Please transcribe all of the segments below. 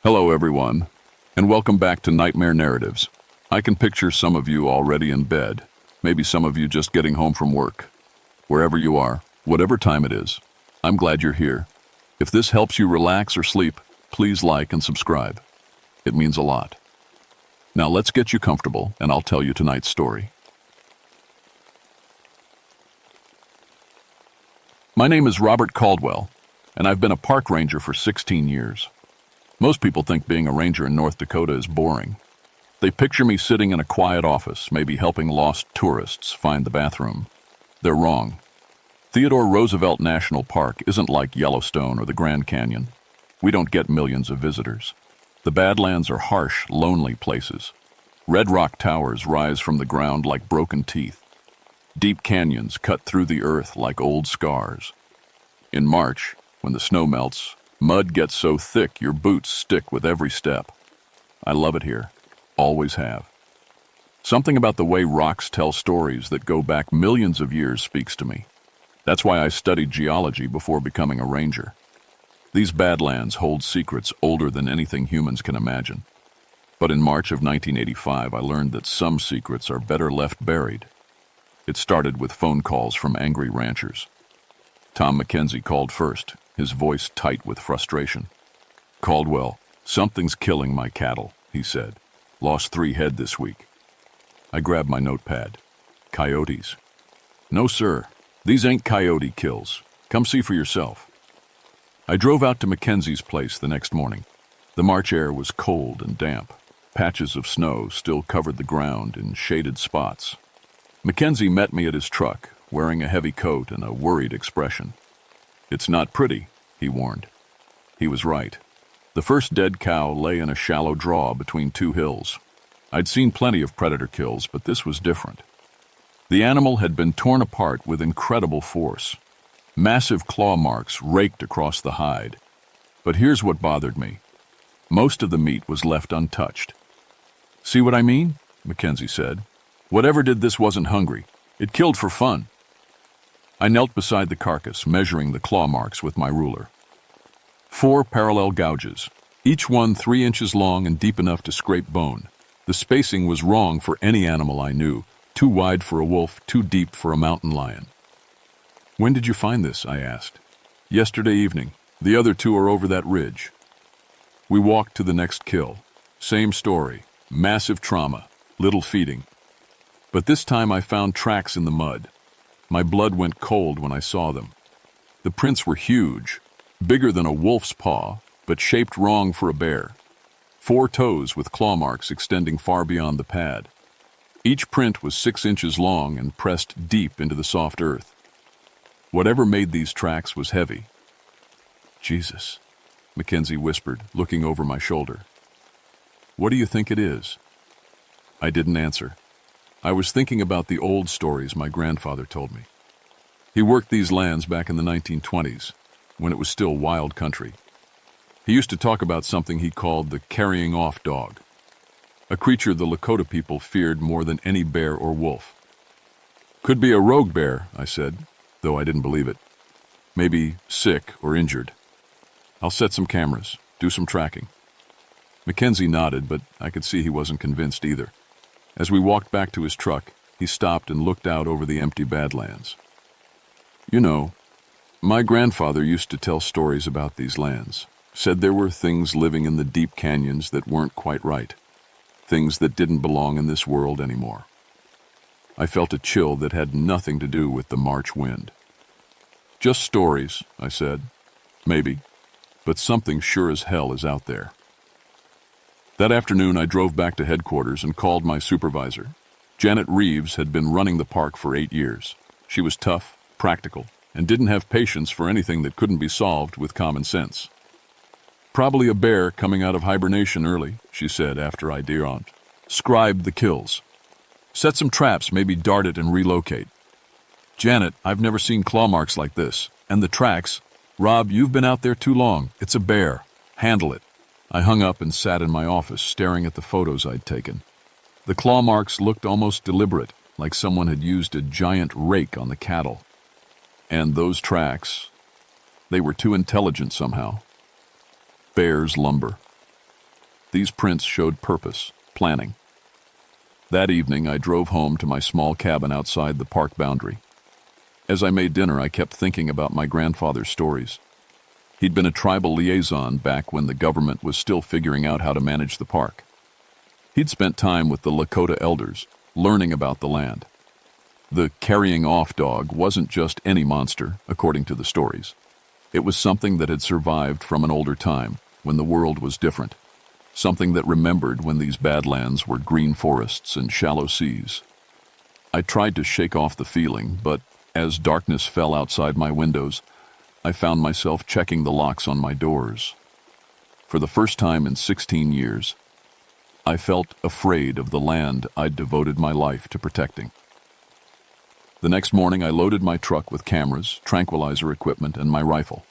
Hello, everyone, and welcome back to Nightmare Narratives. I can picture some of you already in bed, maybe some of you just getting home from work. Wherever you are, whatever time it is, I'm glad you're here. If this helps you relax or sleep, please like and subscribe. It means a lot. Now let's get you comfortable, and I'll tell you tonight's story. My name is Robert Caldwell, and I've been a park ranger for 16 years. Most people think being a ranger in North Dakota is boring. They picture me sitting in a quiet office, maybe helping lost tourists find the bathroom. They're wrong. Theodore Roosevelt National Park isn't like Yellowstone or the Grand Canyon. We don't get millions of visitors. The Badlands are harsh, lonely places. Red rock towers rise from the ground like broken teeth. Deep canyons cut through the earth like old scars. In March, when the snow melts, mud gets so thick your boots stick with every step. I love it here. Always have. Something about the way rocks tell stories that go back millions of years speaks to me. That's why I studied geology before becoming a ranger. These Badlands hold secrets older than anything humans can imagine. But in March of 1985, I learned that some secrets are better left buried. It started with phone calls from angry ranchers. Tom McKenzie called first, his voice tight with frustration. "Caldwell, something's killing my cattle," he said. "Lost 3 head this week." I grabbed my notepad. "Coyotes?" "No, sir. These ain't coyote kills. Come see for yourself." I drove out to McKenzie's place the next morning. The March air was cold and damp. Patches of snow still covered the ground in shaded spots. McKenzie met me at his truck, wearing a heavy coat and a worried expression. "It's not pretty," he warned. He was right. The first dead cow lay in a shallow draw between 2 hills. I'd seen plenty of predator kills, but this was different. The animal had been torn apart with incredible force. Massive claw marks raked across the hide. But here's what bothered me. Most of the meat was left untouched. "See what I mean?" McKenzie said. "Whatever did this wasn't hungry. It killed for fun." I knelt beside the carcass, measuring the claw marks with my ruler. 4 parallel gouges, each one 3 inches long and deep enough to scrape bone. The spacing was wrong for any animal I knew, too wide for a wolf, too deep for a mountain lion. "When did you find this?" I asked. "Yesterday evening. The other 2 are over that ridge." We walked to the next kill. Same story, massive trauma, little feeding. But this time I found tracks in the mud. My blood went cold when I saw them. The prints were huge, bigger than a wolf's paw, but shaped wrong for a bear. 4 toes with claw marks extending far beyond the pad. Each print was 6 inches long and pressed deep into the soft earth. Whatever made these tracks was heavy. "Jesus," McKenzie whispered, looking over my shoulder. "What do you think it is?" I didn't answer. I was thinking about the old stories my grandfather told me. He worked these lands back in the 1920s, when it was still wild country. He used to talk about something he called the carrying off dog, a creature the Lakota people feared more than any bear or wolf. "Could be a rogue bear," I said, though I didn't believe it. "Maybe sick or injured. I'll set some cameras, do some tracking." McKenzie nodded, but I could see he wasn't convinced either. As we walked back to his truck, he stopped and looked out over the empty Badlands. "You know, my grandfather used to tell stories about these lands, said there were things living in the deep canyons that weren't quite right, things that didn't belong in this world anymore." I felt a chill that had nothing to do with the March wind. "Just stories," I said. "Maybe, but something sure as hell is out there." That afternoon, I drove back to headquarters and called my supervisor. Janet Reeves had been running the park for 8 years. She was tough, practical, and didn't have patience for anything that couldn't be solved with common sense. "Probably a bear coming out of hibernation early," she said after I scribed the kills. "Set some traps, maybe dart it and relocate." "Janet, I've never seen claw marks like this. And the tracks. Rob, you've been out there too long. It's a bear. Handle it." I hung up and sat in my office, staring at the photos I'd taken. The claw marks looked almost deliberate, like someone had used a giant rake on the cattle. And those tracks, they were too intelligent somehow. Bear's lumber. These prints showed purpose, planning. That evening, I drove home to my small cabin outside the park boundary. As I made dinner, I kept thinking about my grandfather's stories. He'd been a tribal liaison back when the government was still figuring out how to manage the park. He'd spent time with the Lakota elders, learning about the land. The carrying off dog wasn't just any monster, according to the stories. It was something that had survived from an older time, when the world was different. Something that remembered when these badlands were green forests and shallow seas. I tried to shake off the feeling, but as darkness fell outside my windows, I found myself checking the locks on my doors. For the first time in 16 years, I felt afraid of the land I'd devoted my life to protecting. The next morning, I loaded my truck with cameras, tranquilizer equipment, and my rifle.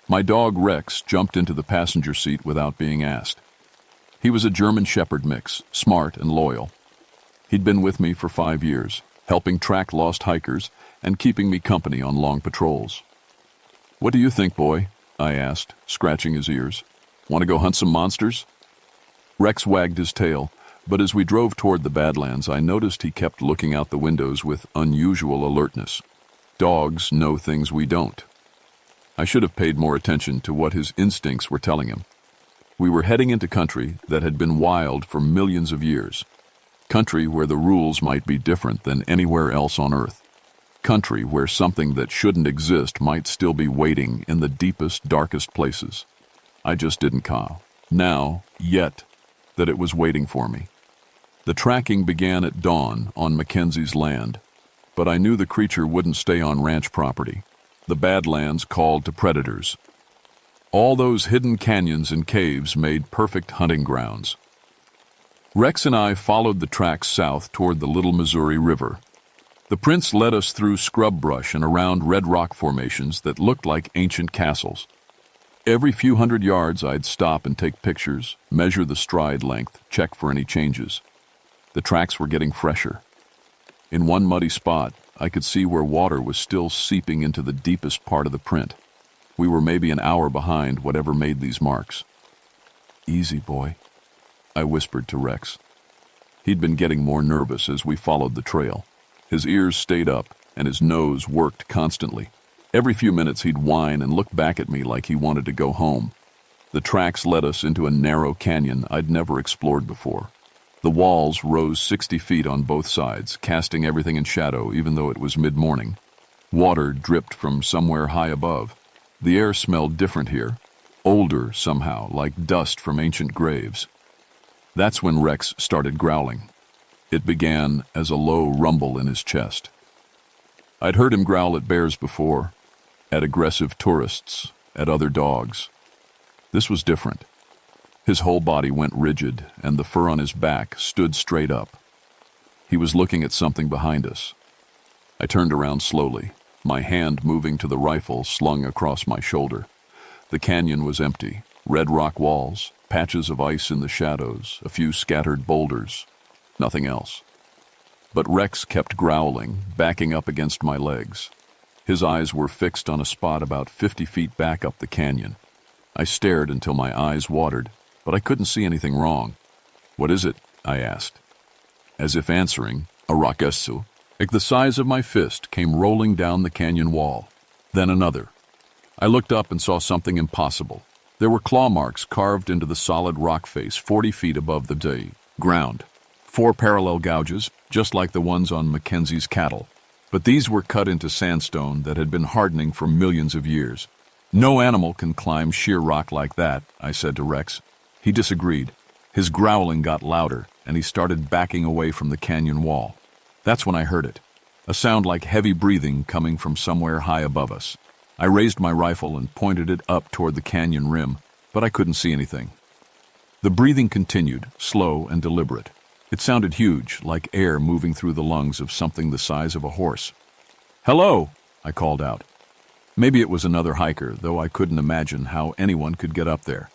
My dog Rex jumped into the passenger seat without being asked. He was a German Shepherd mix, smart and loyal. He'd been with me for 5 years, helping track lost hikers and keeping me company on long patrols. "What do you think, boy?" I asked, scratching his ears. "Want to go hunt some monsters?" Rex wagged his tail, but as we drove toward the Badlands, I noticed he kept looking out the windows with unusual alertness. Dogs know things we don't. I should have paid more attention to what his instincts were telling him. We were heading into country that had been wild for millions of years. Country where the rules might be different than anywhere else on Earth. Country where something that shouldn't exist might still be waiting in the deepest, darkest places. I just didn't know yet that it was waiting for me. The tracking began at dawn on Mackenzie's land, but I knew the creature wouldn't stay on ranch property. The Badlands called to predators. All those hidden canyons and caves made perfect hunting grounds. Rex and I followed the tracks south toward the Little Missouri River. The prints led us through scrub brush and around red rock formations that looked like ancient castles. Every few hundred yards, I'd stop and take pictures, measure the stride length, check for any changes. The tracks were getting fresher. In one muddy spot, I could see where water was still seeping into the deepest part of the print. We were maybe an hour behind whatever made these marks. "Easy, boy," I whispered to Rex. He'd been getting more nervous as we followed the trail. His ears stayed up, and his nose worked constantly. Every few minutes he'd whine and look back at me like he wanted to go home. The tracks led us into a narrow canyon I'd never explored before. The walls rose 60 feet on both sides, casting everything in shadow even though it was mid-morning. Water dripped from somewhere high above. The air smelled different here, older somehow, like dust from ancient graves. That's when Rex started growling. It began as a low rumble in his chest. I'd heard him growl at bears before, at aggressive tourists, at other dogs. This was different. His whole body went rigid, and the fur on his back stood straight up. He was looking at something behind us. I turned around slowly, my hand moving to the rifle slung across my shoulder. The canyon was empty, red rock walls, patches of ice in the shadows, a few scattered boulders, nothing else. But Rex kept growling, backing up against my legs. His eyes were fixed on a spot about 50 feet back up the canyon. I stared until my eyes watered, but I couldn't see anything wrong. "What is it?" I asked. As if answering, a rockesu, like the size of my fist, came rolling down the canyon wall. Then another. I looked up and saw something impossible. There were claw marks carved into the solid rock face 40 feet above the ground. 4 parallel gouges, just like the ones on Mackenzie's cattle. But these were cut into sandstone that had been hardening for millions of years. "No animal can climb sheer rock like that," I said to Rex. He disagreed. His growling got louder, and he started backing away from the canyon wall. That's when I heard it, a sound like heavy breathing coming from somewhere high above us. I raised my rifle and pointed it up toward the canyon rim, but I couldn't see anything. The breathing continued, slow and deliberate. It sounded huge, like air moving through the lungs of something the size of a horse. "Hello," I called out. Maybe it was another hiker, though I couldn't imagine how anyone could get up there.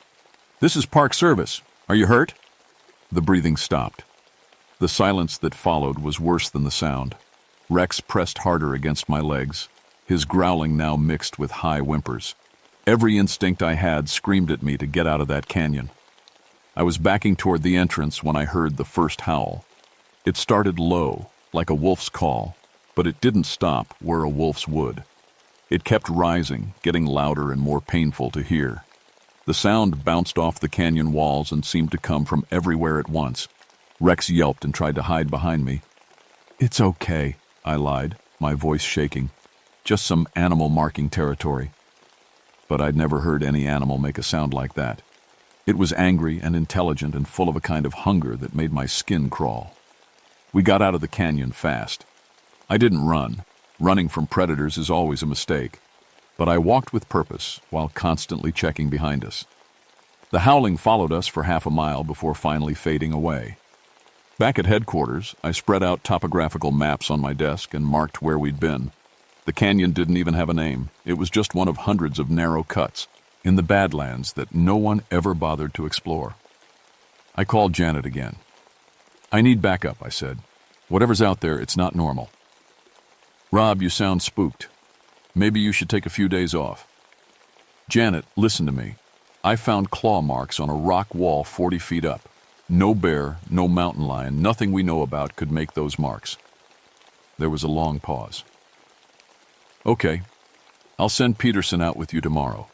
"This is Park Service. Are you hurt?" The breathing stopped. The silence that followed was worse than the sound. Rex pressed harder against my legs, his growling now mixed with high whimpers. Every instinct I had screamed at me to get out of that canyon. I was backing toward the entrance when I heard the first howl. It started low, like a wolf's call, but it didn't stop where a wolf's would. It kept rising, getting louder and more painful to hear. The sound bounced off the canyon walls and seemed to come from everywhere at once. Rex yelped and tried to hide behind me. "It's okay," I lied, my voice shaking. "Just some animal marking territory." But I'd never heard any animal make a sound like that. It was angry and intelligent and full of a kind of hunger that made my skin crawl. We got out of the canyon fast. I didn't run. Running from predators is always a mistake. But I walked with purpose while constantly checking behind us. The howling followed us for half a mile before finally fading away. Back at headquarters, I spread out topographical maps on my desk and marked where we'd been. The canyon didn't even have a name. It was just one of hundreds of narrow cuts in the Badlands that no one ever bothered to explore. I called Janet again. "I need backup," I said. "Whatever's out there, it's not normal." "Rob, you sound spooked. Maybe you should take a few days off." "Janet, listen to me. I found claw marks on a rock wall 40 feet up. No bear, no mountain lion, nothing we know about could make those marks." There was a long pause. "Okay, I'll send Peterson out with you tomorrow.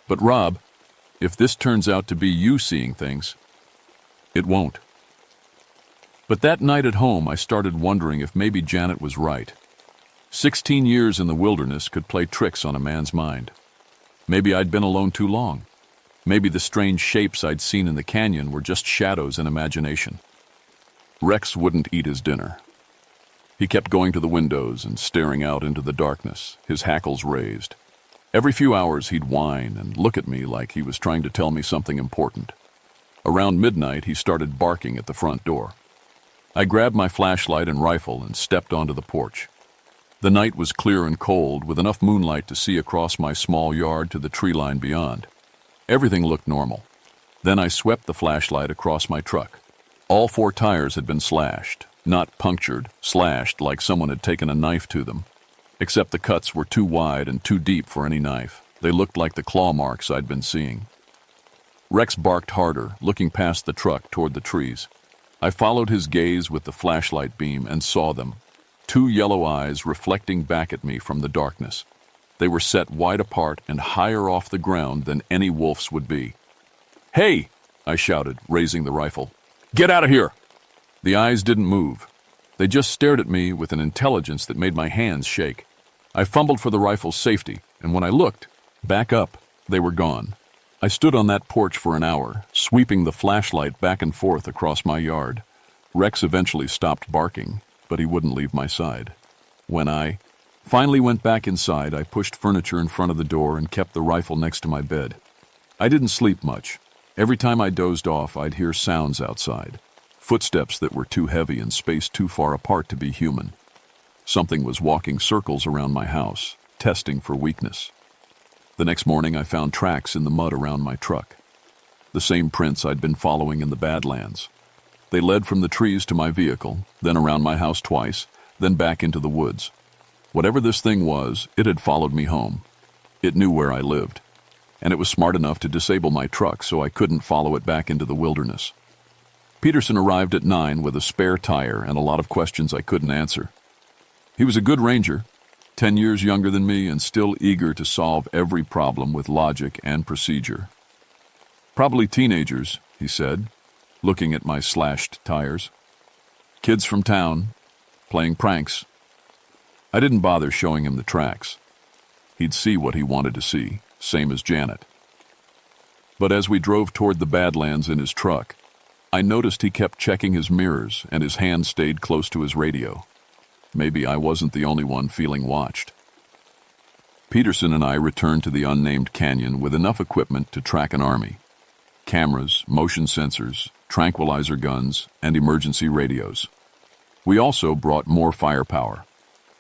But Rob, if this turns out to be you seeing things..." "It won't." But that night at home, I started wondering if maybe Janet was right. 16 years in the wilderness could play tricks on a man's mind. Maybe I'd been alone too long. Maybe the strange shapes I'd seen in the canyon were just shadows in imagination. Rex wouldn't eat his dinner. He kept going to the windows and staring out into the darkness, his hackles raised. Every few hours he'd whine and look at me like he was trying to tell me something important. Around midnight, he started barking at the front door. I grabbed my flashlight and rifle and stepped onto the porch. The night was clear and cold, with enough moonlight to see across my small yard to the tree line beyond. Everything looked normal. Then I swept the flashlight across my truck. All 4 tires had been slashed, not punctured, slashed like someone had taken a knife to them. Except the cuts were too wide and too deep for any knife. They looked like the claw marks I'd been seeing. Rex barked harder, looking past the truck toward the trees. I followed his gaze with the flashlight beam and saw them. 2 yellow eyes reflecting back at me from the darkness. They were set wide apart and higher off the ground than any wolf's would be. "Hey!" I shouted, raising the rifle. "Get out of here!" The eyes didn't move. They just stared at me with an intelligence that made my hands shake. I fumbled for the rifle's safety, and when I looked back up, they were gone. I stood on that porch for an hour, sweeping the flashlight back and forth across my yard. Rex eventually stopped barking, but he wouldn't leave my side. When I finally went back inside, I pushed furniture in front of the door and kept the rifle next to my bed. I didn't sleep much. Every time I dozed off, I'd hear sounds outside. Footsteps that were too heavy and spaced too far apart to be human. Something was walking circles around my house, testing for weakness. The next morning, I found tracks in the mud around my truck. The same prints I'd been following in the Badlands. They led from the trees to my vehicle, then around my house twice, then back into the woods. Whatever this thing was, it had followed me home. It knew where I lived, and it was smart enough to disable my truck so I couldn't follow it back into the wilderness. Peterson arrived at 9 with a spare tire and a lot of questions I couldn't answer. He was a good ranger, 10 years younger than me and still eager to solve every problem with logic and procedure. "Probably teenagers," he said, looking at my slashed tires. "Kids from town, playing pranks." I didn't bother showing him the tracks. He'd see what he wanted to see, same as Janet. But as we drove toward the Badlands in his truck, I noticed he kept checking his mirrors and his hand stayed close to his radio. Maybe I wasn't the only one feeling watched. Peterson and I returned to the unnamed canyon with enough equipment to track an army. Cameras, motion sensors, tranquilizer guns, and emergency radios. We also brought more firepower.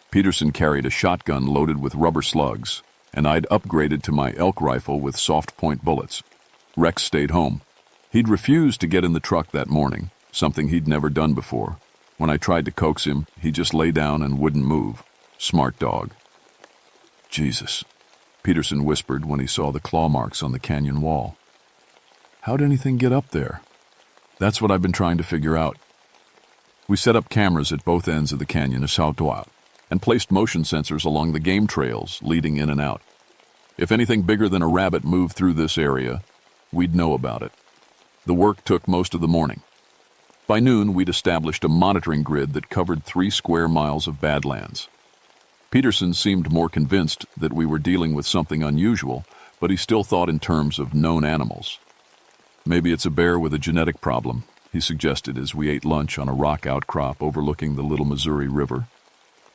Peterson carried a shotgun loaded with rubber slugs, and I'd upgraded to my elk rifle with soft-point bullets. Rex stayed home. He'd refused to get in the truck that morning, something he'd never done before. When I tried to coax him, he just lay down and wouldn't move. Smart dog. "Jesus," Peterson whispered when he saw the claw marks on the canyon wall. "How'd anything get up there?" That's what I've been trying to figure out. We set up cameras at both ends of the canyon of Sautoa and placed motion sensors along the game trails leading in and out. If anything bigger than a rabbit moved through this area, we'd know about it. The work took most of the morning. By noon, we'd established a monitoring grid that covered 3 square miles of badlands. Peterson seemed more convinced that we were dealing with something unusual, but he still thought in terms of known animals. Maybe it's a bear with a genetic problem, he suggested as we ate lunch on a rock outcrop overlooking the Little Missouri River.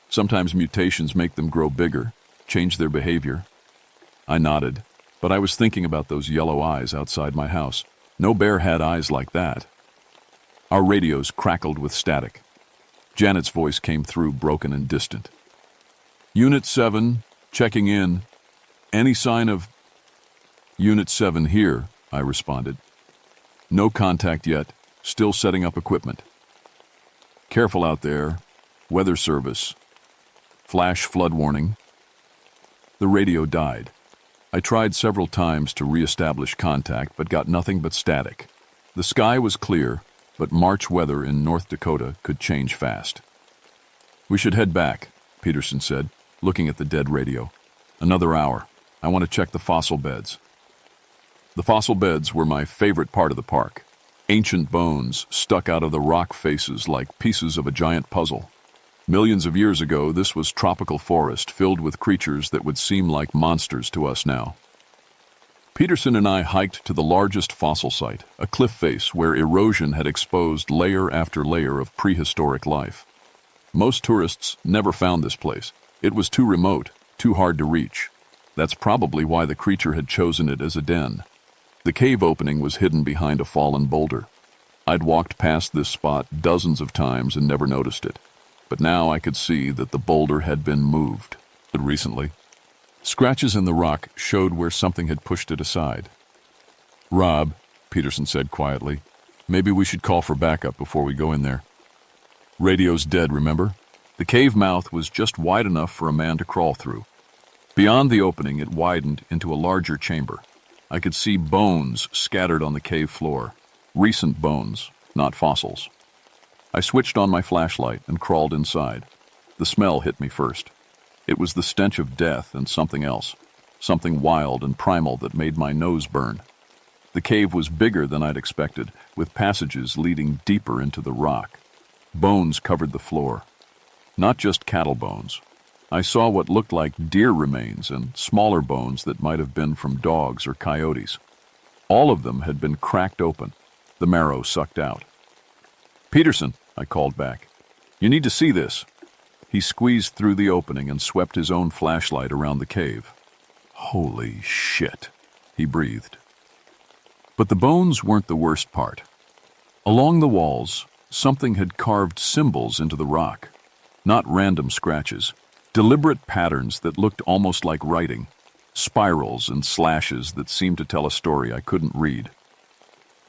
Sometimes mutations make them grow bigger, change their behavior. I nodded, but I was thinking about those yellow eyes outside my house. No bear had eyes like that. Our radios crackled with static. Janet's voice came through, broken and distant. Unit 7, checking in. Any sign of... Unit 7 here, I responded. No contact yet. Still setting up equipment. Careful out there. Weather service. Flash flood warning. The radio died. I tried several times to re-establish contact, but got nothing but static. The sky was clear, but March weather in North Dakota could change fast. We should head back, Peterson said, looking at the dead radio. Another hour. I want to check the fossil beds. The fossil beds were my favorite part of the park. Ancient bones stuck out of the rock faces like pieces of a giant puzzle. Millions of years ago, this was tropical forest filled with creatures that would seem like monsters to us now. Peterson and I hiked to the largest fossil site, a cliff face where erosion had exposed layer after layer of prehistoric life. Most tourists never found this place. It was too remote, too hard to reach. That's probably why the creature had chosen it as a den. The cave opening was hidden behind a fallen boulder. I'd walked past this spot dozens of times and never noticed it. But now I could see that the boulder had been moved recently. Scratches in the rock showed where something had pushed it aside. Rob, Peterson said quietly, maybe we should call for backup before we go in there. Radio's dead, remember? The cave mouth was just wide enough for a man to crawl through. Beyond the opening, it widened into a larger chamber. I could see bones scattered on the cave floor. Recent bones, not fossils. I switched on my flashlight and crawled inside. The smell hit me first. It was the stench of death and something else, something wild and primal that made my nose burn. The cave was bigger than I'd expected, with passages leading deeper into the rock. Bones covered the floor. Not just cattle bones. I saw what looked like deer remains and smaller bones that might have been from dogs or coyotes. All of them had been cracked open, the marrow sucked out. Peterson, I called back. You need to see this. He squeezed through the opening and swept his own flashlight around the cave. Holy shit, he breathed. But the bones weren't the worst part. Along the walls, something had carved symbols into the rock. Not random scratches, deliberate patterns that looked almost like writing, spirals and slashes that seemed to tell a story I couldn't read.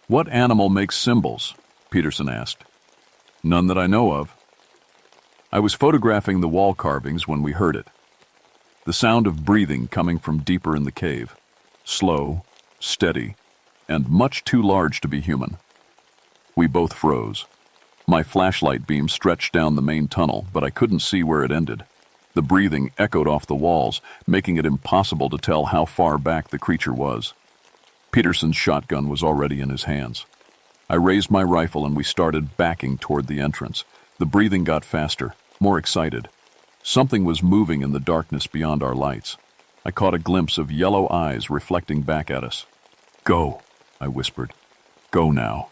What animal makes symbols? Peterson asked. None that I know of. I was photographing the wall carvings when we heard it. The sound of breathing coming from deeper in the cave. Slow, steady, and much too large to be human. We both froze. My flashlight beam stretched down the main tunnel, but I couldn't see where it ended. The breathing echoed off the walls, making it impossible to tell how far back the creature was. Peterson's shotgun was already in his hands. I raised my rifle and we started backing toward the entrance. The breathing got faster, more excited. Something was moving in the darkness beyond our lights. I caught a glimpse of yellow eyes reflecting back at us. Go, I whispered. Go now.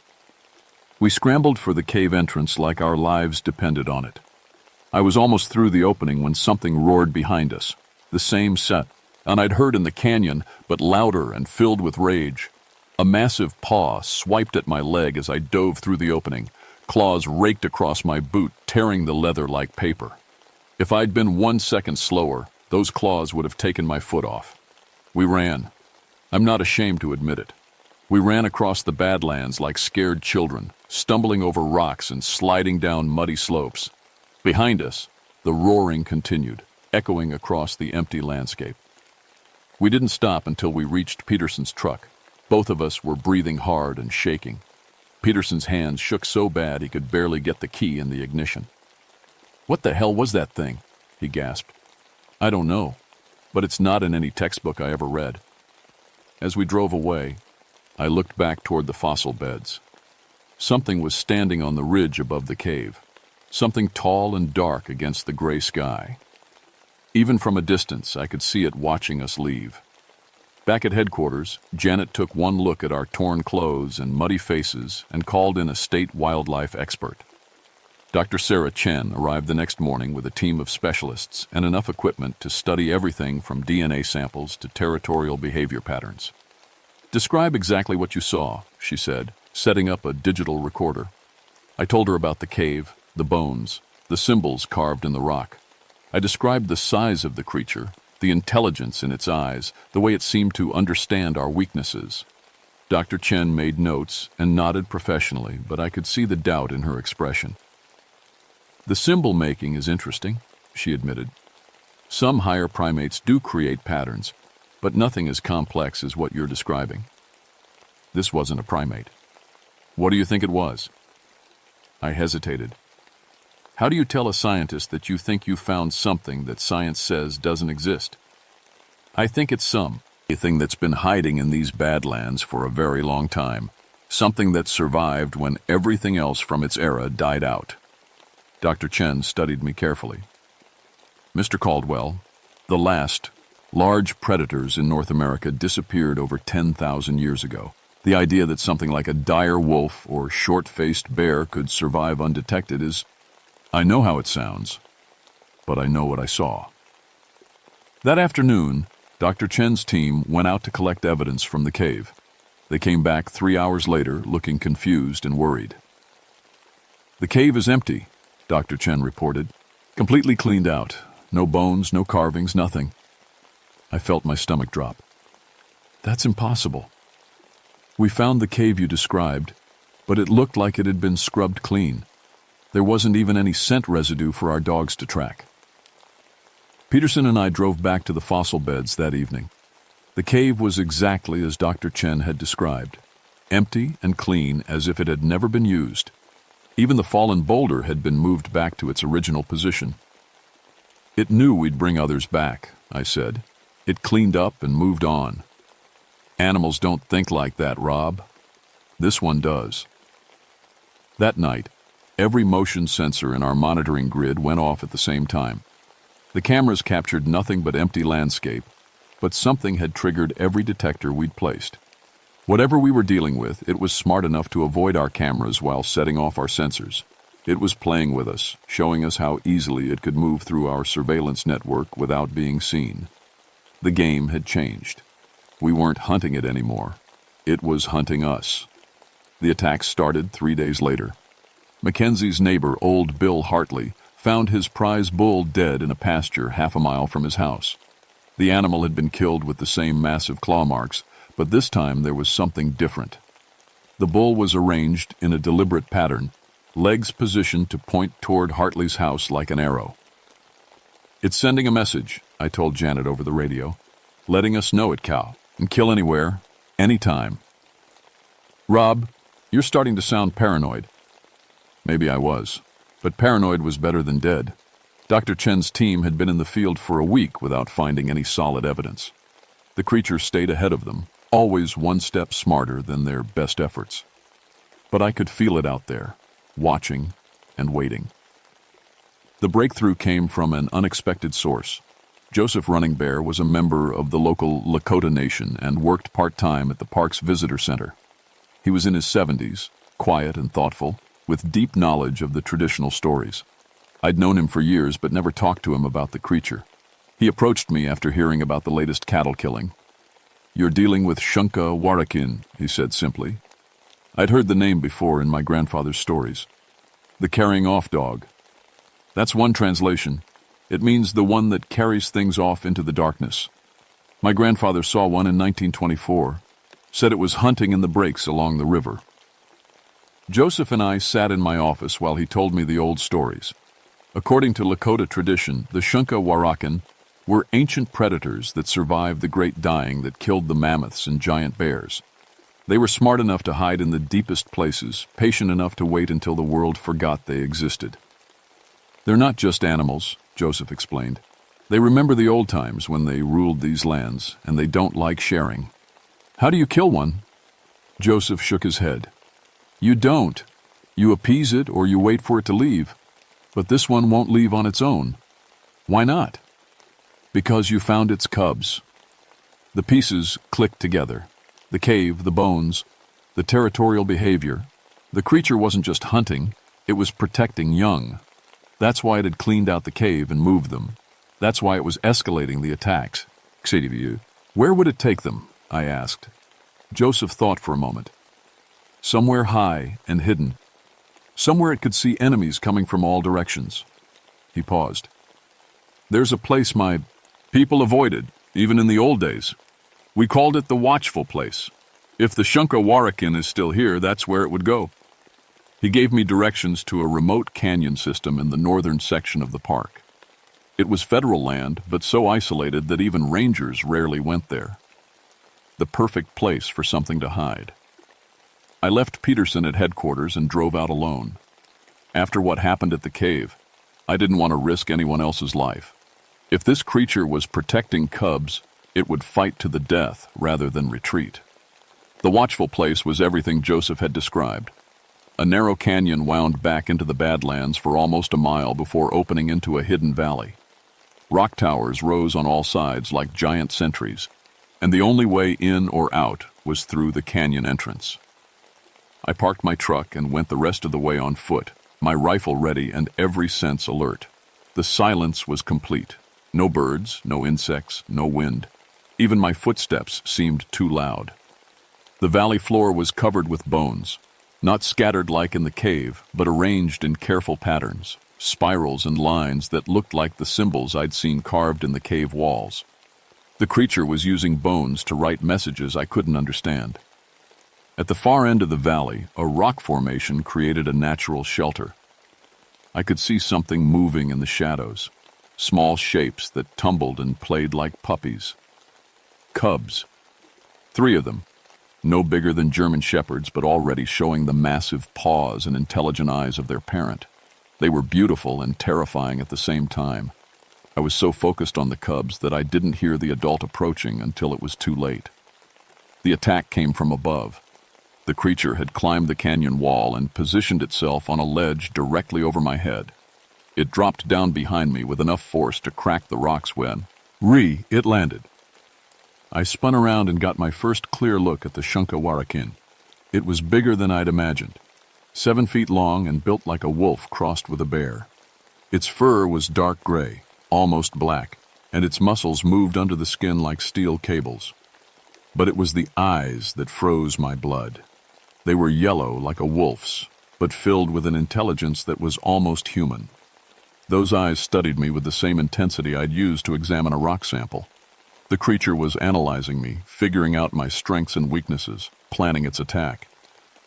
We scrambled for the cave entrance like our lives depended on it. I was almost through the opening when something roared behind us. The same set, and I'd heard in the canyon, but louder and filled with rage. A massive paw swiped at my leg as I dove through the opening. Claws raked across my boot, tearing the leather like paper. If I'd been 1 second slower, those claws would have taken my foot off. We ran. I'm not ashamed to admit it. We ran across the badlands like scared children, stumbling over rocks and sliding down muddy slopes. Behind us, the roaring continued, echoing across the empty landscape. We didn't stop until we reached Peterson's truck. Both of us were breathing hard and shaking. Peterson's hands shook so bad he could barely get the key in the ignition. "What the hell was that thing?" he gasped. "I don't know, but it's not in any textbook I ever read." As we drove away, I looked back toward the fossil beds. Something was standing on the ridge above the cave, something tall and dark against the gray sky. Even from a distance, I could see it watching us leave. Back at headquarters, Janet took one look at our torn clothes and muddy faces and called in a state wildlife expert. Dr. Sarah Chen arrived the next morning with a team of specialists and enough equipment to study everything from DNA samples to territorial behavior patterns. "Describe exactly what you saw," she said, setting up a digital recorder. I told her about the cave, the bones, the symbols carved in the rock. I described the size of the creature, the intelligence in its eyes, the way it seemed to understand our weaknesses. Dr. Chen made notes and nodded professionally, but I could see the doubt in her expression. "The symbol making is interesting," she admitted. "Some higher primates do create patterns, but nothing as complex as what you're describing." This wasn't a primate. "What do you think it was?" I hesitated. "How do you tell a scientist that you think you found something that science says doesn't exist?" "I think it's something that's been hiding in these badlands for a very long time, something that survived when everything else from its era died out." Dr. Chen studied me carefully. "Mr. Caldwell, the last large predators in North America disappeared over 10,000 years ago. The idea that something like a dire wolf or short-faced bear could survive undetected is... I know how it sounds, but I know what I saw." That afternoon, Dr. Chen's team went out to collect evidence from the cave. They came back 3 hours later looking confused and worried. "The cave is empty," Dr. Chen reported. "Completely cleaned out. No bones, no carvings, nothing." I felt my stomach drop. "That's impossible. We found the cave you described, but it looked like it had been scrubbed clean. There wasn't even any scent residue for our dogs to track." Peterson and I drove back to the fossil beds that evening. The cave was exactly as Dr. Chen had described, empty and clean as if it had never been used. Even the fallen boulder had been moved back to its original position. "It knew we'd bring others back," I said. "It cleaned up and moved on." "Animals don't think like that, Rob. This one does." That night, every motion sensor in our monitoring grid went off at the same time. The cameras captured nothing but empty landscape, but something had triggered every detector we'd placed. Whatever we were dealing with, it was smart enough to avoid our cameras while setting off our sensors. It was playing with us, showing us how easily it could move through our surveillance network without being seen. The game had changed. We weren't hunting it anymore. It was hunting us. The attack started 3 days later. Mackenzie's neighbor, old Bill Hartley, found his prize bull dead in a pasture half a mile from his house. The animal had been killed with the same massive claw marks, but this time there was something different. The bull was arranged in a deliberate pattern, legs positioned to point toward Hartley's house like an arrow. "It's sending a message," I told Janet over the radio, "letting us know it, Cal, and kill anywhere, anytime." "Rob, you're starting to sound paranoid." Maybe I was, but paranoid was better than dead. Dr. Chen's team had been in the field for a week without finding any solid evidence. The creature stayed ahead of them, always one step smarter than their best efforts. But I could feel it out there, watching and waiting. The breakthrough came from an unexpected source. Joseph Running Bear was a member of the local Lakota Nation and worked part-time at the park's visitor center. He was in his 70s, quiet and thoughtful, with deep knowledge of the traditional stories. I'd known him for years but never talked to him about the creature. He approached me after hearing about the latest cattle killing. "You're dealing with Shunka Warakin," he said simply. I'd heard the name before in my grandfather's stories. The carrying off dog. That's one translation. It means the one that carries things off into the darkness. My grandfather saw one in 1924, said it was hunting in the breaks along the river. Joseph and I sat in my office while he told me the old stories. According to Lakota tradition, the Shunka Warakin were ancient predators that survived the Great Dying that killed the mammoths and giant bears. They were smart enough to hide in the deepest places, patient enough to wait until the world forgot they existed. They're not just animals, Joseph explained. They remember the old times when they ruled these lands, and they don't like sharing. How do you kill one? Joseph shook his head. You don't. You appease it or you wait for it to leave. But this one won't leave on its own. Why not? Because you found its cubs. The pieces clicked together. The cave, the bones, the territorial behavior. The creature wasn't just hunting, it was protecting young. That's why it had cleaned out the cave and moved them. That's why it was escalating the attacks. Where would it take them? I asked. Joseph thought for a moment. Somewhere high and hidden. Somewhere it could see enemies coming from all directions. He paused. There's a place my people avoided, even in the old days. We called it the Watchful Place. If the Shunka-Warakin is still here, that's where it would go. He gave me directions to a remote canyon system in the northern section of the park. It was federal land, but so isolated that even rangers rarely went there. The perfect place for something to hide. I left Peterson at headquarters and drove out alone. After what happened at the cave, I didn't want to risk anyone else's life. If this creature was protecting cubs, it would fight to the death rather than retreat. The Watchful Place was everything Joseph had described. A narrow canyon wound back into the Badlands for almost a mile before opening into a hidden valley. Rock towers rose on all sides like giant sentries, and the only way in or out was through the canyon entrance. I parked my truck and went the rest of the way on foot, my rifle ready and every sense alert. The silence was complete. No birds, no insects, no wind. Even my footsteps seemed too loud. The valley floor was covered with bones, not scattered like in the cave, but arranged in careful patterns, spirals and lines that looked like the symbols I'd seen carved in the cave walls. The creature was using bones to write messages I couldn't understand. At the far end of the valley, a rock formation created a natural shelter. I could see something moving in the shadows, small shapes that tumbled and played like puppies. Cubs. 3 of them. No bigger than German shepherds, but already showing the massive paws and intelligent eyes of their parent. They were beautiful and terrifying at the same time. I was so focused on the cubs that I didn't hear the adult approaching until it was too late. The attack came from above. The creature had climbed the canyon wall and positioned itself on a ledge directly over my head. It dropped down behind me with enough force to crack the rocks when, it landed. I spun around and got my first clear look at the Shunka-Warakin. It was bigger than I'd imagined. 7 feet long and built like a wolf crossed with a bear. Its fur was dark gray, almost black, and its muscles moved under the skin like steel cables. But it was the eyes that froze my blood. They were yellow like a wolf's, but filled with an intelligence that was almost human. Those eyes studied me with the same intensity I'd used to examine a rock sample. The creature was analyzing me, figuring out my strengths and weaknesses, planning its attack.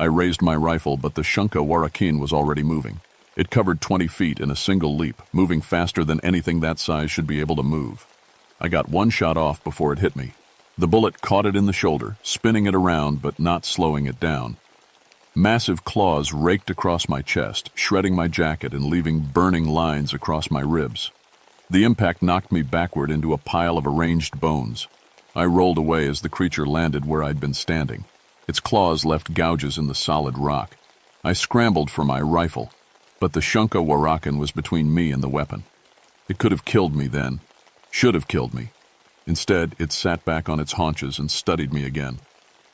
I raised my rifle, but the Shunka-Warakin was already moving. It covered 20 feet in a single leap, moving faster than anything that size should be able to move. I got one shot off before it hit me. The bullet caught it in the shoulder, spinning it around but not slowing it down. Massive claws raked across my chest, shredding my jacket and leaving burning lines across my ribs. The impact knocked me backward into a pile of arranged bones. I rolled away as the creature landed where I'd been standing. Its claws left gouges in the solid rock. I scrambled for my rifle, but the Shunka-Warakin was between me and the weapon. It could have killed me then. Should have killed me. Instead, it sat back on its haunches and studied me again.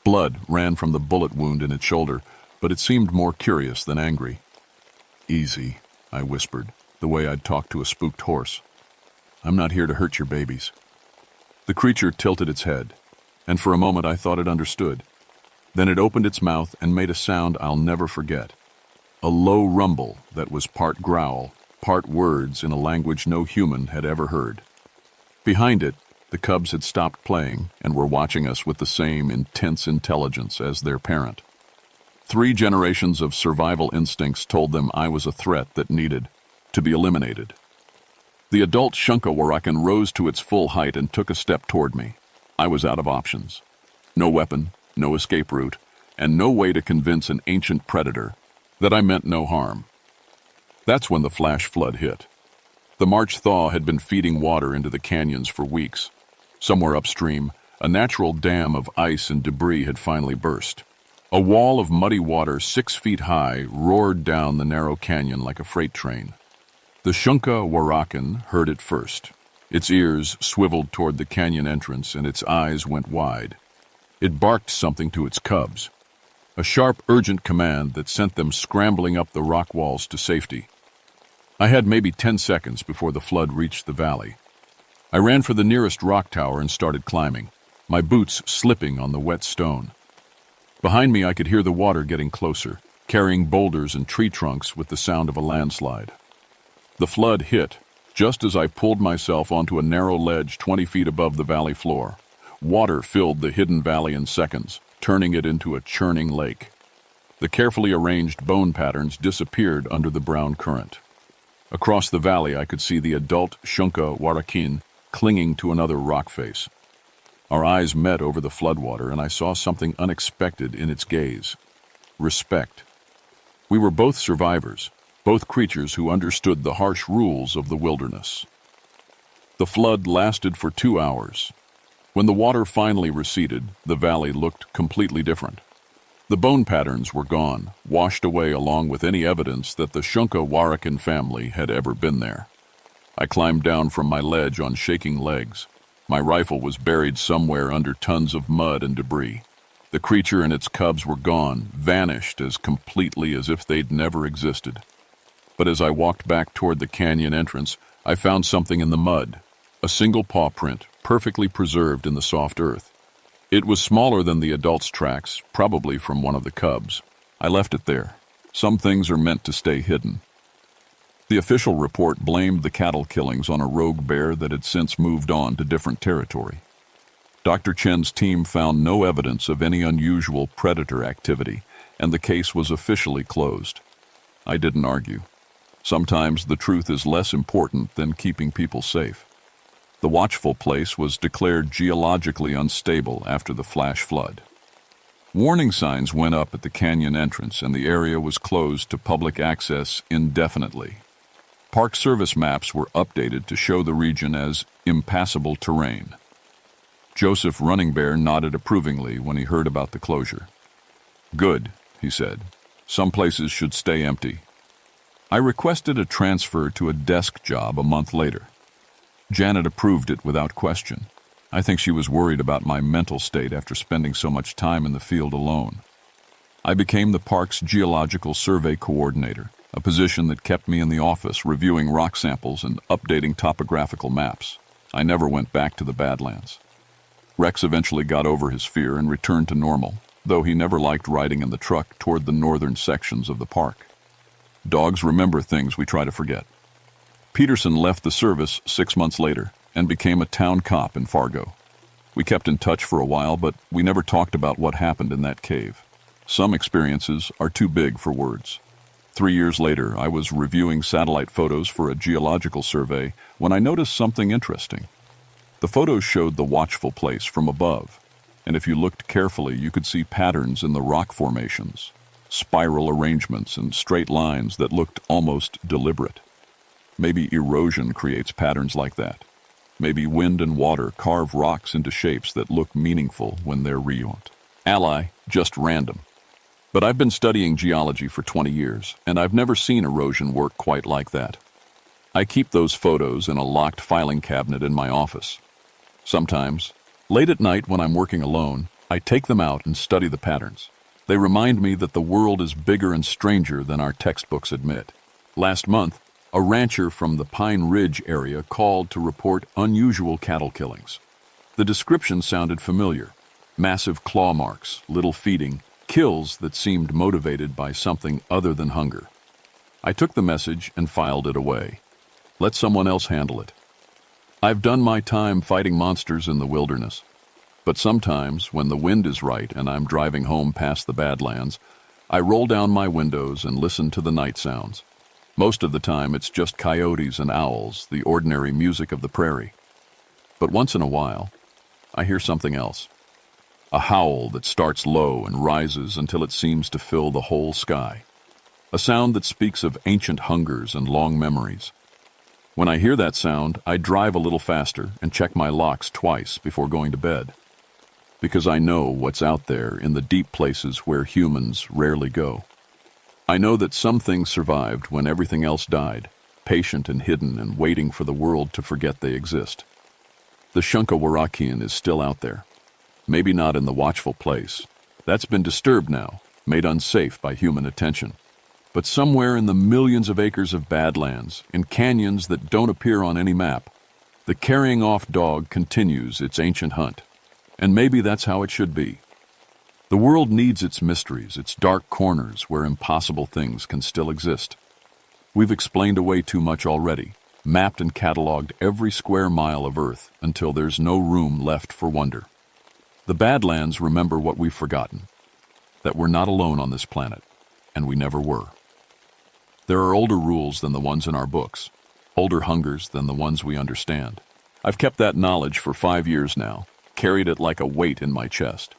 Blood ran from the bullet wound in its shoulder, but it seemed more curious than angry. Easy, I whispered, the way I'd talk to a spooked horse. I'm not here to hurt your babies. The creature tilted its head, and for a moment I thought it understood. Then it opened its mouth and made a sound I'll never forget. A low rumble that was part growl, part words in a language no human had ever heard. Behind it, the cubs had stopped playing and were watching us with the same intense intelligence as their parent. 3 generations of survival instincts told them I was a threat that needed to be eliminated. The adult Shunka-Warakin rose to its full height and took a step toward me. I was out of options. No weapon, no escape route, and no way to convince an ancient predator that I meant no harm. That's when the flash flood hit. The March thaw had been feeding water into the canyons for weeks. Somewhere upstream, a natural dam of ice and debris had finally burst. A wall of muddy water 6 feet high roared down the narrow canyon like a freight train. The Shunka Warakan heard it first. Its ears swiveled toward the canyon entrance and its eyes went wide. It barked something to its cubs. A sharp, urgent command that sent them scrambling up the rock walls to safety. I had maybe 10 seconds before the flood reached the valley. I ran for the nearest rock tower and started climbing, my boots slipping on the wet stone. Behind me I could hear the water getting closer, carrying boulders and tree trunks with the sound of a landslide. The flood hit just as I pulled myself onto a narrow ledge 20 feet above the valley floor. Water filled the hidden valley in seconds, turning it into a churning lake. The carefully arranged bone patterns disappeared under the brown current. Across the valley I could see the adult Shunka Warakin clinging to another rock face. Our eyes met over the floodwater and I saw something unexpected in its gaze. Respect. We were both survivors, both creatures who understood the harsh rules of the wilderness. The flood lasted for 2 hours. When the water finally receded, the valley looked completely different. The bone patterns were gone, washed away along with any evidence that the Shunka Warakan family had ever been there. I climbed down from my ledge on shaking legs. My rifle was buried somewhere under tons of mud and debris. The creature and its cubs were gone, vanished as completely as if they'd never existed. But as I walked back toward the canyon entrance, I found something in the mud, a single paw print, perfectly preserved in the soft earth. It was smaller than the adult's tracks, probably from one of the cubs. I left it there. Some things are meant to stay hidden. The official report blamed the cattle killings on a rogue bear that had since moved on to different territory. Dr. Chen's team found no evidence of any unusual predator activity, and the case was officially closed. I didn't argue. Sometimes the truth is less important than keeping people safe. The watchful place was declared geologically unstable after the flash flood. Warning signs went up at the canyon entrance and the area was closed to public access indefinitely. Park Service maps were updated to show the region as impassable terrain. Joseph Running Bear nodded approvingly when he heard about the closure. "Good," he said. "Some places should stay empty." I requested a transfer to a desk job a month later. Janet approved it without question. I think she was worried about my mental state after spending so much time in the field alone. I became the park's geological survey coordinator, a position that kept me in the office reviewing rock samples and updating topographical maps. I never went back to the Badlands. Rex eventually got over his fear and returned to normal, though he never liked riding in the truck toward the northern sections of the park. Dogs remember things we try to forget. Peterson left the service 6 months later and became a town cop in Fargo. We kept in touch for a while, but we never talked about what happened in that cave. Some experiences are too big for words. 3 years later, I was reviewing satellite photos for a geological survey when I noticed something interesting. The photos showed the watchful place from above, and if you looked carefully, you could see patterns in the rock formations, spiral arrangements and straight lines that looked almost deliberate. Maybe erosion creates patterns like that. Maybe wind and water carve rocks into shapes that look meaningful when they're reused. Ally, just random. But I've been studying geology for 20 years, and I've never seen erosion work quite like that. I keep those photos in a locked filing cabinet in my office. Sometimes, late at night when I'm working alone, I take them out and study the patterns. They remind me that the world is bigger and stranger than our textbooks admit. Last month, a rancher from the Pine Ridge area called to report unusual cattle killings. The description sounded familiar. Massive claw marks, little feeding, kills that seemed motivated by something other than hunger. I took the message and filed it away. Let someone else handle it. I've done my time fighting monsters in the wilderness. But sometimes, when the wind is right and I'm driving home past the Badlands, I roll down my windows and listen to the night sounds. Most of the time, it's just coyotes and owls, the ordinary music of the prairie. But once in a while, I hear something else. A howl that starts low and rises until it seems to fill the whole sky. A sound that speaks of ancient hungers and long memories. When I hear that sound, I drive a little faster and check my locks twice before going to bed. Because I know what's out there in the deep places where humans rarely go. I know that some things survived when everything else died, patient and hidden and waiting for the world to forget they exist. The Appalachian is still out there. Maybe not in the watchful place. That's been disturbed now, made unsafe by human attention. But somewhere in the millions of acres of badlands, in canyons that don't appear on any map, the carrying-off dog continues its ancient hunt. And maybe that's how it should be. The world needs its mysteries, its dark corners where impossible things can still exist. We've explained away too much already, mapped and cataloged every square mile of Earth until there's no room left for wonder. The Badlands remember what we've forgotten, that we're not alone on this planet, and we never were. There are older rules than the ones in our books, older hungers than the ones we understand. I've kept that knowledge for 5 years now, carried it like a weight in my chest.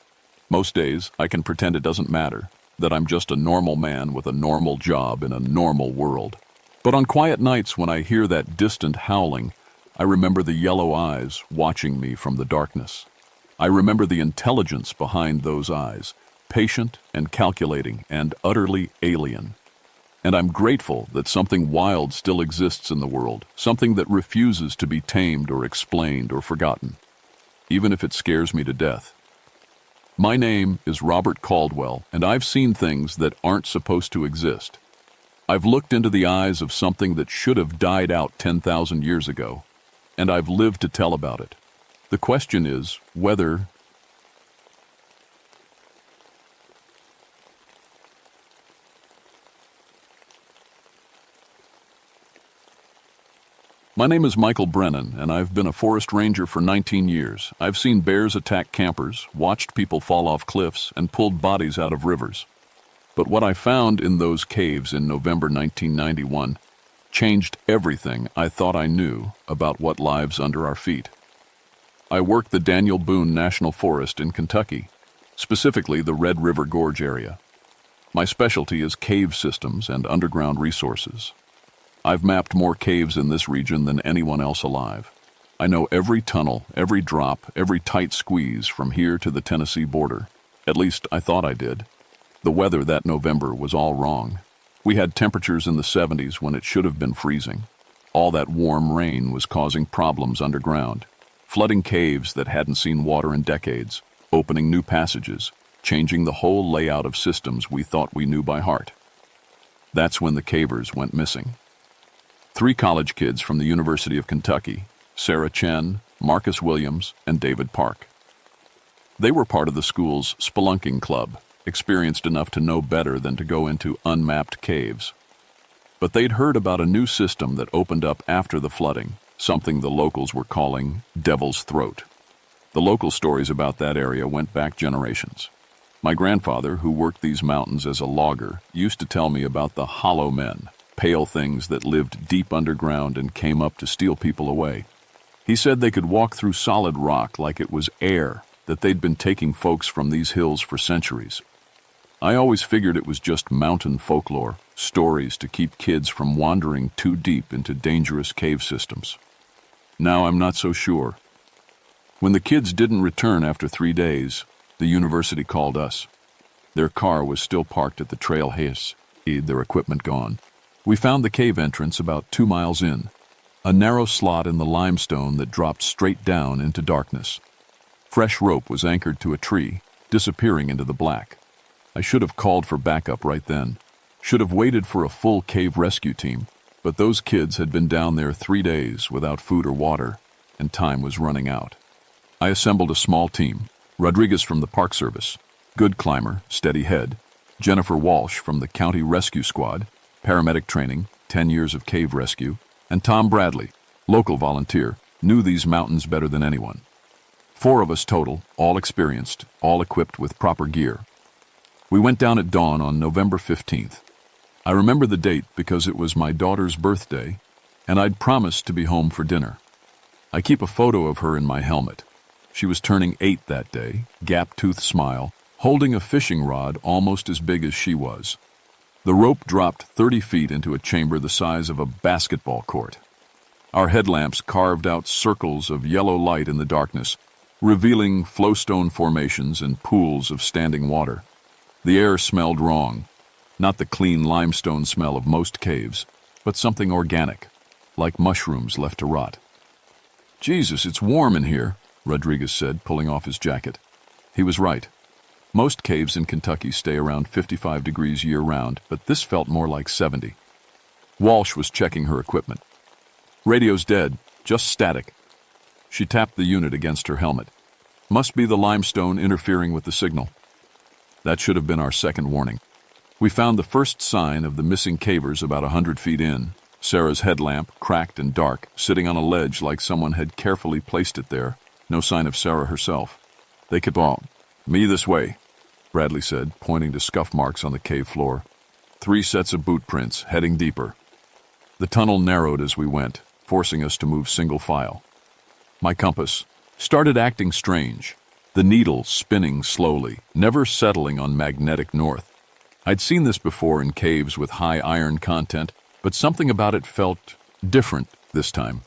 Most days, I can pretend it doesn't matter, that I'm just a normal man with a normal job in a normal world. But on quiet nights when I hear that distant howling, I remember the yellow eyes watching me from the darkness. I remember the intelligence behind those eyes, patient and calculating and utterly alien. And I'm grateful that something wild still exists in the world, something that refuses to be tamed or explained or forgotten, even if it scares me to death. My name is Robert Caldwell, and I've seen things that aren't supposed to exist. I've looked into the eyes of something that should have died out 10,000 years ago, and I've lived to tell about it. The question is whether My name is Michael Brennan, and I've been a forest ranger for 19 years. I've seen bears attack campers, watched people fall off cliffs, and pulled bodies out of rivers. But what I found in those caves in November 1991 changed everything I thought I knew about what lives under our feet. I work the Daniel Boone National Forest in Kentucky, specifically the Red River Gorge area. My specialty is cave systems and underground resources. I've mapped more caves in this region than anyone else alive. I know every tunnel, every drop, every tight squeeze from here to the Tennessee border. At least I thought I did. The weather that November was all wrong. We had temperatures in the 70s when it should have been freezing. All that warm rain was causing problems underground, flooding caves that hadn't seen water in decades, opening new passages, changing the whole layout of systems we thought we knew by heart. That's when the cavers went missing. 3 college kids from the University of Kentucky, Sarah Chen, Marcus Williams, and David Park. They were part of the school's spelunking club, experienced enough to know better than to go into unmapped caves. But they'd heard about a new system that opened up after the flooding, something the locals were calling Devil's Throat. The local stories about that area went back generations. My grandfather, who worked these mountains as a logger, used to tell me about the hollow men, pale things that lived deep underground and came up to steal people away. He said they could walk through solid rock like it was air, that they'd been taking folks from these hills for centuries. I always figured it was just mountain folklore, stories to keep kids from wandering too deep into dangerous cave systems. Now I'm not so sure. When the kids didn't return after 3 days, the university called us. Their car was still parked at the trailhead, their equipment gone. We found the cave entrance about 2 miles in, a narrow slot in the limestone that dropped straight down into darkness. Fresh rope was anchored to a tree, disappearing into the black. I should have called for backup right then, should have waited for a full cave rescue team, but those kids had been down there 3 days without food or water, and time was running out. I assembled a small team, Rodriguez from the Park Service, good climber, steady head, Jennifer Walsh from the County Rescue Squad, paramedic training, 10 years of cave rescue, and Tom Bradley, local volunteer, knew these mountains better than anyone. 4 of us total, all experienced, all equipped with proper gear. We went down at dawn on November 15th. I remember the date because it was my daughter's birthday, and I'd promised to be home for dinner. I keep a photo of her in my helmet. She was turning 8 that day, gap-toothed smile, holding a fishing rod almost as big as she was. The rope dropped 30 feet into a chamber the size of a basketball court. Our headlamps carved out circles of yellow light in the darkness, revealing flowstone formations and pools of standing water. The air smelled wrong, not the clean limestone smell of most caves, but something organic, like mushrooms left to rot. "Jesus, it's warm in here," Rodriguez said, pulling off his jacket. He was right. Most caves in Kentucky stay around 55 degrees year-round, but this felt more like 70. Walsh was checking her equipment. "Radio's dead, just static." She tapped the unit against her helmet. "Must be the limestone interfering with the signal." That should have been our second warning. We found the first sign of the missing cavers about 100 feet in. Sarah's headlamp, cracked and dark, sitting on a ledge like someone had carefully placed it there. No sign of Sarah herself. "They could walk. Me this way," Bradley said, pointing to scuff marks on the cave floor. 3 sets of boot prints, heading deeper. The tunnel narrowed as we went, forcing us to move single file. My compass started acting strange, the needle spinning slowly, never settling on magnetic north. I'd seen this before in caves with high iron content, but something about it felt different this time.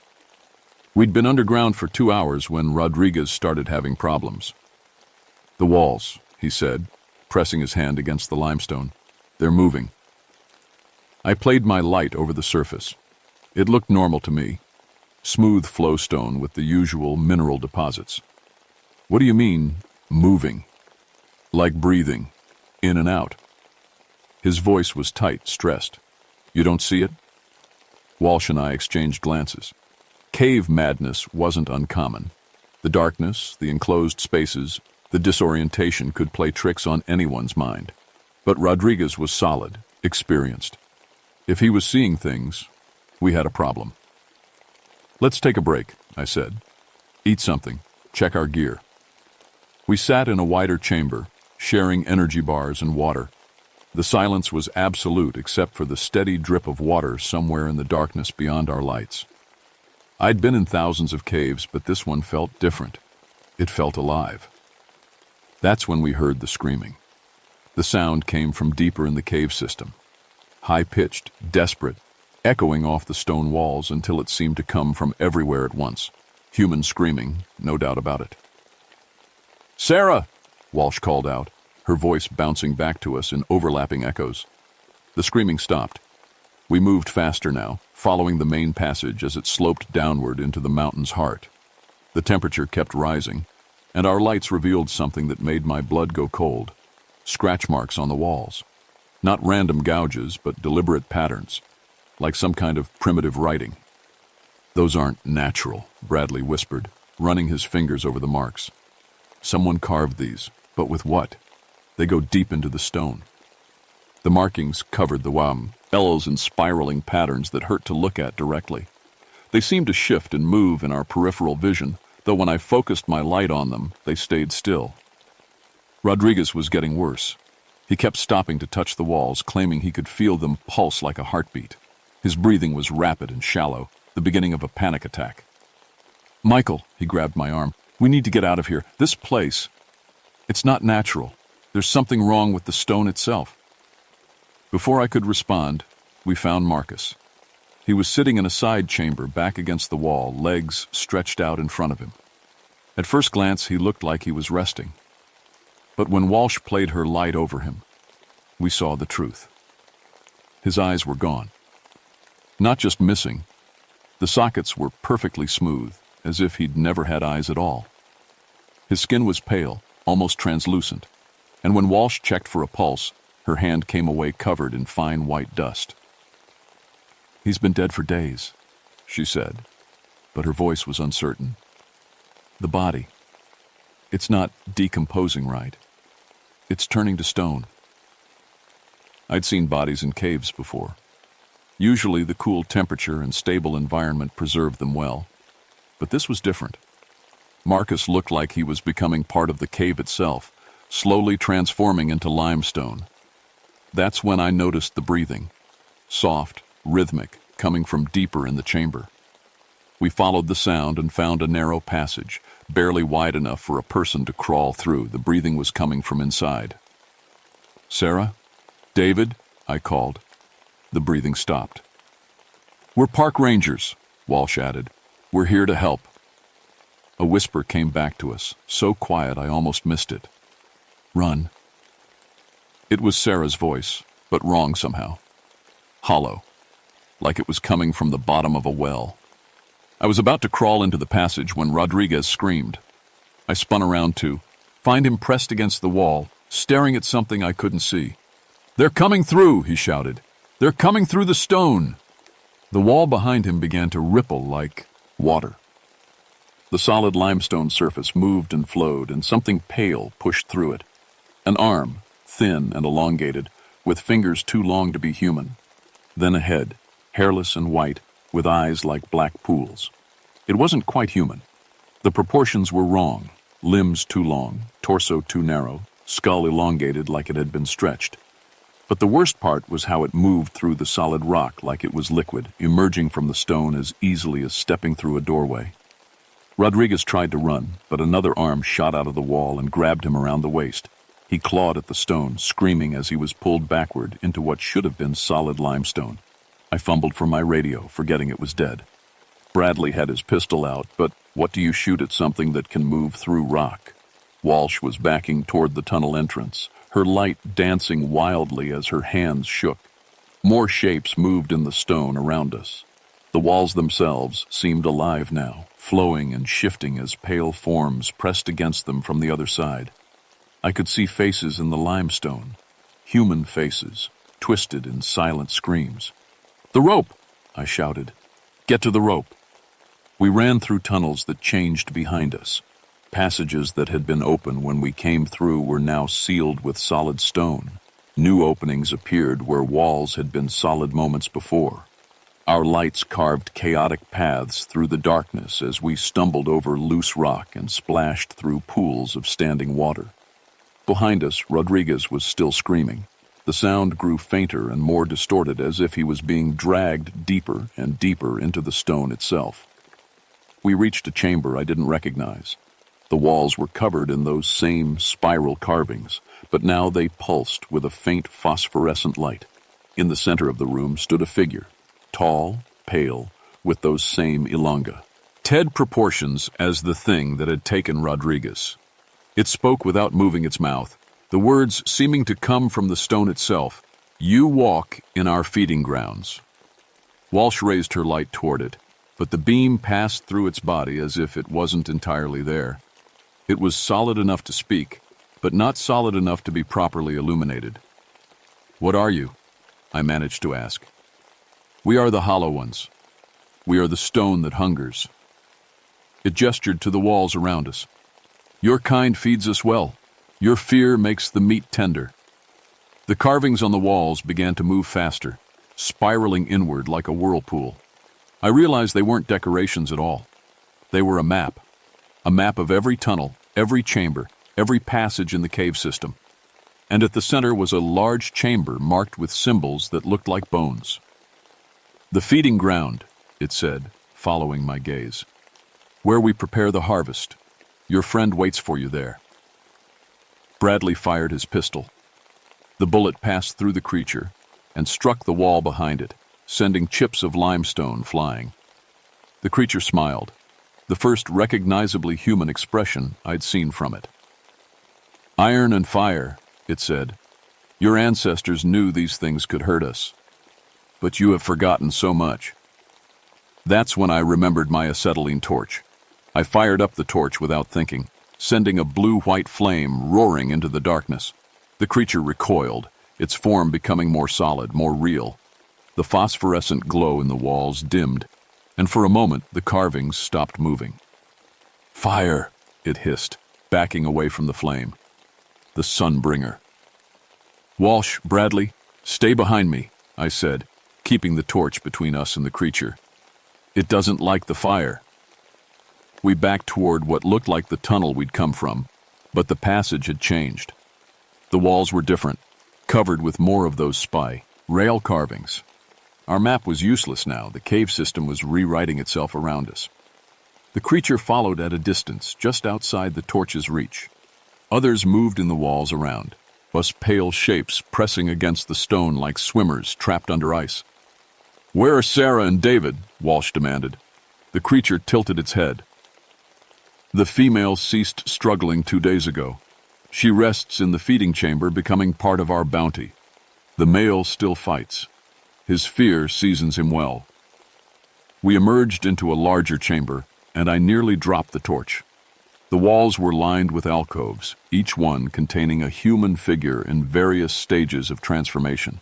We'd been underground for 2 hours when Rodriguez started having problems. "The walls," he said, pressing his hand against the limestone. "They're moving." I played my light over the surface. It looked normal to me. Smooth flowstone with the usual mineral deposits. "What do you mean, moving?" "Like breathing, in and out." His voice was tight, stressed. "You don't see it?" Walsh and I exchanged glances. Cave madness wasn't uncommon. The darkness, the enclosed spaces, the disorientation could play tricks on anyone's mind. But Rodriguez was solid, experienced. If he was seeing things, we had a problem. "Let's take a break," I said. "Eat something, check our gear." We sat in a wider chamber, sharing energy bars and water. The silence was absolute except for the steady drip of water somewhere in the darkness beyond our lights. I'd been in thousands of caves, but this one felt different. It felt alive. That's when we heard the screaming. The sound came from deeper in the cave system. High-pitched, desperate, echoing off the stone walls until it seemed to come from everywhere at once. Human screaming, no doubt about it. "Sarah!" Walsh called out, her voice bouncing back to us in overlapping echoes. The screaming stopped. We moved faster now, following the main passage as it sloped downward into the mountain's heart. The temperature kept rising, and our lights revealed something that made my blood go cold. Scratch marks on the walls. Not random gouges, but deliberate patterns, like some kind of primitive writing. "Those aren't natural," Bradley whispered, running his fingers over the marks. "Someone carved these, but with what? They go deep into the stone." The markings covered the L's in spiraling patterns that hurt to look at directly. They seemed to shift and move in our peripheral vision, though when I focused my light on them, they stayed still. Rodriguez was getting worse. He kept stopping to touch the walls, claiming he could feel them pulse like a heartbeat. His breathing was rapid and shallow, the beginning of a panic attack. "Michael," he grabbed my arm, "we need to get out of here. This place, it's not natural. There's something wrong with the stone itself." Before I could respond, we found Marcus. He was sitting in a side chamber back against the wall, legs stretched out in front of him. At first glance, he looked like he was resting. But when Walsh played her light over him, we saw the truth. His eyes were gone. Not just missing. The sockets were perfectly smooth, as if he'd never had eyes at all. His skin was pale, almost translucent, and when Walsh checked for a pulse, her hand came away covered in fine white dust. "He's been dead for days," she said, but her voice was uncertain. "The body, it's not decomposing right. It's turning to stone." I'd seen bodies in caves before. Usually the cool temperature and stable environment preserved them well, but this was different. Marcus looked like he was becoming part of the cave itself, slowly transforming into limestone. That's when I noticed the breathing, soft, rhythmic, coming from deeper in the chamber. We followed the sound and found a narrow passage, barely wide enough for a person to crawl through. The breathing was coming from inside. "Sarah? David?" I called. The breathing stopped. "We're park rangers," Walsh added. "We're here to help." A whisper came back to us, so quiet I almost missed it. "Run." It was Sarah's voice, but wrong somehow. Hollow, like it was coming from the bottom of a well. I was about to crawl into the passage when Rodriguez screamed. I spun around to find him pressed against the wall, staring at something I couldn't see. "They're coming through," he shouted. "They're coming through the stone." The wall behind him began to ripple like water. The solid limestone surface moved and flowed, and something pale pushed through it. An arm, thin and elongated, with fingers too long to be human. Then a head, hairless and white, with eyes like black pools. It wasn't quite human. The proportions were wrong. Limbs too long, torso too narrow, skull elongated like it had been stretched. But the worst part was how it moved through the solid rock like it was liquid, emerging from the stone as easily as stepping through a doorway. Rodriguez tried to run, but another arm shot out of the wall and grabbed him around the waist. He clawed at the stone, screaming as he was pulled backward into what should have been solid limestone. I fumbled for my radio, forgetting it was dead. Bradley had his pistol out, but what do you shoot at something that can move through rock? Walsh was backing toward the tunnel entrance, her light dancing wildly as her hands shook. More shapes moved in the stone around us. The walls themselves seemed alive now, flowing and shifting as pale forms pressed against them from the other side. I could see faces in the limestone, human faces, twisted in silent screams. "The rope!" I shouted. "Get to the rope!" We ran through tunnels that changed behind us. Passages that had been open when we came through were now sealed with solid stone. New openings appeared where walls had been solid moments before. Our lights carved chaotic paths through the darkness as we stumbled over loose rock and splashed through pools of standing water. Behind us, Rodriguez was still screaming. The sound grew fainter and more distorted, as if he was being dragged deeper and deeper into the stone itself. We reached a chamber I didn't recognize. The walls were covered in those same spiral carvings, but now they pulsed with a faint phosphorescent light. In the center of the room stood a figure, tall, pale, with those same elonga. Ted proportions as the thing that had taken Rodriguez. It spoke without moving its mouth, the words seeming to come from the stone itself. "You walk in our feeding grounds." Walsh raised her light toward it, but the beam passed through its body as if it wasn't entirely there. It was solid enough to speak, but not solid enough to be properly illuminated. "What are you?" I managed to ask. "We are the hollow ones. We are the stone that hungers." It gestured to the walls around us. "Your kind feeds us well. Your fear makes the meat tender." The carvings on the walls began to move faster, spiraling inward like a whirlpool. I realized they weren't decorations at all. They were a map of every tunnel, every chamber, every passage in the cave system. And at the center was a large chamber marked with symbols that looked like bones. "The feeding ground," it said, following my gaze. "Where we prepare the harvest. Your friend waits for you there." Bradley fired his pistol. The bullet passed through the creature and struck the wall behind it, sending chips of limestone flying. The creature smiled, the first recognizably human expression I'd seen from it. "Iron and fire," it said. "Your ancestors knew these things could hurt us. But you have forgotten so much." That's when I remembered my acetylene torch. I fired up the torch without thinking, sending a blue-white flame roaring into the darkness. The creature recoiled, its form becoming more solid, more real. The phosphorescent glow in the walls dimmed, and for a moment the carvings stopped moving. "Fire!" it hissed, backing away from the flame. "The Sunbringer." "Walsh, Bradley, stay behind me," I said, keeping the torch between us and the creature. "It doesn't like the fire." We backed toward what looked like the tunnel we'd come from, but the passage had changed. The walls were different, covered with more of those rail carvings. Our map was useless now. The cave system was rewriting itself around us. The creature followed at a distance, just outside the torch's reach. Others moved in the walls around, us pale shapes pressing against the stone like swimmers trapped under ice. "Where are Sarah and David?" Walsh demanded. The creature tilted its head. "The female ceased struggling 2 days ago. She rests in the feeding chamber, becoming part of our bounty. The male still fights. His fear seasons him well." We emerged into a larger chamber, and I nearly dropped the torch. The walls were lined with alcoves, each one containing a human figure in various stages of transformation.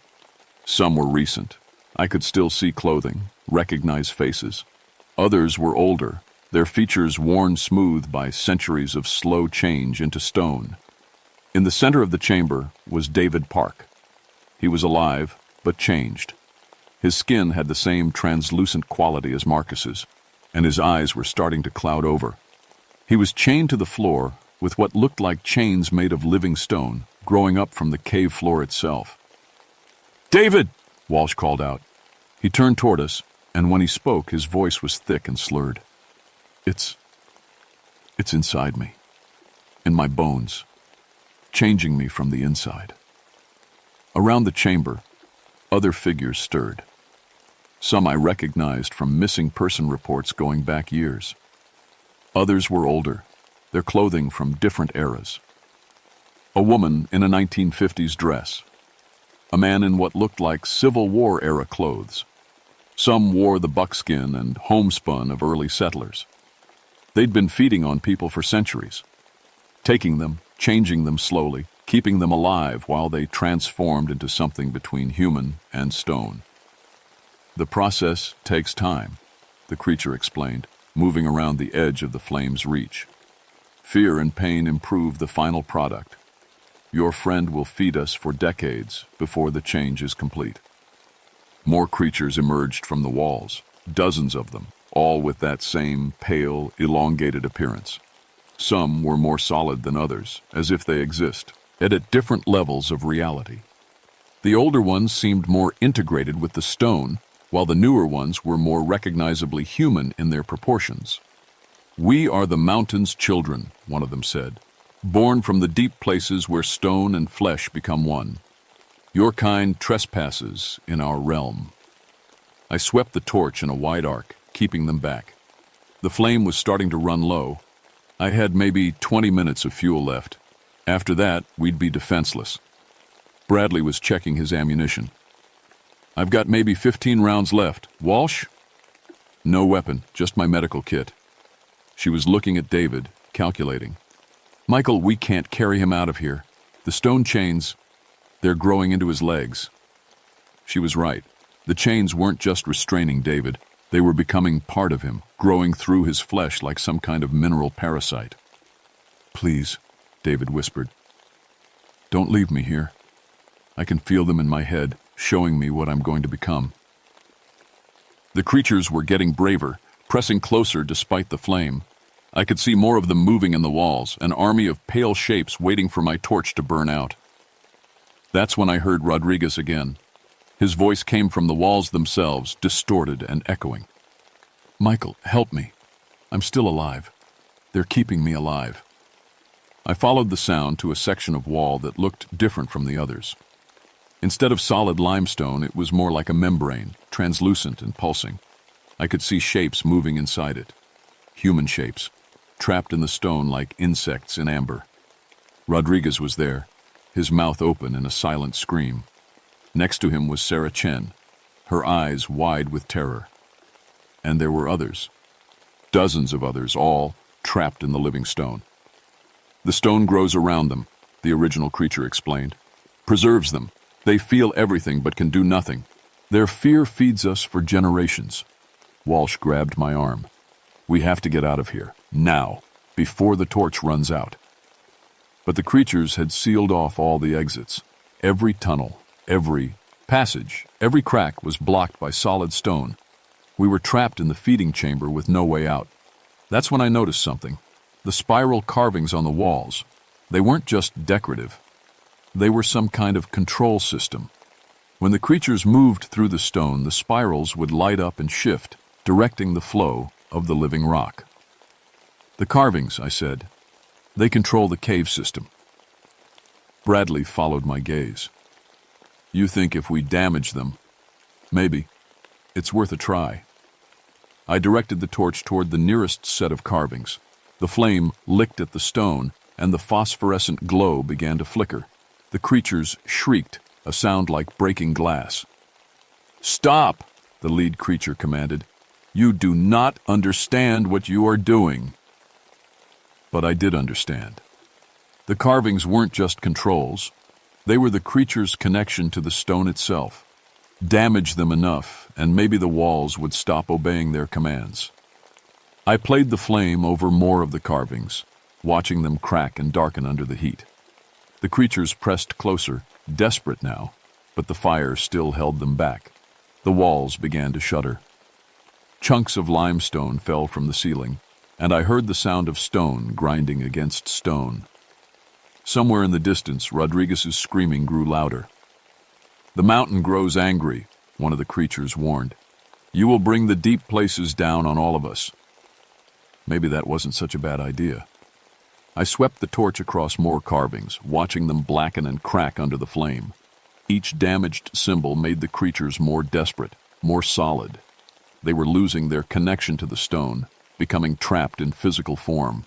Some were recent. I could still see clothing, recognize faces. Others were older, their features worn smooth by centuries of slow change into stone. In the center of the chamber was David Park. He was alive, but changed. His skin had the same translucent quality as Marcus's, and his eyes were starting to cloud over. He was chained to the floor with what looked like chains made of living stone, growing up from the cave floor itself. "David!" Walsh called out. He turned toward us, and when he spoke, his voice was thick and slurred. It's inside me, in my bones, changing me from the inside." Around the chamber, other figures stirred. Some I recognized from missing person reports going back years. Others were older, their clothing from different eras. A woman in a 1950s dress. A man in what looked like Civil War-era clothes. Some wore the buckskin and homespun of early settlers. They'd been feeding on people for centuries, taking them, changing them slowly, keeping them alive while they transformed into something between human and stone. "The process takes time," the creature explained, moving around the edge of the flame's reach. "Fear and pain improve the final product. Your friend will feed us for decades before the change is complete." More creatures emerged from the walls, dozens of them, all with that same pale, elongated appearance. Some were more solid than others, as if they exist, and at different levels of reality. The older ones seemed more integrated with the stone, while the newer ones were more recognizably human in their proportions. "We are the mountain's children," one of them said, "born from the deep places where stone and flesh become one. Your kind trespasses in our realm." I swept the torch in a wide arc, keeping them back. The flame was starting to run low. I had maybe 20 minutes of fuel left. After that, we'd be defenseless. Bradley was checking his ammunition. "I've got maybe 15 rounds left. Walsh?" "No weapon, just my medical kit." She was looking at David, calculating. "Michael, we can't carry him out of here. The stone chains, they're growing into his legs." She was right. The chains weren't just restraining David. They were becoming part of him, growing through his flesh like some kind of mineral parasite. "Please," David whispered. "Don't leave me here. I can feel them in my head, showing me what I'm going to become." The creatures were getting braver, pressing closer despite the flame. I could see more of them moving in the walls, an army of pale shapes waiting for my torch to burn out. That's when I heard Rodriguez again. His voice came from the walls themselves, distorted and echoing. "Michael, help me. I'm still alive. They're keeping me alive." I followed the sound to a section of wall that looked different from the others. Instead of solid limestone, it was more like a membrane, translucent and pulsing. I could see shapes moving inside it. Human shapes, trapped in the stone like insects in amber. Rodriguez was there, his mouth open in a silent scream. Next to him was Sarah Chen, her eyes wide with terror. And there were others. Dozens of others, all trapped in the living stone. "The stone grows around them," the original creature explained. "Preserves them. They feel everything but can do nothing. Their fear feeds us for generations." Walsh grabbed my arm. "We have to get out of here, now, before the torch runs out." But the creatures had sealed off all the exits. Every tunnel, every passage, every crack was blocked by solid stone. We were trapped in the feeding chamber with no way out. That's when I noticed something. The spiral carvings on the walls. They weren't just decorative. They were some kind of control system. When the creatures moved through the stone, the spirals would light up and shift, directing the flow of the living rock. The carvings, I said. They control the cave system. Bradley followed my gaze. You think if we damage them? Maybe. It's worth a try. I directed the torch toward the nearest set of carvings. The flame licked at the stone, and the phosphorescent glow began to flicker. The creatures shrieked, a sound like breaking glass. "Stop!" the lead creature commanded. "You do not understand what you are doing." But I did understand. The carvings weren't just controls. They were the creature's connection to the stone itself. Damage them enough, and maybe the walls would stop obeying their commands. I played the flame over more of the carvings, watching them crack and darken under the heat. The creatures pressed closer, desperate now, but the fire still held them back. The walls began to shudder. Chunks of limestone fell from the ceiling, and I heard the sound of stone grinding against stone. Somewhere in the distance, Rodriguez's screaming grew louder. "The mountain grows angry," one of the creatures warned. "You will bring the deep places down on all of us." Maybe that wasn't such a bad idea. I swept the torch across more carvings, watching them blacken and crack under the flame. Each damaged symbol made the creatures more desperate, more solid. They were losing their connection to the stone, becoming trapped in physical form.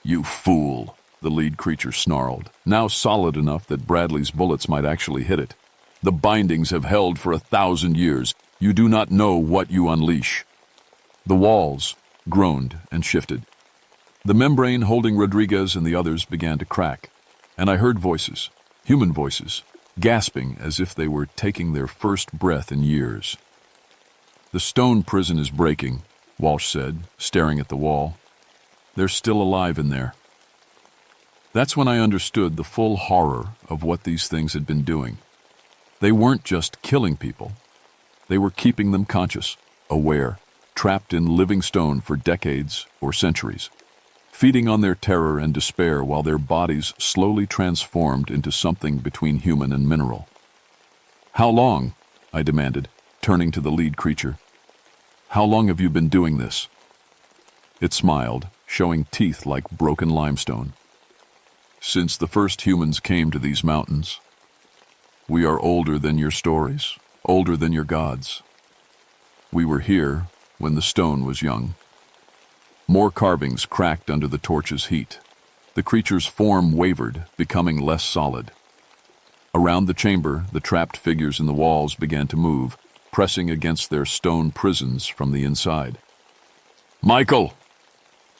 "You fool," the lead creature snarled, now solid enough that Bradley's bullets might actually hit it. "The bindings have held for 1,000 years. You do not know what you unleash." The walls groaned and shifted. The membrane holding Rodriguez and the others began to crack, and I heard voices, human voices, gasping as if they were taking their first breath in years. "The stone prison is breaking," Walsh said, staring at the wall. "They're still alive in there." That's when I understood the full horror of what these things had been doing. They weren't just killing people. They were keeping them conscious, aware, trapped in living stone for decades or centuries, feeding on their terror and despair while their bodies slowly transformed into something between human and mineral. "How long?" I demanded, turning to the lead creature. "How long have you been doing this?" It smiled, showing teeth like broken limestone. "Since the first humans came to these mountains. We are older than your stories, older than your gods. We were here when the stone was young." More carvings cracked under the torch's heat. The creature's form wavered, becoming less solid. Around the chamber, the trapped figures in the walls began to move, pressing against their stone prisons from the inside. "Michael!"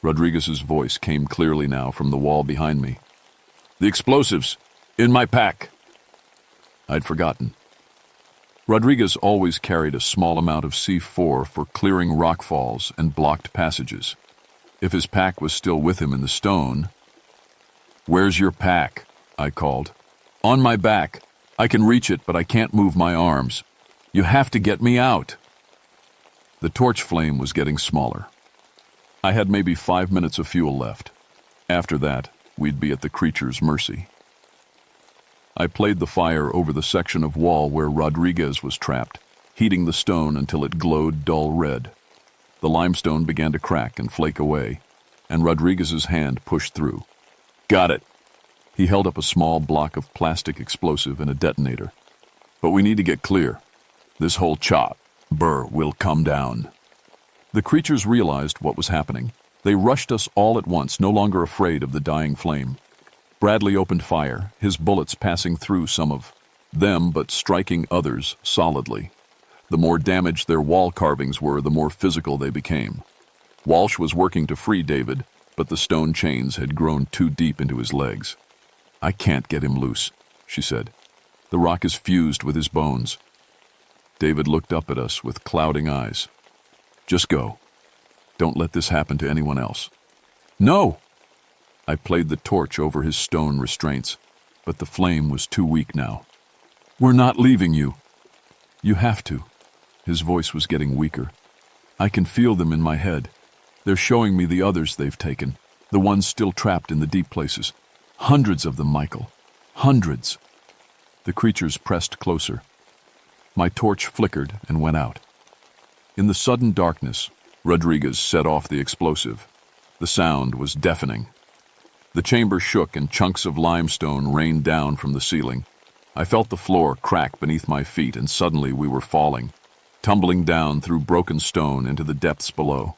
Rodriguez's voice came clearly now from the wall behind me. "The explosives! In my pack!" I'd forgotten. Rodriguez always carried a small amount of C4 for clearing rockfalls and blocked passages. If his pack was still with him in the stone... "Where's your pack?" I called. "On my back. I can reach it, but I can't move my arms. You have to get me out." The torch flame was getting smaller. I had maybe 5 minutes of fuel left. After that, we'd be at the creature's mercy. I played the fire over the section of wall where Rodriguez was trapped, heating the stone until it glowed dull red. The limestone began to crack and flake away, and Rodriguez's hand pushed through. "Got it." He held up a small block of plastic explosive and a detonator. "But we need to get clear. This whole burr will come down." The creatures realized what was happening. They rushed us all at once, no longer afraid of the dying flame. Bradley opened fire, his bullets passing through some of them but striking others solidly. The more damaged their wall carvings were, the more physical they became. Walsh was working to free David, but the stone chains had grown too deep into his legs. "I can't get him loose," she said. "The rock is fused with his bones." David looked up at us with clouding eyes. "Just go. Don't let this happen to anyone else." "No!" I played the torch over his stone restraints, but the flame was too weak now. "We're not leaving you." "You have to." His voice was getting weaker. "I can feel them in my head. They're showing me the others they've taken, the ones still trapped in the deep places. Hundreds of them, Michael. Hundreds." The creatures pressed closer. My torch flickered and went out. In the sudden darkness, Rodriguez set off the explosive. The sound was deafening. The chamber shook and chunks of limestone rained down from the ceiling. I felt the floor crack beneath my feet, and suddenly we were falling, tumbling down through broken stone into the depths below.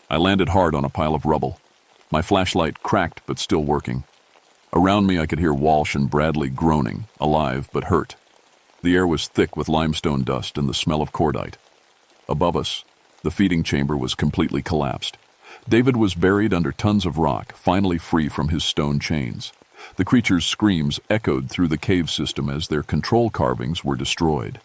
I landed hard on a pile of rubble. My flashlight cracked but still working. Around me I could hear Walsh and Bradley groaning, alive but hurt. The air was thick with limestone dust and the smell of cordite. Above us, the feeding chamber was completely collapsed. David was buried under tons of rock, finally free from his stone chains. The creatures' screams echoed through the cave system as their control carvings were destroyed.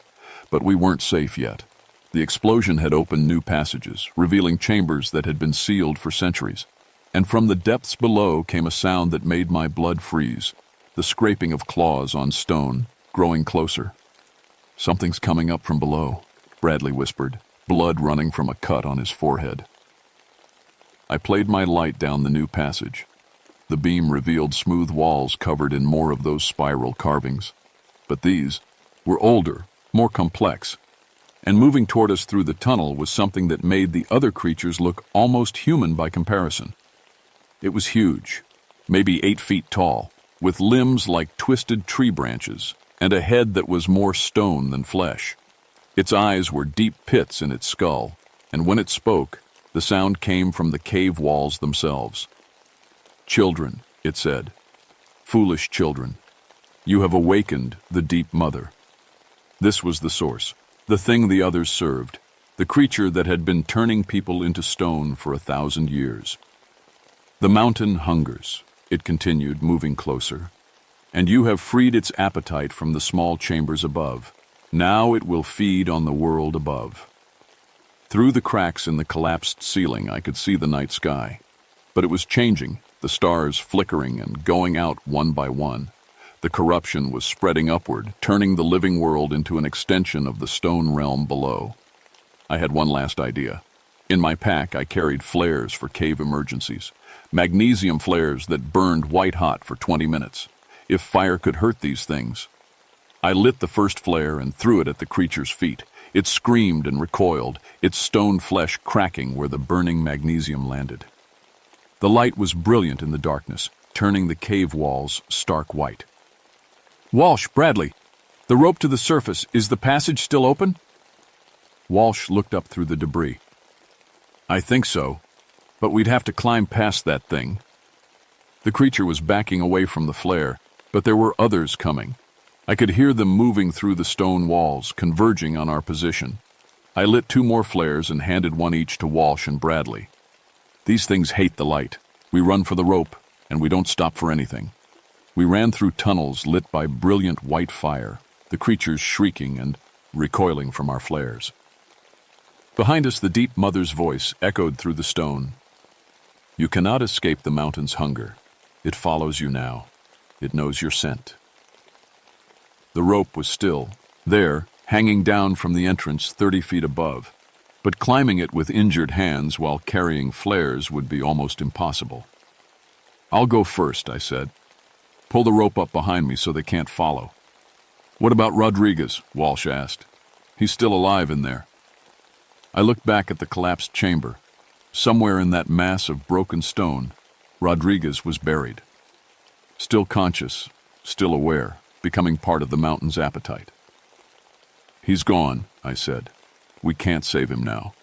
But we weren't safe yet. The explosion had opened new passages, revealing chambers that had been sealed for centuries. And from the depths below came a sound that made my blood freeze, the scraping of claws on stone, growing closer. "Something's coming up from below," Bradley whispered, blood running from a cut on his forehead. I played my light down the new passage. The beam revealed smooth walls covered in more of those spiral carvings. But these were older, more complex. And moving toward us through the tunnel was something that made the other creatures look almost human by comparison. It was huge, maybe 8 feet tall, with limbs like twisted tree branches, and a head that was more stone than flesh. Its eyes were deep pits in its skull, and when it spoke, the sound came from the cave walls themselves. "Children," it said, "foolish children, you have awakened the deep mother." This was the source, the thing the others served, the creature that had been turning people into stone for 1,000 years. "The mountain hungers," it continued, moving closer, "and you have freed its appetite from the small chambers above. Now it will feed on the world above." Through the cracks in the collapsed ceiling, I could see the night sky. But it was changing, the stars flickering and going out one by one. The corruption was spreading upward, turning the living world into an extension of the stone realm below. I had one last idea. In my pack, I carried flares for cave emergencies, magnesium flares that burned white-hot for 20 minutes. If fire could hurt these things. I lit the first flare and threw it at the creature's feet. It screamed and recoiled, its stone flesh cracking where the burning magnesium landed. The light was brilliant in the darkness, turning the cave walls stark white. "Walsh, Bradley, the rope to the surface, is the passage still open?" Walsh looked up through the debris. "I think so, but we'd have to climb past that thing." The creature was backing away from the flare, but there were others coming. I could hear them moving through the stone walls, converging on our position. I lit 2 more flares and handed one each to Walsh and Bradley. "These things hate the light. We run for the rope, and we don't stop for anything." We ran through tunnels lit by brilliant white fire, the creatures shrieking and recoiling from our flares. Behind us, the deep mother's voice echoed through the stone. "You cannot escape the mountain's hunger. It follows you now. It knows your scent." The rope was still, there, hanging down from the entrance 30 feet above, but climbing it with injured hands while carrying flares would be almost impossible. "I'll go first," I said. "Pull the rope up behind me so they can't follow." "What about Rodriguez?" Walsh asked. "He's still alive in there." I looked back at the collapsed chamber. Somewhere in that mass of broken stone, Rodriguez was buried. Still conscious, still aware, becoming part of the mountain's appetite. "He's gone," I said. "We can't save him now."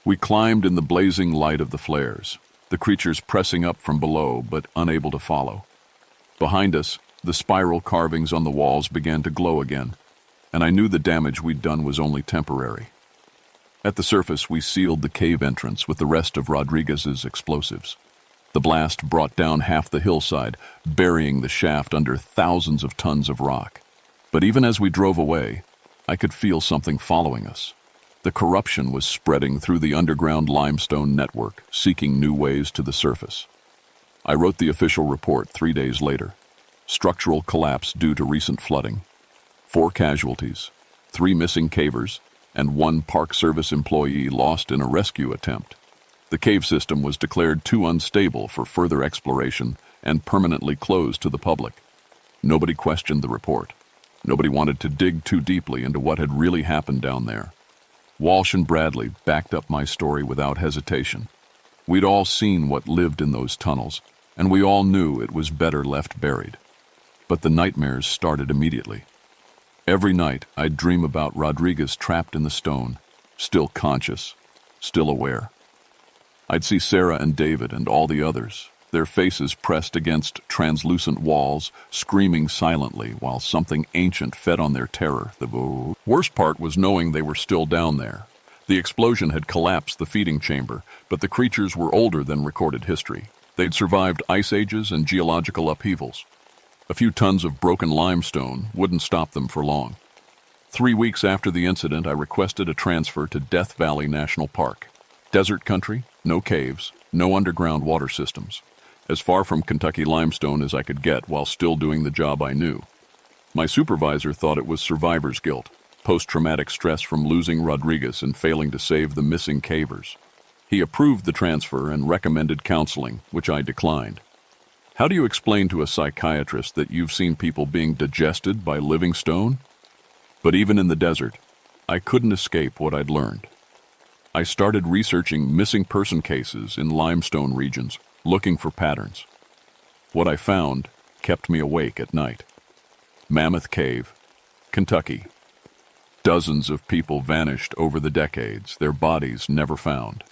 We climbed in the blazing light of the flares, the creatures pressing up from below but unable to follow. Behind us, the spiral carvings on the walls began to glow again, and I knew the damage we'd done was only temporary. At the surface, we sealed the cave entrance with the rest of Rodriguez's explosives. The blast brought down half the hillside, burying the shaft under thousands of tons of rock. But even as we drove away, I could feel something following us. The corruption was spreading through the underground limestone network, seeking new ways to the surface. I wrote the official report 3 days later. Structural collapse due to recent flooding. 4 casualties, 3 missing cavers, and 1 Park Service employee lost in a rescue attempt. The cave system was declared too unstable for further exploration and permanently closed to the public. Nobody questioned the report. Nobody wanted to dig too deeply into what had really happened down there. Walsh and Bradley backed up my story without hesitation. We'd all seen what lived in those tunnels, and we all knew it was better left buried. But the nightmares started immediately. Every night, I'd dream about Rodriguez trapped in the stone, still conscious, still aware. I'd see Sarah and David and all the others, their faces pressed against translucent walls, screaming silently while something ancient fed on their terror. The worst part was knowing they were still down there. The explosion had collapsed the feeding chamber, but the creatures were older than recorded history. They'd survived ice ages and geological upheavals. A few tons of broken limestone wouldn't stop them for long. 3 weeks after the incident, I requested a transfer to Death Valley National Park. Desert country, no caves, no underground water systems. As far from Kentucky limestone as I could get while still doing the job I knew. My supervisor thought it was survivor's guilt, post-traumatic stress from losing Rodriguez and failing to save the missing cavers. He approved the transfer and recommended counseling, which I declined. How do you explain to a psychiatrist that you've seen people being digested by living stone? But even in the desert, I couldn't escape what I'd learned. I started researching missing person cases in limestone regions, looking for patterns. What I found kept me awake at night. Mammoth Cave, Kentucky. Dozens of people vanished over the decades, their bodies never found.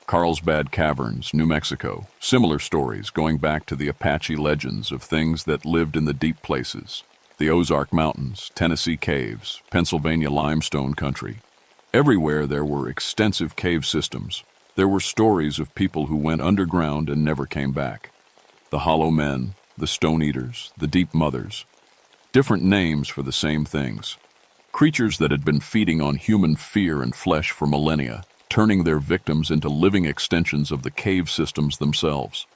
Carlsbad Caverns, New Mexico. Similar stories going back to the Apache legends of things that lived in the deep places. The Ozark Mountains, Tennessee caves, Pennsylvania limestone country. Everywhere there were extensive cave systems. There were stories of people who went underground and never came back. The Hollow Men, the Stone Eaters, the Deep Mothers. Different names for the same things. Creatures that had been feeding on human fear and flesh for millennia, turning their victims into living extensions of the cave systems themselves.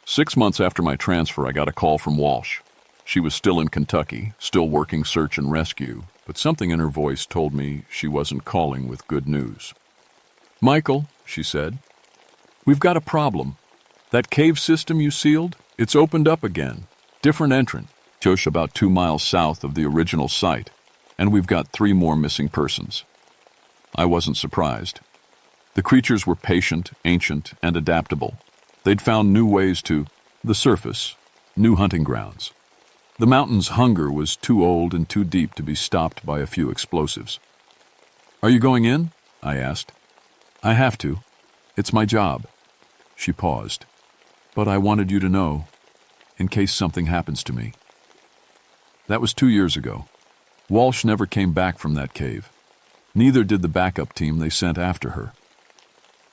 6 months after my transfer, I got a call from Walsh. She was still in Kentucky, still working search and rescue, but something in her voice told me she wasn't calling with good news. "Michael," she said, "we've got a problem. That cave system you sealed, it's opened up again. Different entrant, just about 2 miles south of the original site, and we've got 3 more missing persons." I wasn't surprised. The creatures were patient, ancient, and adaptable. They'd found new ways to the surface, new hunting grounds. The mountain's hunger was too old and too deep to be stopped by a few explosives. "Are you going in?" I asked. "I have to. It's my job." She paused. "But I wanted you to know, in case something happens to me." That was 2 years ago. Walsh never came back from that cave. Neither did the backup team they sent after her.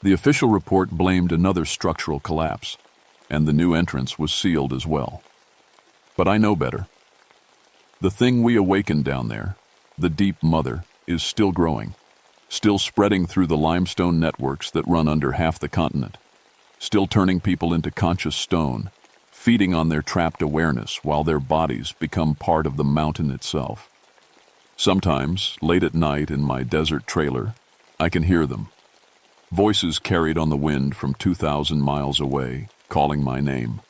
The official report blamed another structural collapse, and the new entrance was sealed as well. But I know better. The thing we awakened down there, the Deep Mother, is still growing, still spreading through the limestone networks that run under half the continent, still turning people into conscious stone, feeding on their trapped awareness while their bodies become part of the mountain itself. Sometimes, late at night in my desert trailer, I can hear them. Voices carried on the wind from 2,000 miles away, calling my name.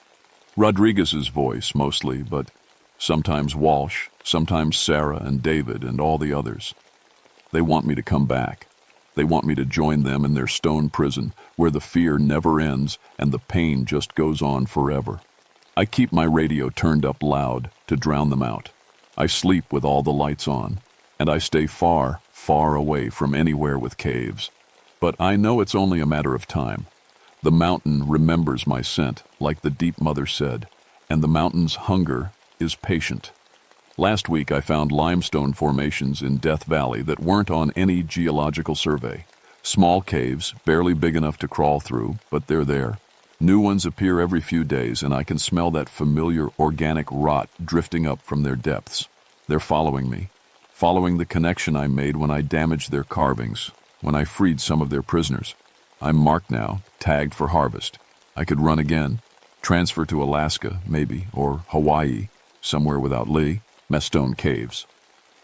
Rodriguez's voice, mostly, but sometimes Walsh, sometimes Sarah and David and all the others. They want me to come back. They want me to join them in their stone prison, where the fear never ends and the pain just goes on forever. I keep my radio turned up loud to drown them out. I sleep with all the lights on, and I stay far, far away from anywhere with caves. But I know it's only a matter of time. The mountain remembers my scent, like the Deep Mother said, and the mountain's hunger is patient. Last week I found limestone formations in Death Valley that weren't on any geological survey. Small caves, barely big enough to crawl through, but they're there. New ones appear every few days, and I can smell that familiar organic rot drifting up from their depths. They're following me, following the connection I made when I damaged their carvings, when I freed some of their prisoners. I'm marked now, tagged for harvest. I could run again, transfer to Alaska, maybe, or Hawaii, somewhere without Lee, Mestone Caves.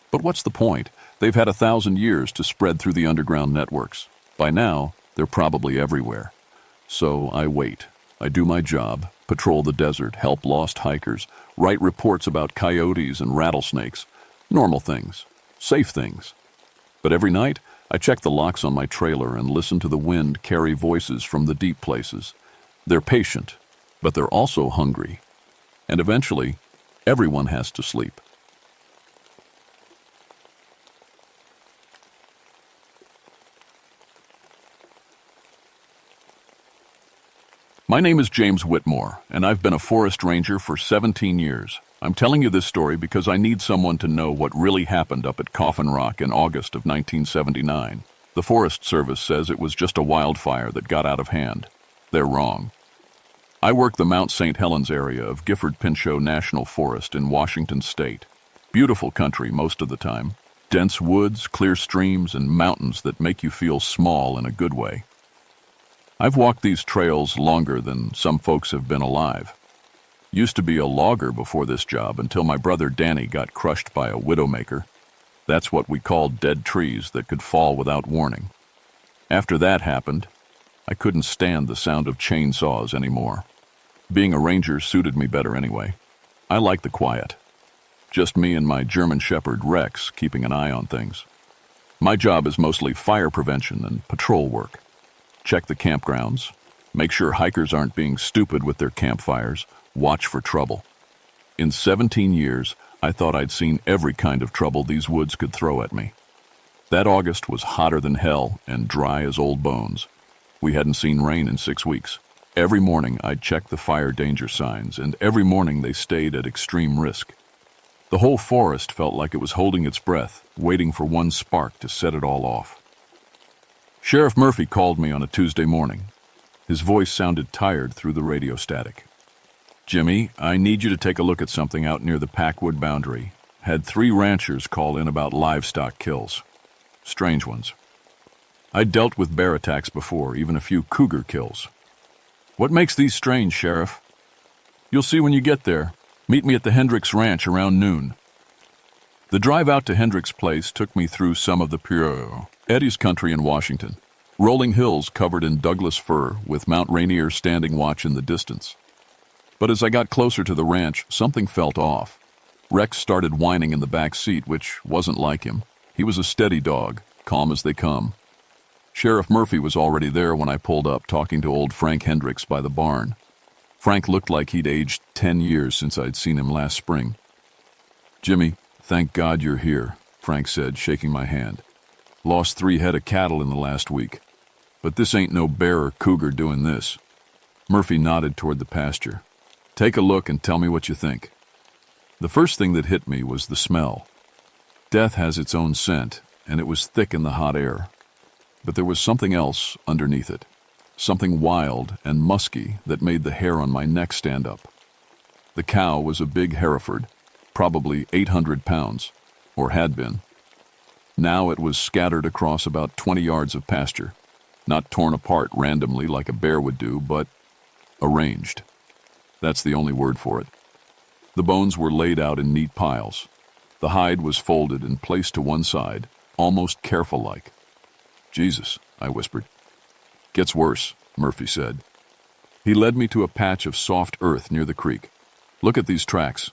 But what's the point? They've had 1,000 years to spread through the underground networks. By now, they're probably everywhere. So I wait. I do my job, patrol the desert, help lost hikers, write reports about coyotes and rattlesnakes. Normal things, safe things. But every night, I check the locks on my trailer and listen to the wind carry voices from the deep places. They're patient, but they're also hungry. And eventually, everyone has to sleep. My name is James Whitmore, and I've been a forest ranger for 17 years. I'm telling you this story because I need someone to know what really happened up at Coffin Rock in August of 1979. The Forest Service says it was just a wildfire that got out of hand. They're wrong. I work the Mount St. Helens area of Gifford-Pinchot National Forest in Washington State. Beautiful country most of the time. Dense woods, clear streams, and mountains that make you feel small in a good way. I've walked these trails longer than some folks have been alive. Used to be a logger before this job until my brother Danny got crushed by a widowmaker. That's what we called dead trees that could fall without warning. After that happened, I couldn't stand the sound of chainsaws anymore. Being a ranger suited me better anyway. I like the quiet. Just me and my German Shepherd Rex keeping an eye on things. My job is mostly fire prevention and patrol work. Check the campgrounds, make sure hikers aren't being stupid with their campfires, watch for trouble. In 17 years, I thought I'd seen every kind of trouble these woods could throw at me. That August was hotter than hell and dry as old bones. We hadn't seen rain in 6 weeks. Every morning I'd check the fire danger signs, and every morning they stayed at extreme risk. The whole forest felt like it was holding its breath, waiting for one spark to set it all off. Sheriff Murphy called me on a Tuesday morning. His voice sounded tired through the radio static. "Jimmy, I need you to take a look at something out near the Packwood boundary. Had 3 ranchers call in about livestock kills. Strange ones. I'd dealt with bear attacks before, even a few cougar kills." "What makes these strange, Sheriff?" "You'll see when you get there. Meet me at the Hendricks Ranch around noon." The drive out to Hendricks' place took me through some of the pure Eddie's country in Washington. Rolling hills covered in Douglas fir with Mount Rainier standing watch in the distance. But as I got closer to the ranch, something felt off. Rex started whining in the back seat, which wasn't like him. He was a steady dog, calm as they come. Sheriff Murphy was already there when I pulled up, talking to old Frank Hendricks by the barn. Frank looked like he'd aged 10 years since I'd seen him last spring. "Jimmy, thank God you're here," Frank said, shaking my hand. "Lost 3 head of cattle in the last week. But this ain't no bear or cougar doing this." Murphy nodded toward the pasture. "Take a look and tell me what you think." The first thing that hit me was the smell. Death has its own scent, and it was thick in the hot air. But there was something else underneath it. Something wild and musky that made the hair on my neck stand up. The cow was a big Hereford, probably 800 pounds, or had been. Now it was scattered across about 20 yards of pasture, not torn apart randomly like a bear would do, but arranged. That's the only word for it. The bones were laid out in neat piles. The hide was folded and placed to one side, almost careful-like. "Jesus," I whispered. "Gets worse," Murphy said. He led me to a patch of soft earth near the creek. "Look at these tracks."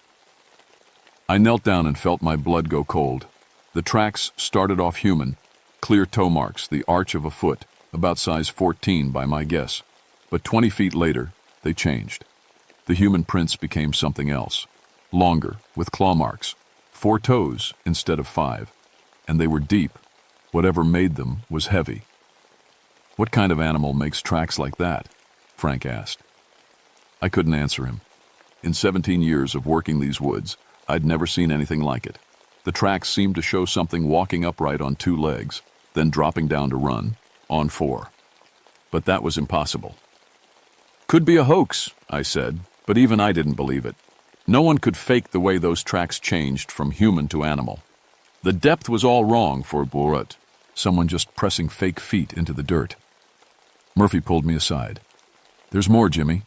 I knelt down and felt my blood go cold. The tracks started off human, clear toe marks, the arch of a foot, about size 14 by my guess. But 20 feet later, they changed. The human prints became something else. Longer, with claw marks. 4 toes instead of 5. And they were deep. Whatever made them was heavy. "What kind of animal makes tracks like that?" Frank asked. I couldn't answer him. In 17 years of working these woods, I'd never seen anything like it. The tracks seemed to show something walking upright on 2 legs, then dropping down to run, on 4. But that was impossible. "Could be a hoax," I said, but even I didn't believe it. No one could fake the way those tracks changed from human to animal. The depth was all wrong for Burut, someone just pressing fake feet into the dirt. Murphy pulled me aside. "There's more, Jimmy.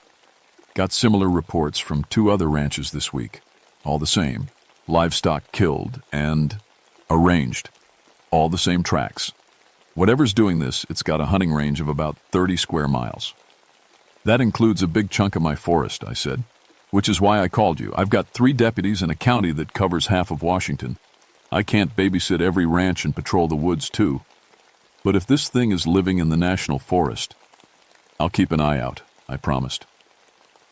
Got similar reports from 2 other ranches this week. All the same. Livestock killed and arranged. All the same tracks. Whatever's doing this, it's got a hunting range of about 30 square miles." "That includes a big chunk of my forest," I said, "which is why I called you. I've got 3 deputies in a county that covers half of Washington. I can't babysit every ranch and patrol the woods, too." But if this thing is living in the national forest, I'll keep an eye out, I promised.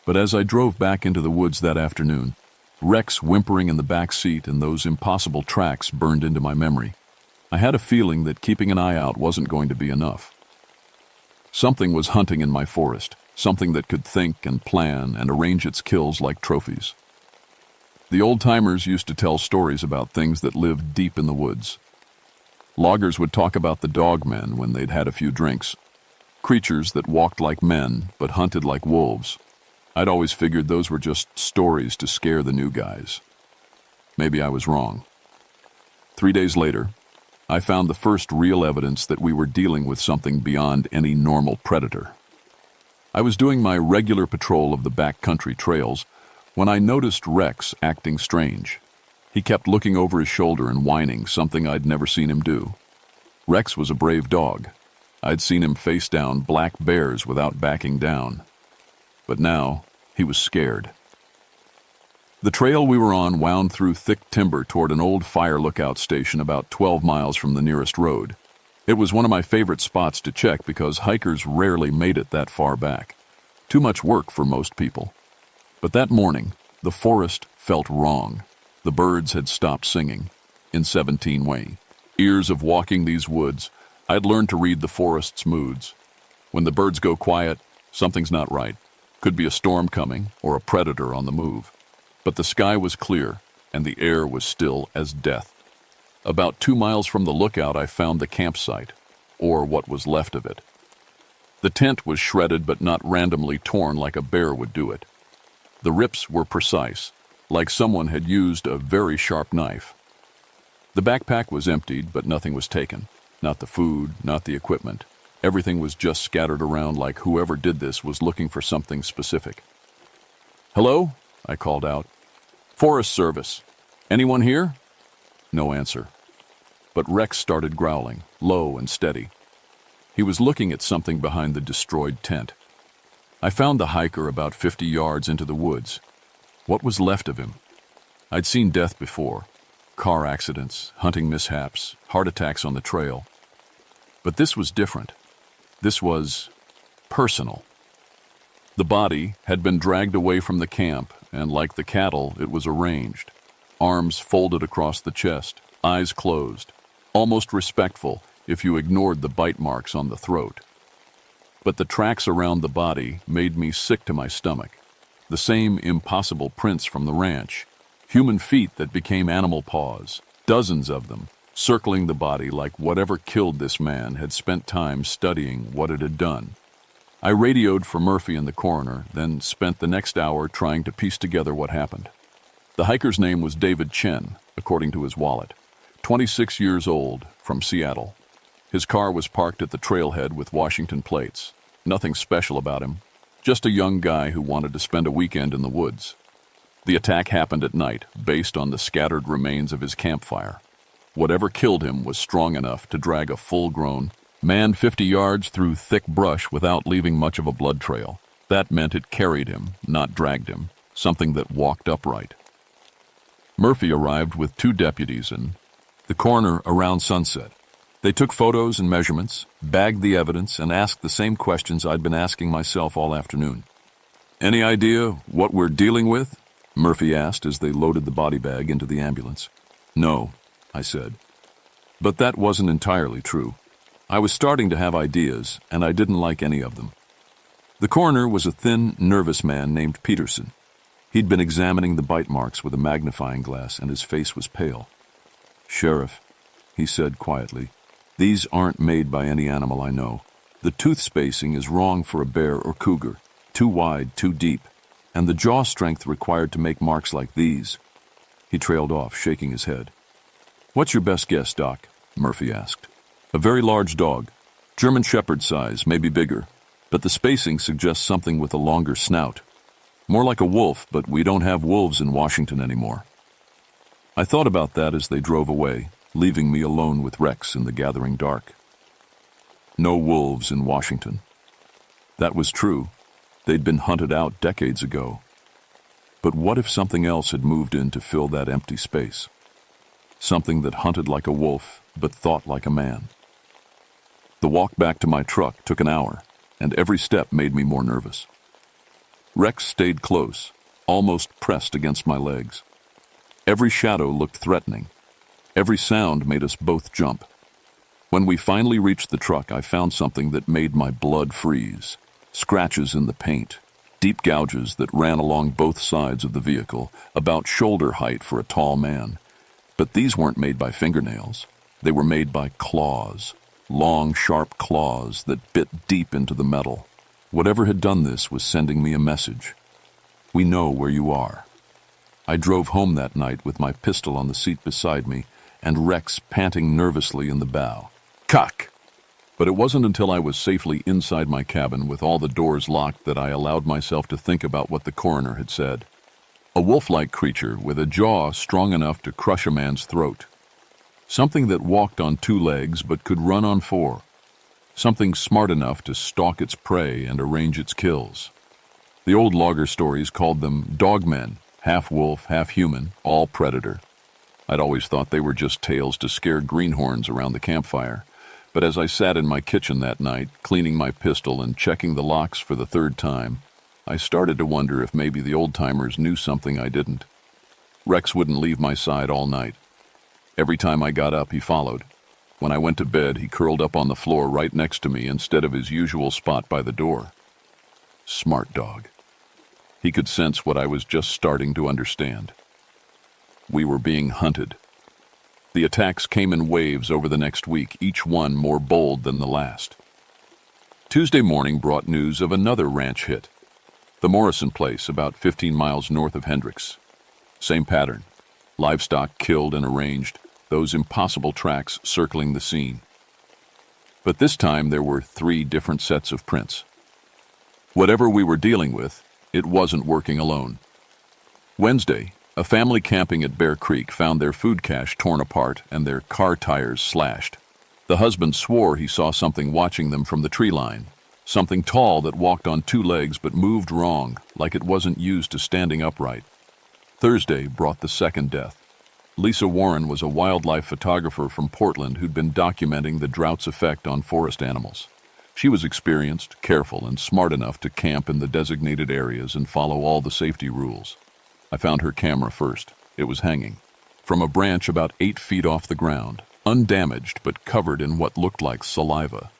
But as I drove back into the woods that afternoon, Rex whimpering in the back seat and those impossible tracks burned into my memory. I had a feeling that keeping an eye out wasn't going to be enough. Something was hunting in my forest, something that could think and plan and arrange its kills like trophies. The old-timers used to tell stories about things that lived deep in the woods. Loggers would talk about the dogmen when they'd had a few drinks, creatures that walked like men but hunted like wolves. I'd always figured those were just stories to scare the new guys. Maybe I was wrong. 3 days later, I found the first real evidence that we were dealing with something beyond any normal predator. I was doing my regular patrol of the backcountry trails when I noticed Rex acting strange. He kept looking over his shoulder and whining, something I'd never seen him do. Rex was a brave dog. I'd seen him face down black bears without backing down. But now, he was scared. The trail we were on wound through thick timber toward an old fire lookout station about 12 miles from the nearest road. It was one of my favorite spots to check because hikers rarely made it that far back. Too much work for most people. But that morning, the forest felt wrong. The birds had stopped singing. In 17 way. Years of walking these woods, I'd learned to read the forest's moods. When the birds go quiet, something's not right. Could be a storm coming or a predator on the move. But the sky was clear, and the air was still as death. About 2 miles from the lookout, I found the campsite, or what was left of it. The tent was shredded but not randomly torn like a bear would do it. The rips were precise, like someone had used a very sharp knife. The backpack was emptied, but nothing was taken. Not the food, not the equipment. Everything was just scattered around like whoever did this was looking for something specific. "Hello?" I called out. "Forest Service. Anyone here?" No answer. But Rex started growling, low and steady. He was looking at something behind the destroyed tent. I found the hiker about 50 yards into the woods. What was left of him? I'd seen death before. Car accidents, hunting mishaps, heart attacks on the trail. But this was different. This was personal. The body had been dragged away from the camp, and like the cattle, it was arranged. Arms folded across the chest, eyes closed, almost respectful if you ignored the bite marks on the throat. But the tracks around the body made me sick to my stomach. The same impossible prints from the ranch, human feet that became animal paws, dozens of them, circling the body like whatever killed this man had spent time studying what it had done. I radioed for Murphy and the coroner, then spent the next hour trying to piece together what happened. The hiker's name was David Chen, according to his wallet. 26 years old, from Seattle. His car was parked at the trailhead with Washington plates. Nothing special about him, just a young guy who wanted to spend a weekend in the woods. The attack happened at night, based on the scattered remains of his campfire. Whatever killed him was strong enough to drag a full-grown man 50 yards through thick brush without leaving much of a blood trail. That meant it carried him, not dragged him, something that walked upright. Murphy arrived with 2 deputies and the coroner around sunset. They took photos and measurements, bagged the evidence, and asked the same questions I'd been asking myself all afternoon. "Any idea what we're dealing with?" Murphy asked as they loaded the body bag into the ambulance. "No," I said. But that wasn't entirely true. I was starting to have ideas, and I didn't like any of them. The coroner was a thin, nervous man named Peterson. He'd been examining the bite marks with a magnifying glass, and his face was pale. "Sheriff," he said quietly, "these aren't made by any animal I know. The tooth spacing is wrong for a bear or cougar, too wide, too deep, and the jaw strength required to make marks like these." He trailed off, shaking his head. "What's your best guess, Doc?" Murphy asked. "A very large dog, German Shepherd size, maybe bigger, but the spacing suggests something with a longer snout. More like a wolf, but we don't have wolves in Washington anymore." I thought about that as they drove away, leaving me alone with Rex in the gathering dark. No wolves in Washington. That was true. They'd been hunted out decades ago. But what if something else had moved in to fill that empty space? Something that hunted like a wolf, but thought like a man. The walk back to my truck took an hour, and every step made me more nervous. Rex stayed close, almost pressed against my legs. Every shadow looked threatening. Every sound made us both jump. When we finally reached the truck, I found something that made my blood freeze. Scratches in the paint, deep gouges that ran along both sides of the vehicle, about shoulder height for a tall man. But these weren't made by fingernails. They were made by claws, long, sharp claws that bit deep into the metal. Whatever had done this was sending me a message. We know where you are. I drove home that night with my pistol on the seat beside me and Rex panting nervously in the bow. Cock! But it wasn't until I was safely inside my cabin with all the doors locked that I allowed myself to think about what the coroner had said. A wolf-like creature with a jaw strong enough to crush a man's throat. Something that walked on 2 legs but could run on 4. Something smart enough to stalk its prey and arrange its kills. The old logger stories called them dogmen, half wolf, half human, all predator. I'd always thought they were just tales to scare greenhorns around the campfire. But as I sat in my kitchen that night, cleaning my pistol and checking the locks for the 3rd time, I started to wonder if maybe the old-timers knew something I didn't. Rex wouldn't leave my side all night. Every time I got up, he followed. When I went to bed, he curled up on the floor right next to me instead of his usual spot by the door. Smart dog. He could sense what I was just starting to understand. We were being hunted. The attacks came in waves over the next week, each one more bold than the last. Tuesday morning brought news of another ranch hit. The Morrison place, about 15 miles north of Hendricks. Same pattern. Livestock killed and arranged, those impossible tracks circling the scene. But this time there were 3 different sets of prints. Whatever we were dealing with, it wasn't working alone. Wednesday, a family camping at Bear Creek found their food cache torn apart and their car tires slashed. The husband swore he saw something watching them from the tree line, something tall that walked on 2 legs but moved wrong, like it wasn't used to standing upright. Thursday brought the second death. Lisa Warren was a wildlife photographer from Portland who'd been documenting the drought's effect on forest animals. She was experienced, careful, and smart enough to camp in the designated areas and follow all the safety rules. I found her camera first. It was hanging from a branch about 8 feet off the ground, undamaged but covered in what looked like saliva.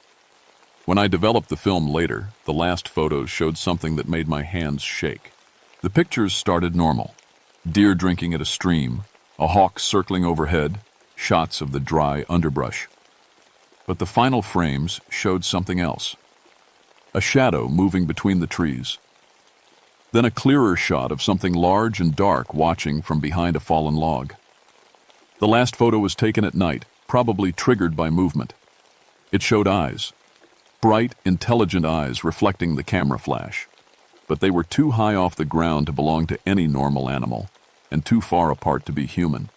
When I developed the film later, the last photos showed something that made my hands shake. The pictures started normal. Deer drinking at a stream, a hawk circling overhead, shots of the dry underbrush. But the final frames showed something else. A shadow moving between the trees. Then a clearer shot of something large and dark watching from behind a fallen log. The last photo was taken at night, probably triggered by movement. It showed eyes. Bright, intelligent eyes reflecting the camera flash. But they were too high off the ground to belong to any normal animal, and too far apart to be human.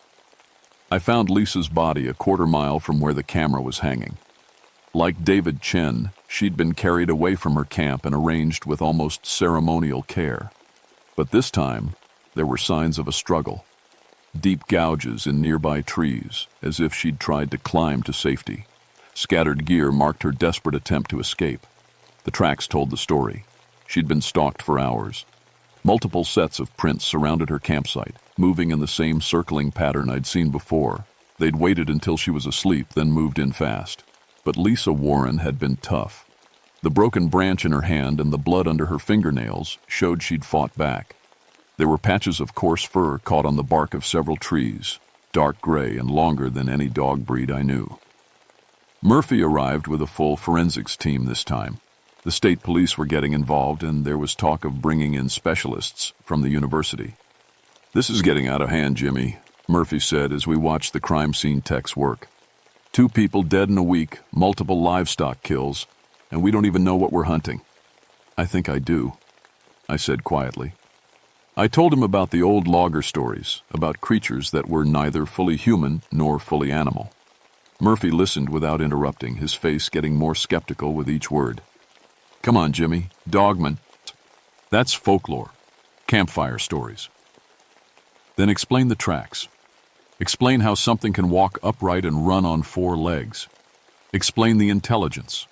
I found Lisa's body a quarter mile from where the camera was hanging. Like David Chen, she'd been carried away from her camp and arranged with almost ceremonial care. But this time, there were signs of a struggle. Deep gouges in nearby trees, as if she'd tried to climb to safety. Scattered gear marked her desperate attempt to escape. The tracks told the story. She'd been stalked for hours. Multiple sets of prints surrounded her campsite, moving in the same circling pattern I'd seen before. They'd waited until she was asleep, then moved in fast. But Lisa Warren had been tough. The broken branch in her hand and the blood under her fingernails showed she'd fought back. There were patches of coarse fur caught on the bark of several trees, dark gray and longer than any dog breed I knew. Murphy arrived with a full forensics team this time. The state police were getting involved, and there was talk of bringing in specialists from the university. "This is getting out of hand, Jimmy," Murphy said as we watched the crime scene techs work. 2 people dead in a week, multiple livestock kills, and we don't even know what we're hunting. "I think I do," I said quietly. I told him about the old logger stories, about creatures that were neither fully human nor fully animal. Murphy listened without interrupting, his face getting more skeptical with each word. "Come on, Jimmy. Dogman. That's folklore. Campfire stories." "Then explain the tracks. Explain how something can walk upright and run on 4 legs." Explain the intelligence,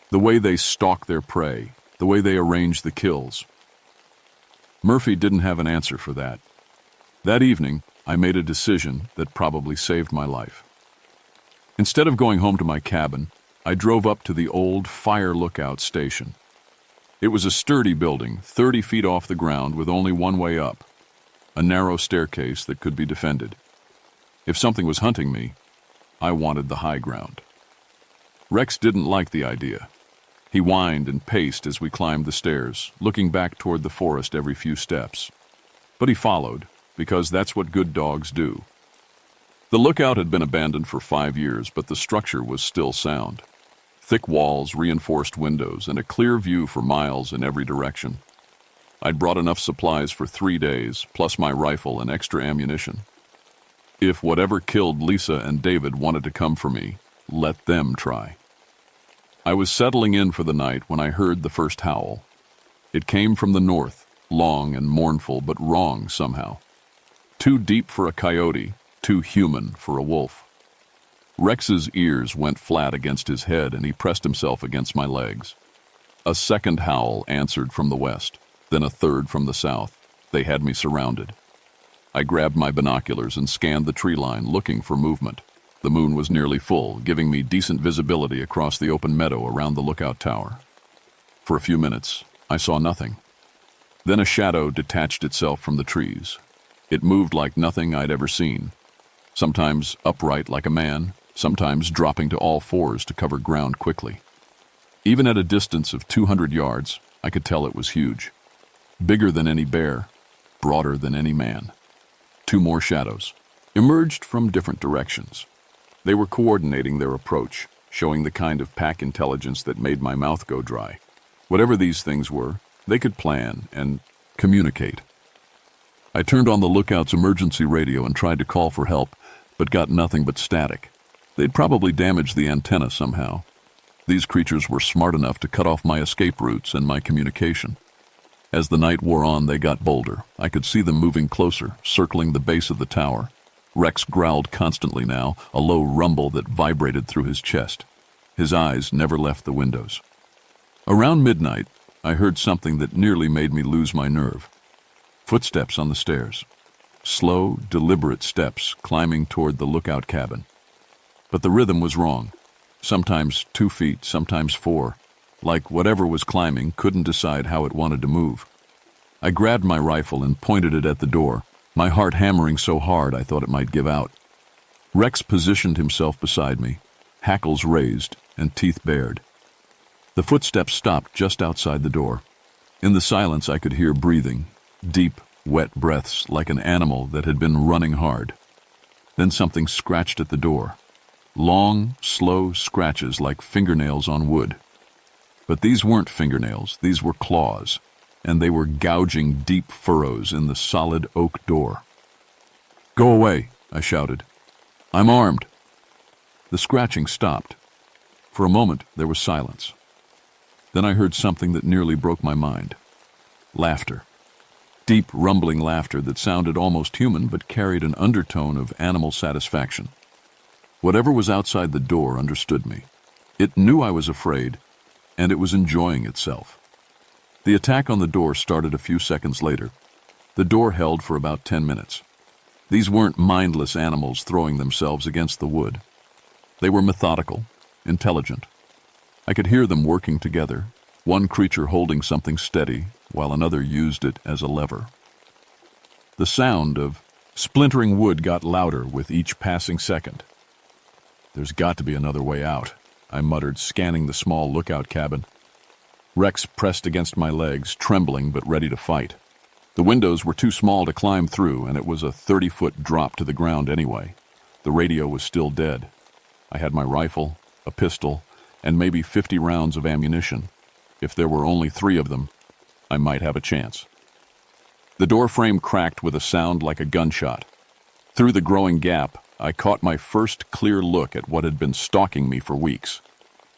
the way they stalk their prey, the way they arrange the kills. Murphy didn't have an answer for that. That evening, I made a decision that probably saved my life. Instead of going home to my cabin, I drove up to the old fire lookout station. It was a sturdy building, 30 feet off the ground with only one way up, a narrow staircase that could be defended. If something was hunting me, I wanted the high ground. Rex didn't like the idea. He whined and paced as we climbed the stairs, looking back toward the forest every few steps. But he followed, because that's what good dogs do. The lookout had been abandoned for 5 years, but the structure was still sound. Thick walls, reinforced windows, and a clear view for miles in every direction. I'd brought enough supplies for 3 days, plus my rifle and extra ammunition. If whatever killed Lisa and David wanted to come for me, let them try. I was settling in for the night when I heard the first howl. It came from the north, long and mournful, but wrong somehow. Too deep for a coyote, too human for a wolf. Rex's ears went flat against his head and he pressed himself against my legs. A second howl answered from the west, then a third from the south. They had me surrounded. I grabbed my binoculars and scanned the tree line, looking for movement. The moon was nearly full, giving me decent visibility across the open meadow around the lookout tower. For a few minutes, I saw nothing. Then a shadow detached itself from the trees. It moved like nothing I'd ever seen, sometimes upright like a man, sometimes dropping to all fours to cover ground quickly. Even at a distance of 200 yards, I could tell it was huge. Bigger than any bear, broader than any man. 2 more shadows emerged from different directions. They were coordinating their approach, showing the kind of pack intelligence that made my mouth go dry. Whatever these things were, they could plan and communicate. I turned on the lookout's emergency radio and tried to call for help, but got nothing but static. They'd probably damaged the antenna somehow. These creatures were smart enough to cut off my escape routes and my communication. As the night wore on, they got bolder. I could see them moving closer, circling the base of the tower. Rex growled constantly now, a low rumble that vibrated through his chest. His eyes never left the windows. Around midnight, I heard something that nearly made me lose my nerve. Footsteps on the stairs. Slow, deliberate steps climbing toward the lookout cabin. But the rhythm was wrong. Sometimes 2 feet, sometimes 4. Like whatever was climbing couldn't decide how it wanted to move. I grabbed my rifle and pointed it at the door, my heart hammering so hard I thought it might give out. Rex positioned himself beside me, hackles raised and teeth bared. The footsteps stopped just outside the door. In the silence I could hear breathing, deep, wet breaths like an animal that had been running hard. Then something scratched at the door. Long, slow scratches like fingernails on wood. But these weren't fingernails, these were claws, and they were gouging deep furrows in the solid oak door. "Go away," I shouted. "I'm armed." The scratching stopped. For a moment, there was silence. Then I heard something that nearly broke my mind. Laughter. Deep, rumbling laughter that sounded almost human but carried an undertone of animal satisfaction. Whatever was outside the door understood me. It knew I was afraid, and it was enjoying itself. The attack on the door started a few seconds later. The door held for about 10 minutes. These weren't mindless animals throwing themselves against the wood. They were methodical, intelligent. I could hear them working together, one creature holding something steady while another used it as a lever. The sound of splintering wood got louder with each passing second. "There's got to be another way out," I muttered, scanning the small lookout cabin. Rex pressed against my legs, trembling but ready to fight. The windows were too small to climb through, and it was a 30-foot drop to the ground anyway. The radio was still dead. I had my rifle, a pistol, and maybe 50 rounds of ammunition. If there were only 3 of them, I might have a chance. The door frame cracked with a sound like a gunshot. Through the growing gap, I caught my first clear look at what had been stalking me for weeks.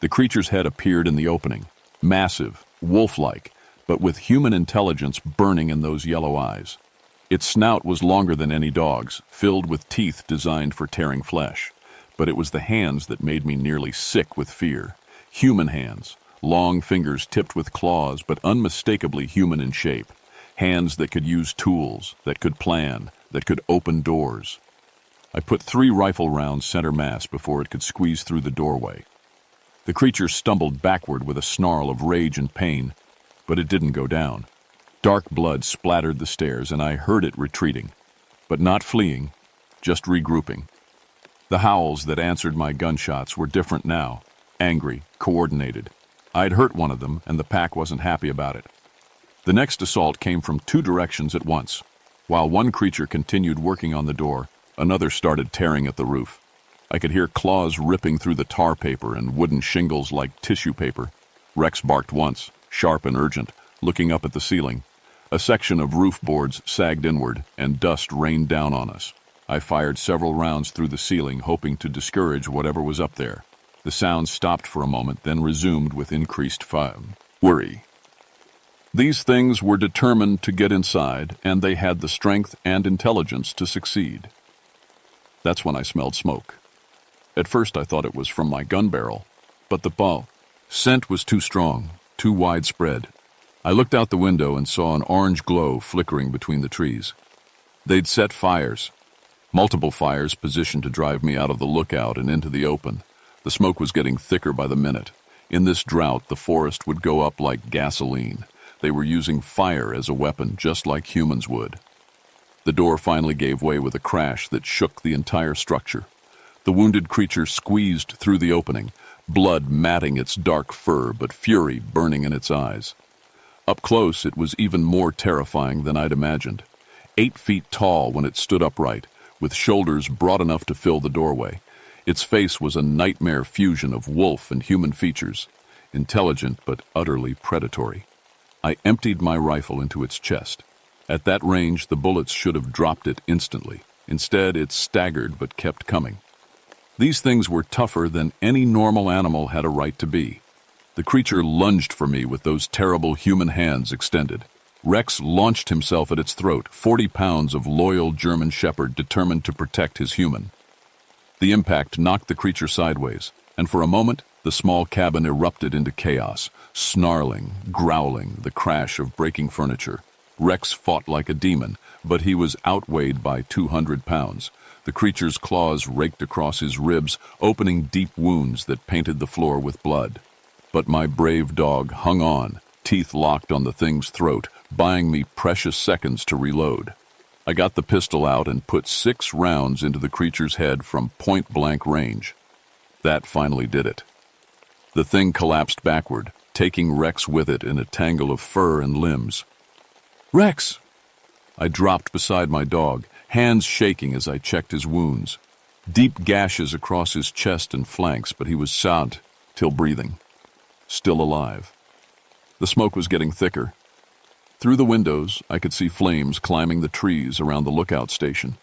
The creature's head appeared in the opening, massive, wolf-like, but with human intelligence burning in those yellow eyes. Its snout was longer than any dog's, filled with teeth designed for tearing flesh. But it was the hands that made me nearly sick with fear. Human hands, long fingers tipped with claws, but unmistakably human in shape. Hands that could use tools, that could plan, that could open doors. I put 3 rifle rounds center mass before it could squeeze through the doorway. The creature stumbled backward with a snarl of rage and pain, but it didn't go down. Dark blood splattered the stairs, and I heard it retreating, but not fleeing, just regrouping. The howls that answered my gunshots were different now, angry, coordinated. I'd hurt one of them, and the pack wasn't happy about it. The next assault came from 2 directions at once. While one creature continued working on the door, another started tearing at the roof. I could hear claws ripping through the tar paper and wooden shingles like tissue paper. Rex barked once, sharp and urgent, looking up at the ceiling. A section of roof boards sagged inward, and dust rained down on us. I fired several rounds through the ceiling, hoping to discourage whatever was up there. The sound stopped for a moment, then resumed with increased worry. These things were determined to get inside, and they had the strength and intelligence to succeed. That's when I smelled smoke. At first I thought it was from my gun barrel, but the scent was too strong, too widespread. I looked out the window and saw an orange glow flickering between the trees. They'd set fires. Multiple fires positioned to drive me out of the lookout and into the open. The smoke was getting thicker by the minute. In this drought, the forest would go up like gasoline. They were using fire as a weapon, just like humans would. The door finally gave way with a crash that shook the entire structure. The wounded creature squeezed through the opening, blood matting its dark fur, but fury burning in its eyes. Up close, it was even more terrifying than I'd imagined. 8 feet tall when it stood upright, with shoulders broad enough to fill the doorway. Its face was a nightmare fusion of wolf and human features, intelligent but utterly predatory. I emptied my rifle into its chest. At that range, the bullets should have dropped it instantly. Instead, it staggered but kept coming. These things were tougher than any normal animal had a right to be. The creature lunged for me with those terrible human hands extended. Rex launched himself at its throat, 40 pounds of loyal German shepherd determined to protect his human. The impact knocked the creature sideways, and for a moment, the small cabin erupted into chaos, snarling, growling, the crash of breaking furniture. Rex fought like a demon, but he was outweighed by 200 pounds. The creature's claws raked across his ribs, opening deep wounds that painted the floor with blood. But my brave dog hung on, teeth locked on the thing's throat, buying me precious seconds to reload. I got the pistol out and put 6 rounds into the creature's head from point-blank range. That finally did it. The thing collapsed backward, taking Rex with it in a tangle of fur and limbs. "Rex!" I dropped beside my dog, hands shaking as I checked his wounds. Deep gashes across his chest and flanks, but he was sound, still breathing. Still alive. The smoke was getting thicker. Through the windows, I could see flames climbing the trees around the lookout station.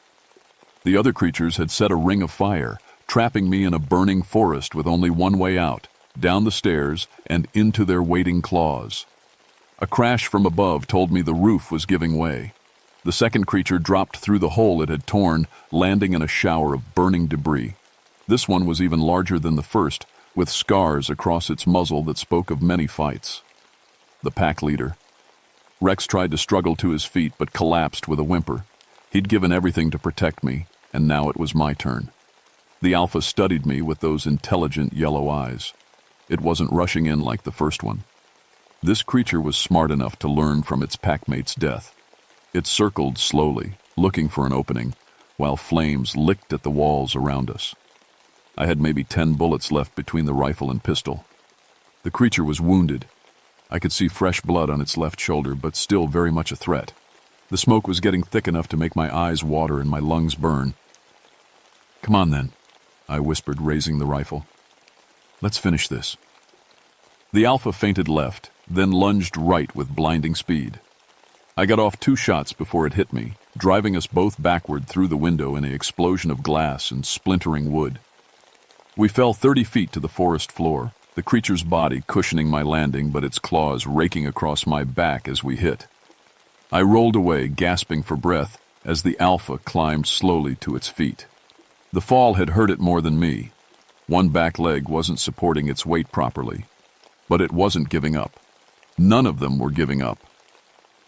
The other creatures had set a ring of fire, trapping me in a burning forest with only one way out, down the stairs and into their waiting claws. A crash from above told me the roof was giving way. The second creature dropped through the hole it had torn, landing in a shower of burning debris. This one was even larger than the first, with scars across its muzzle that spoke of many fights. The pack leader. Rex tried to struggle to his feet, but collapsed with a whimper. He'd given everything to protect me, and now it was my turn. The alpha studied me with those intelligent yellow eyes. It wasn't rushing in like the first one. This creature was smart enough to learn from its packmate's death. It circled slowly, looking for an opening, while flames licked at the walls around us. I had maybe 10 bullets left between the rifle and pistol. The creature was wounded. I could see fresh blood on its left shoulder, but still very much a threat. The smoke was getting thick enough to make my eyes water and my lungs burn. "Come on, then," I whispered, raising the rifle. "Let's finish this." The alpha feinted left, then lunged right with blinding speed. I got off 2 shots before it hit me, driving us both backward through the window in an explosion of glass and splintering wood. We fell 30 feet to the forest floor, the creature's body cushioning my landing, but its claws raking across my back as we hit. I rolled away, gasping for breath, as the alpha climbed slowly to its feet. The fall had hurt it more than me. One back leg wasn't supporting its weight properly. But it wasn't giving up. None of them were giving up.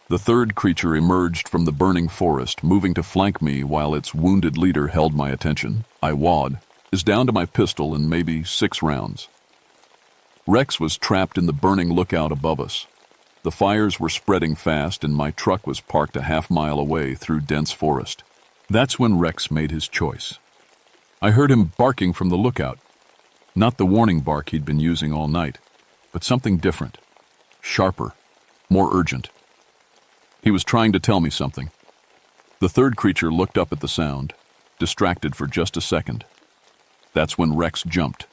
The third creature emerged from the burning forest, moving to flank me while its wounded leader held my attention. I is down to my pistol in maybe 6 rounds. Rex was trapped in the burning lookout above us. The fires were spreading fast and my truck was parked a half-mile away through dense forest. That's when Rex made his choice. I heard him barking from the lookout. Not the warning bark he'd been using all night, but something different, sharper, more urgent. He was trying to tell me something. The third creature looked up at the sound, distracted for just a second. That's when Rex jumped.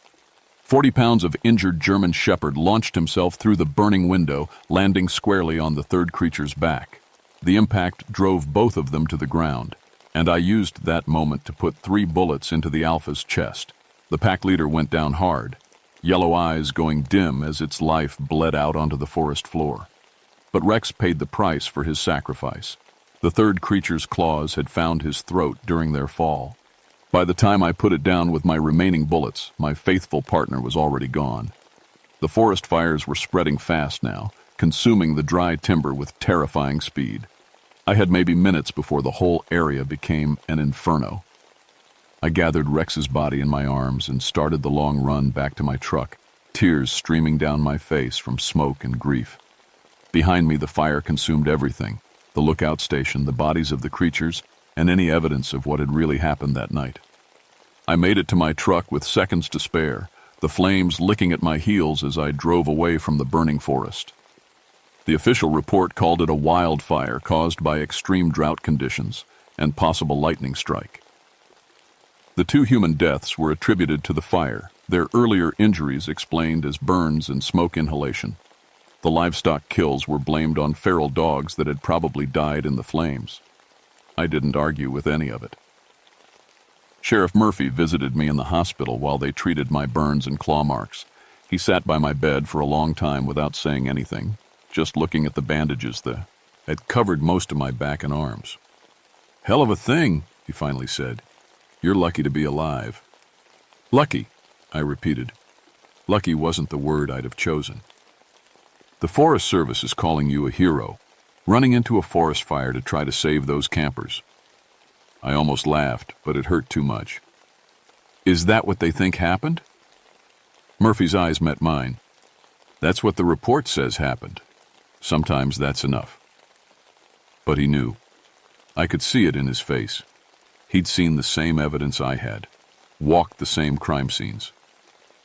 40 pounds of injured German Shepherd launched himself through the burning window, landing squarely on the third creature's back. The impact drove both of them to the ground, and I used that moment to put 3 bullets into the alpha's chest. The pack leader went down hard, yellow eyes going dim as its life bled out onto the forest floor. But Rex paid the price for his sacrifice. The third creature's claws had found his throat during their fall. By the time I put it down with my remaining bullets, my faithful partner was already gone. The forest fires were spreading fast now, consuming the dry timber with terrifying speed. I had maybe minutes before the whole area became an inferno. I gathered Rex's body in my arms and started the long run back to my truck, tears streaming down my face from smoke and grief. Behind me, the fire consumed everything: the lookout station, the bodies of the creatures, and any evidence of what had really happened that night. I made it to my truck with seconds to spare, the flames licking at my heels as I drove away from the burning forest. The official report called it a wildfire caused by extreme drought conditions and possible lightning strike. The 2 human deaths were attributed to the fire, their earlier injuries explained as burns and smoke inhalation. The livestock kills were blamed on feral dogs that had probably died in the flames. I didn't argue with any of it. Sheriff Murphy visited me in the hospital while they treated my burns and claw marks. He sat by my bed for a long time without saying anything, just looking at the bandages that had covered most of my back and arms. "Hell of a thing," he finally said. "You're lucky to be alive." "Lucky," I repeated. Lucky wasn't the word I'd have chosen. "The Forest Service is calling you a hero, running into a forest fire to try to save those campers." I almost laughed, but it hurt too much. "Is that what they think happened?" Murphy's eyes met mine. "That's what the report says happened. Sometimes that's enough." But he knew. I could see it in his face. He'd seen the same evidence I had, walked the same crime scenes.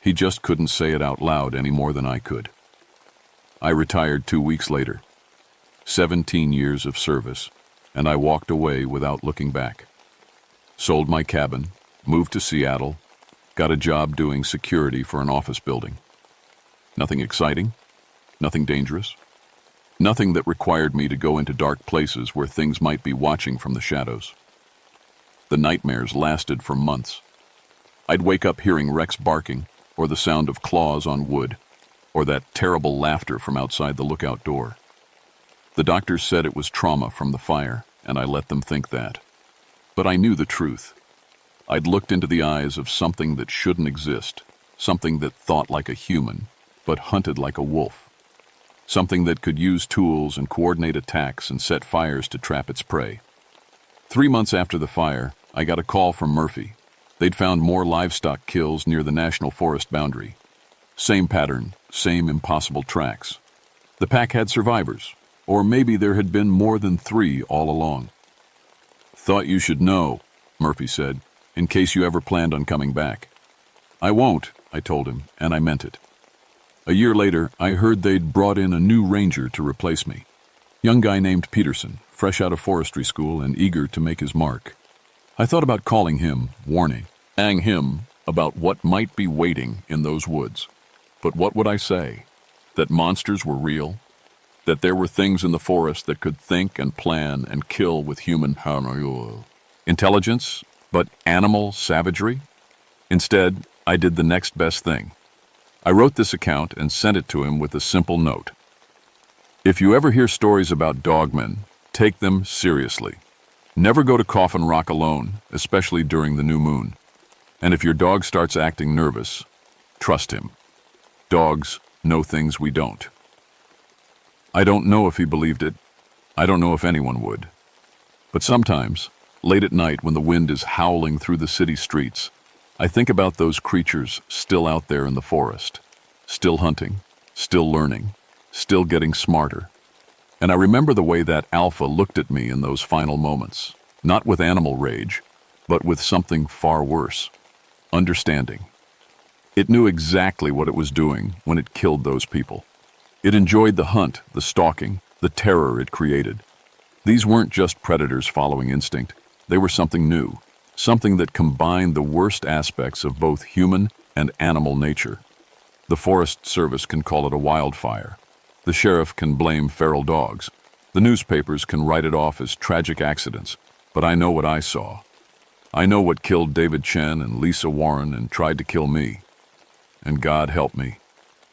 He just couldn't say it out loud any more than I could. I retired 2 weeks later. 17 years of service, and I walked away without looking back. Sold my cabin, moved to Seattle, got a job doing security for an office building. Nothing exciting, nothing dangerous, nothing that required me to go into dark places where things might be watching from the shadows. The nightmares lasted for months. I'd wake up hearing Rex barking, or the sound of claws on wood, or that terrible laughter from outside the lookout door. The doctors said it was trauma from the fire, and I let them think that. But I knew the truth. I'd looked into the eyes of something that shouldn't exist, something that thought like a human, but hunted like a wolf. Something that could use tools and coordinate attacks and set fires to trap its prey. 3 months after the fire, I got a call from Murphy. They'd found more livestock kills near the national forest boundary. Same pattern, same impossible tracks. The pack had survivors, or maybe there had been more than 3 all along. "Thought you should know," Murphy said, "in case you ever planned on coming back." "I won't," I told him, and I meant it. A year later, I heard they'd brought in a new ranger to replace me. Young guy named Peterson, fresh out of forestry school and eager to make his mark. I thought about calling him, warning him about what might be waiting in those woods. But what would I say? That monsters were real? That there were things in the forest that could think and plan and kill with human intelligence, but animal savagery? Instead, I did the next best thing. I wrote this account and sent it to him with a simple note. If you ever hear stories about dogmen, take them seriously. Never go to Coffin Rock alone, especially during the new moon. And if your dog starts acting nervous, trust him. Dogs know things we don't. I don't know if he believed it. I don't know if anyone would. But sometimes, late at night when the wind is howling through the city streets, I think about those creatures still out there in the forest, still hunting, still learning, still getting smarter. And I remember the way that alpha looked at me in those final moments, not with animal rage, but with something far worse, understanding. It knew exactly what it was doing when it killed those people. It enjoyed the hunt, the stalking, the terror it created. These weren't just predators following instinct. They were something new, something that combined the worst aspects of both human and animal nature. The Forest Service can call it a wildfire. The sheriff can blame feral dogs. The newspapers can write it off as tragic accidents. But I know what I saw. I know what killed David Chen and Lisa Warren and tried to kill me. And God help me,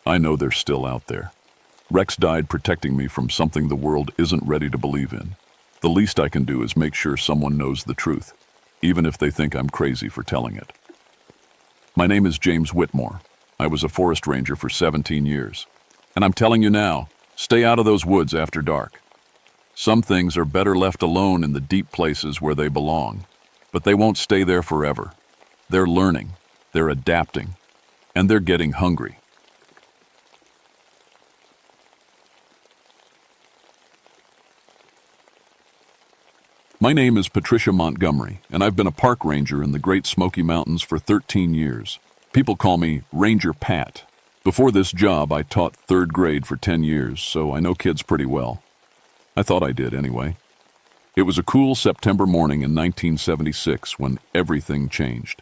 I know they're still out there. Rex died protecting me from something the world isn't ready to believe in. The least I can do is make sure someone knows the truth, even if they think I'm crazy for telling it. My name is James Whitmore. I was a forest ranger for 17 years. And I'm telling you now, stay out of those woods after dark. Some things are better left alone in the deep places where they belong, but they won't stay there forever. They're learning, they're adapting, and they're getting hungry. My name is Patricia Montgomery, and I've been a park ranger in the Great Smoky Mountains for 13 years. People call me Ranger Pat. Before this job, I taught third grade for 10 years, so I know kids pretty well. I thought I did anyway. It was a cool September morning in 1976 when everything changed.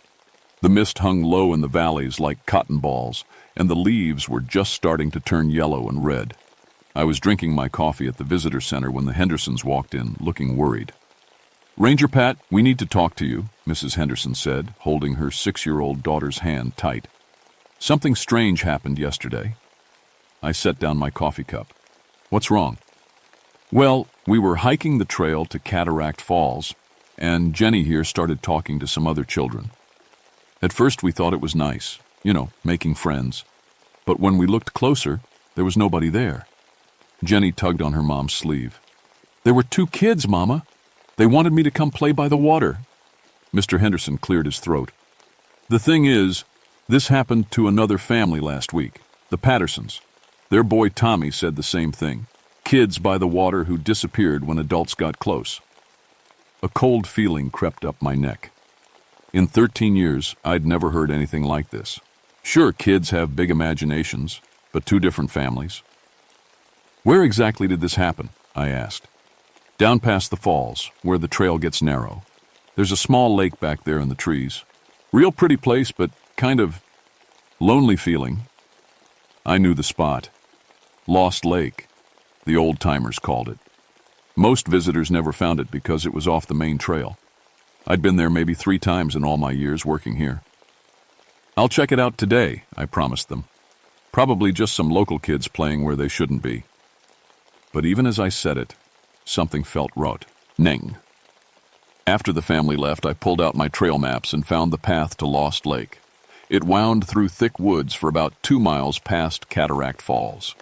The mist hung low in the valleys like cotton balls, and the leaves were just starting to turn yellow and red. I was drinking my coffee at the visitor center when the Hendersons walked in, looking worried. "Ranger Pat, we need to talk to you," Mrs. Henderson said, holding her 6-year-old daughter's hand tight. "Something strange happened yesterday." I set down my coffee cup. "What's wrong?" "Well, we were hiking the trail to Cataract Falls, and Jenny here started talking to some other children. At first we thought it was nice, making friends. But when we looked closer, there was nobody there." Jenny tugged on her mom's sleeve. "There were 2 kids, Mama. They wanted me to come play by the water." Mr. Henderson cleared his throat. "The thing is, this happened to another family last week, the Pattersons. Their boy Tommy said the same thing. Kids by the water who disappeared when adults got close." A cold feeling crept up my neck. In 13 years, I'd never heard anything like this. Sure, kids have big imaginations, but 2 different families. "Where exactly did this happen?" I asked. "Down past the falls, where the trail gets narrow. There's a small lake back there in the trees. Real pretty place, but kind of lonely feeling." I knew the spot. Lost Lake, the old-timers called it. Most visitors never found it because it was off the main trail. I'd been there maybe 3 times in all my years working here. "I'll check it out today," I promised them. Probably just some local kids playing where they shouldn't be. But even as I said it, something felt right. Ning. After the family left, I pulled out my trail maps and found the path to Lost Lake. It wound through thick woods for about 2 miles past Cataract Falls.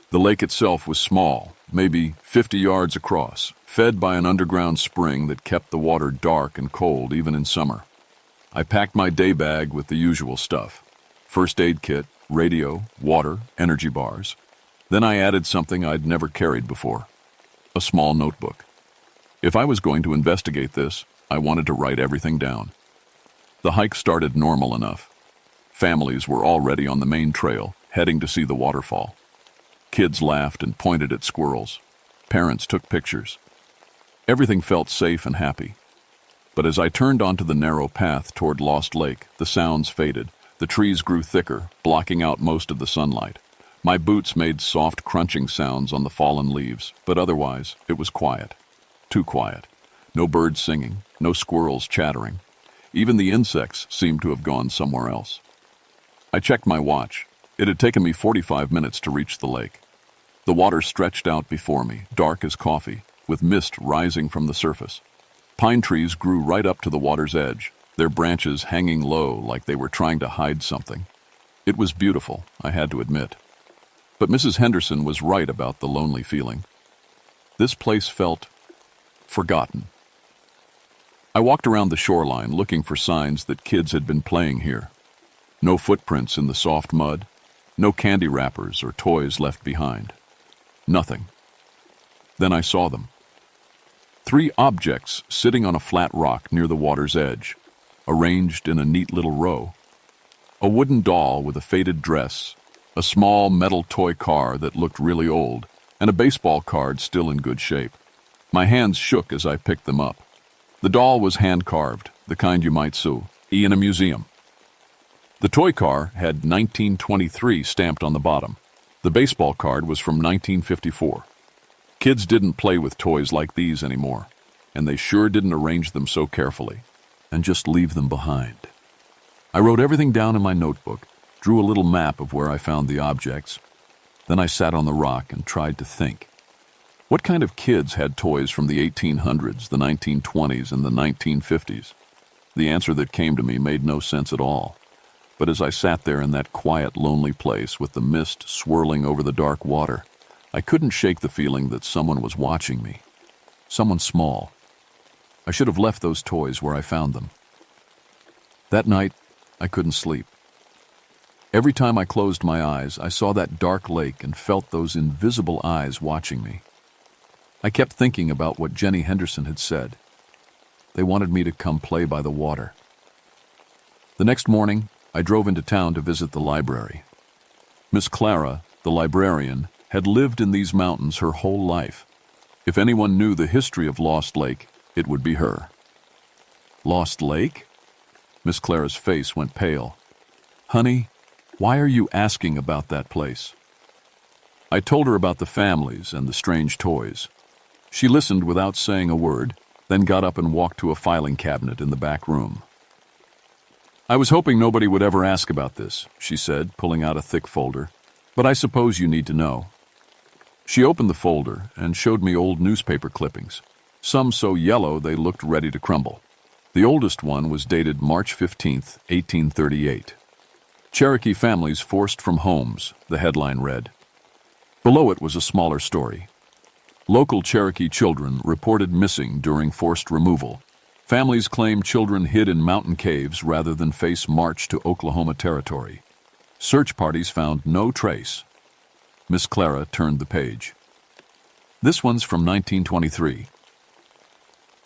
The lake itself was small, maybe 50 yards across, fed by an underground spring that kept the water dark and cold even in summer. I packed my day bag with the usual stuff: first aid kit, radio, water, energy bars. Then I added something I'd never carried before: a small notebook. If I was going to investigate this, I wanted to write everything down. The hike started normal enough. Families were already on the main trail, heading to see the waterfall. Kids laughed and pointed at squirrels. Parents took pictures. Everything felt safe and happy. But as I turned onto the narrow path toward Lost Lake, the sounds faded. The trees grew thicker, blocking out most of the sunlight. My boots made soft crunching sounds on the fallen leaves, but otherwise it was quiet. Too quiet. No birds singing, no squirrels chattering. Even the insects seemed to have gone somewhere else. I checked my watch. It had taken me 45 minutes to reach the lake. The water stretched out before me, dark as coffee, with mist rising from the surface. Pine trees grew right up to the water's edge, their branches hanging low like they were trying to hide something. It was beautiful, I had to admit. But Mrs. Henderson was right about the lonely feeling. This place felt forgotten. I walked around the shoreline looking for signs that kids had been playing here. No footprints in the soft mud, no candy wrappers or toys left behind. Nothing. Then I saw them. 3 objects sitting on a flat rock near the water's edge, arranged in a neat little row. A wooden doll with a faded dress, a small metal toy car that looked really old, and a baseball card still in good shape. My hands shook as I picked them up. The doll was hand-carved, the kind you might see in a museum. The toy car had 1923 stamped on the bottom. The baseball card was from 1954. Kids didn't play with toys like these anymore, and they sure didn't arrange them so carefully and just leave them behind. I wrote everything down in my notebook, drew a little map of where I found the objects. Then I sat on the rock and tried to think. What kind of kids had toys from the 1800s, the 1920s, and the 1950s? The answer that came to me made no sense at all. But as I sat there in that quiet, lonely place with the mist swirling over the dark water, I couldn't shake the feeling that someone was watching me. Someone small. I should have left those toys where I found them. That night, I couldn't sleep. Every time I closed my eyes, I saw that dark lake and felt those invisible eyes watching me. I kept thinking about what Jenny Henderson had said. They wanted me to come play by the water. The next morning, I drove into town to visit the library. Miss Clara, the librarian, had lived in these mountains her whole life. If anyone knew the history of Lost Lake, it would be her. Lost Lake? Miss Clara's face went pale. Honey, why are you asking about that place? I told her about the families and the strange toys. She listened without saying a word, then got up and walked to a filing cabinet in the back room. I was hoping nobody would ever ask about this, she said, pulling out a thick folder, but I suppose you need to know. She opened the folder and showed me old newspaper clippings, some so yellow they looked ready to crumble. The oldest one was dated March 15th, 1838. Cherokee families forced from homes, the headline read. Below it was a smaller story. Local Cherokee children reported missing during forced removal. Families claim children hid in mountain caves rather than face march to Oklahoma territory. Search parties found no trace. Miss Clara turned the page. This one's from 1923.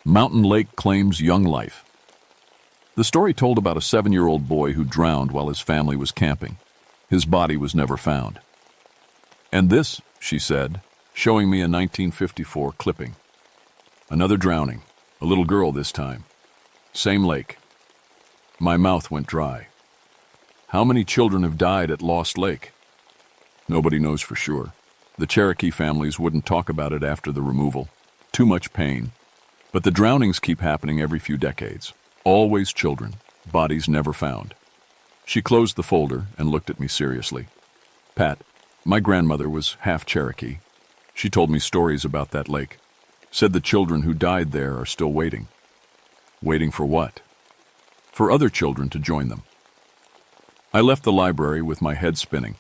Mountain Lake claims young life. The story told about a 7-year-old boy who drowned while his family was camping. His body was never found. And this, she said, showing me a 1954 clipping. Another drowning, a little girl this time. Same lake. My mouth went dry. How many children have died at Lost Lake? Nobody knows for sure. The Cherokee families wouldn't talk about it after the removal. Too much pain. But the drownings keep happening every few decades. Always children, bodies never found. She closed the folder and looked at me seriously. Pat, my grandmother was half Cherokee. She told me stories about that lake. Said the children who died there are still waiting. Waiting for what? For other children to join them. I left the library with my head spinning.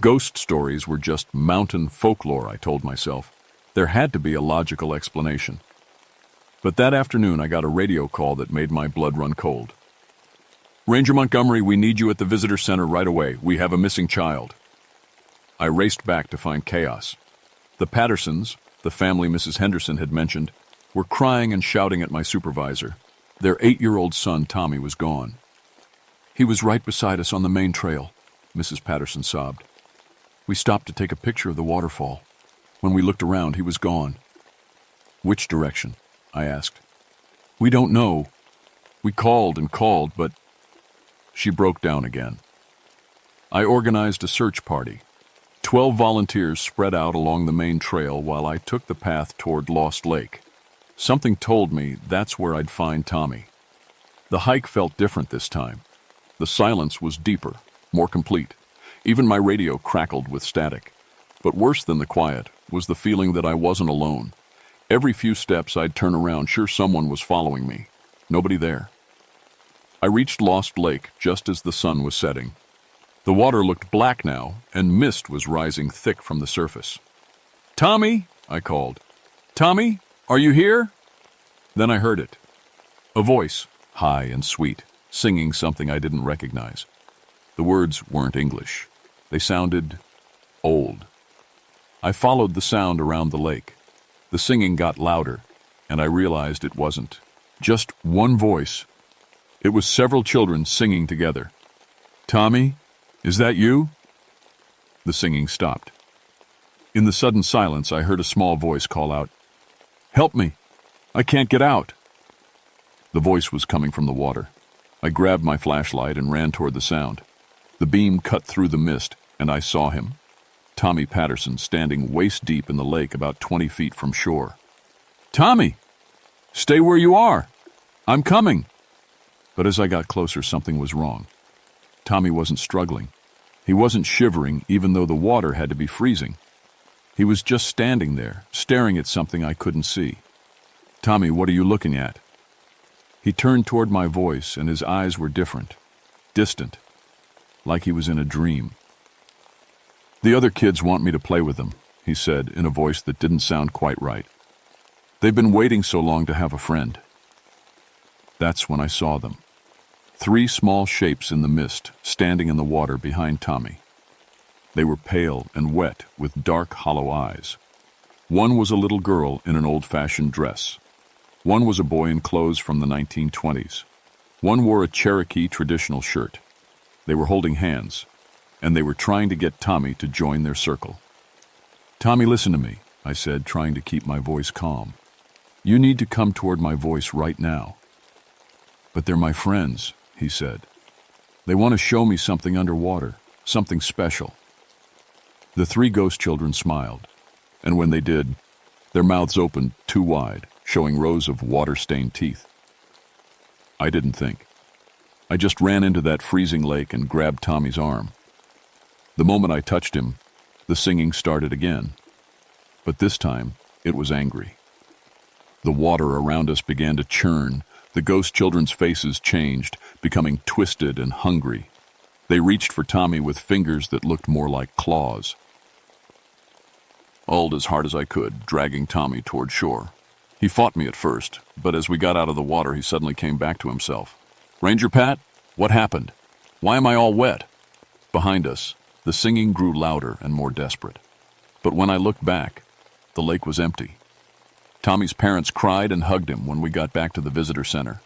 Ghost stories were just mountain folklore, I told myself. There had to be a logical explanation. But that afternoon I got a radio call that made my blood run cold. Ranger Montgomery, we need you at the visitor center right away. We have a missing child. I raced back to find chaos. The Pattersons, the family Mrs. Henderson had mentioned, were crying and shouting at my supervisor. Their 8-year-old son, Tommy, was gone. He was right beside us on the main trail, Mrs. Patterson sobbed. We stopped to take a picture of the waterfall. When we looked around, he was gone. Which direction? I asked. We don't know. We called and called, but... She broke down again. I organized a search party. 12 volunteers spread out along the main trail while I took the path toward Lost Lake. Something told me that's where I'd find Tommy. The hike felt different this time. The silence was deeper, more complete. Even my radio crackled with static. But worse than the quiet was the feeling that I wasn't alone. Every few steps I'd turn around, sure someone was following me. Nobody there. I reached Lost Lake just as the sun was setting. The water looked black now, and mist was rising thick from the surface. "Tommy," I called. "Tommy, are you here?" Then I heard it. A voice, high and sweet, singing something I didn't recognize. The words weren't English. They sounded old. I followed the sound around the lake. The singing got louder, and I realized it wasn't just one voice. It was several children singing together. "Tommy, is that you?" The singing stopped. In the sudden silence, I heard a small voice call out, "Help me! I can't get out!" The voice was coming from the water. I grabbed my flashlight and ran toward the sound. The beam cut through the mist, and I saw him. Tommy Patterson, standing waist-deep in the lake about 20 feet from shore. "Tommy! Stay where you are! I'm coming!" But as I got closer, something was wrong. Tommy wasn't struggling. He wasn't shivering, even though the water had to be freezing. He was just standing there, staring at something I couldn't see. "Tommy, what are you looking at?" He turned toward my voice, and his eyes were different, distant, like he was in a dream. "The other kids want me to play with them," he said in a voice that didn't sound quite right. "They've been waiting so long to have a friend." That's when I saw them. 3 small shapes in the mist, standing in the water behind Tommy. They were pale and wet, with dark, hollow eyes. One was a little girl in an old-fashioned dress. One was a boy in clothes from the 1920s. One wore a Cherokee traditional shirt. They were holding hands, and they were trying to get Tommy to join their circle. "Tommy, listen to me," I said, trying to keep my voice calm. "You need to come toward my voice right now." "But they're my friends," he said. "They want to show me something underwater, something special." The 3 ghost children smiled, and when they did, their mouths opened too wide, showing rows of water-stained teeth. I didn't think. I just ran into that freezing lake and grabbed Tommy's arm. The moment I touched him, the singing started again. But this time, it was angry. The water around us began to churn. The ghost children's faces changed, becoming twisted and hungry. They reached for Tommy with fingers that looked more like claws. I pulled as hard as I could, dragging Tommy toward shore. He fought me at first, but as we got out of the water, he suddenly came back to himself. "Ranger Pat, what happened? Why am I all wet?" Behind us, the singing grew louder and more desperate. But when I looked back, the lake was empty. Tommy's parents cried and hugged him when we got back to the visitor center.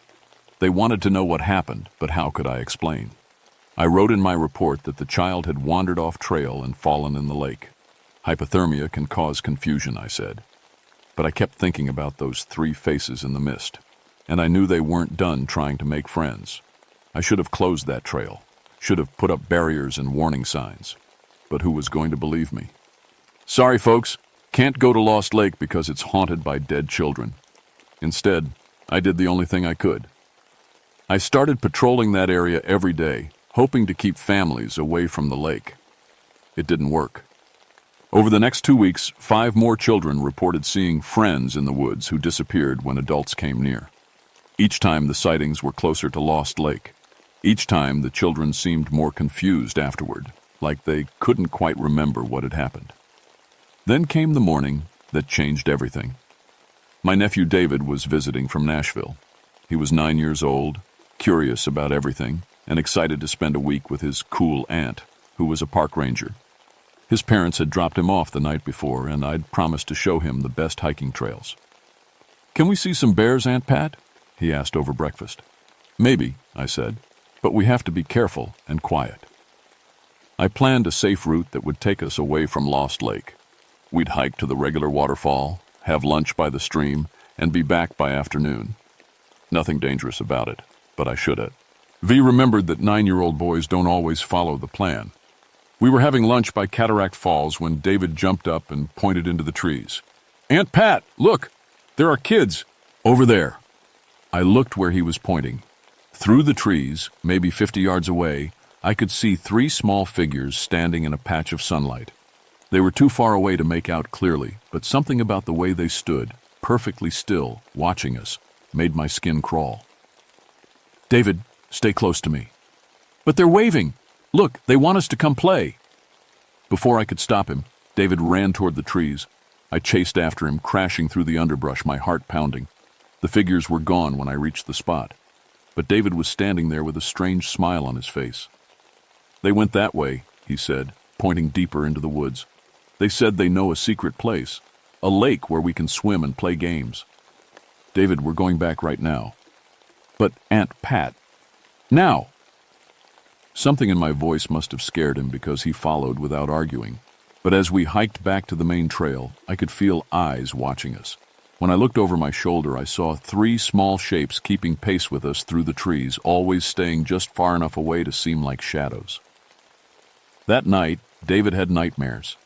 They wanted to know what happened, but how could I explain? I wrote in my report that the child had wandered off trail and fallen in the lake. Hypothermia can cause confusion, I said. But I kept thinking about those 3 faces in the mist, and I knew they weren't done trying to make friends. I should have closed that trail, should have put up barriers and warning signs. But who was going to believe me? "Sorry, folks, can't go to Lost Lake because it's haunted by dead children." Instead, I did the only thing I could. I started patrolling that area every day, hoping to keep families away from the lake. It didn't work. Over the next 2 weeks, 5 more children reported seeing friends in the woods who disappeared when adults came near. Each time the sightings were closer to Lost Lake. Each time the children seemed more confused afterward, like they couldn't quite remember what had happened. Then came the morning that changed everything. My nephew David was visiting from Nashville. He was 9 years old, curious about everything, and excited to spend a week with his cool aunt, who was a park ranger. His parents had dropped him off the night before, and I'd promised to show him the best hiking trails. "Can we see some bears, Aunt Pat?" he asked over breakfast. "Maybe," I said, "but we have to be careful and quiet." I planned a safe route that would take us away from Lost Lake. We'd hike to the regular waterfall, have lunch by the stream, and be back by afternoon. Nothing dangerous about it, but I should have. V remembered that 9-year-old boys don't always follow the plan. We were having lunch by Cataract Falls when David jumped up and pointed into the trees. "Aunt Pat, look! There are kids! Over there!" I looked where he was pointing. Through the trees, maybe 50 yards away, I could see 3 small figures standing in a patch of sunlight. They were too far away to make out clearly, but something about the way they stood, perfectly still, watching us, made my skin crawl. "David, Stay close to me." "But they're waving. Look, they want us to come play." Before I could stop him, David ran toward the trees. I chased after him, crashing through the underbrush, my heart pounding. The figures were gone when I reached the spot, but David was standing there with a strange smile on his face. "They went that way," he said, pointing deeper into the woods. "They said they know a secret place, a lake where we can swim and play games." "David, we're going back right now." "But Aunt Pat, now!" Something in my voice must have scared him because he followed without arguing. But as we hiked back to the main trail, I could feel eyes watching us. When I looked over my shoulder, I saw 3 small shapes keeping pace with us through the trees, always staying just far enough away to seem like shadows. That night, David had nightmares.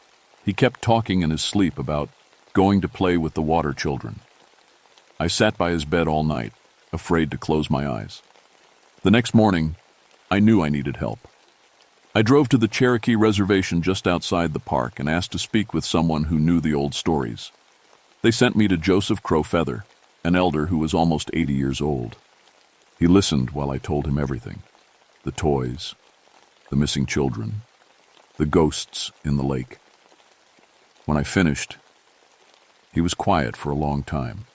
He kept talking in his sleep about going to play with the water children. I sat by his bed all night, afraid to close my eyes. The next morning, I knew I needed help. I drove to the Cherokee Reservation just outside the park and asked to speak with someone who knew the old stories. They sent me to Joseph Crow Feather, an elder who was almost 80 years old. He listened while I told him everything: the toys, the missing children, the ghosts in the lake. When I finished, he was quiet for a long time.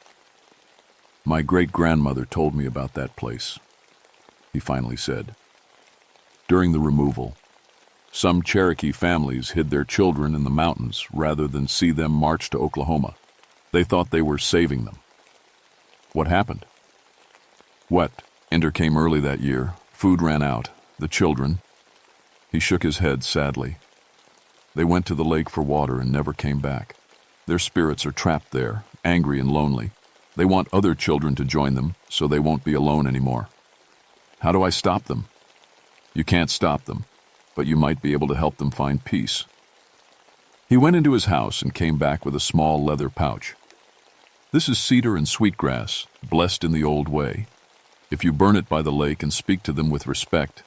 "My great-grandmother told me about that place," he finally said. "During the removal, some Cherokee families hid their children in the mountains rather than see them march to Oklahoma. They thought they were saving them." "What happened?" "Wet. Winter came early that year. Food ran out. The children—" He shook his head sadly. "They went to the lake for water and never came back. Their spirits are trapped there, angry and lonely. They want other children to join them so they won't be alone anymore." "How do I stop them?" "You can't stop them, but you might be able to help them find peace." He went into his house and came back with a small leather pouch. "This is cedar and sweetgrass, blessed in the old way. If you burn it by the lake and speak to them with respect,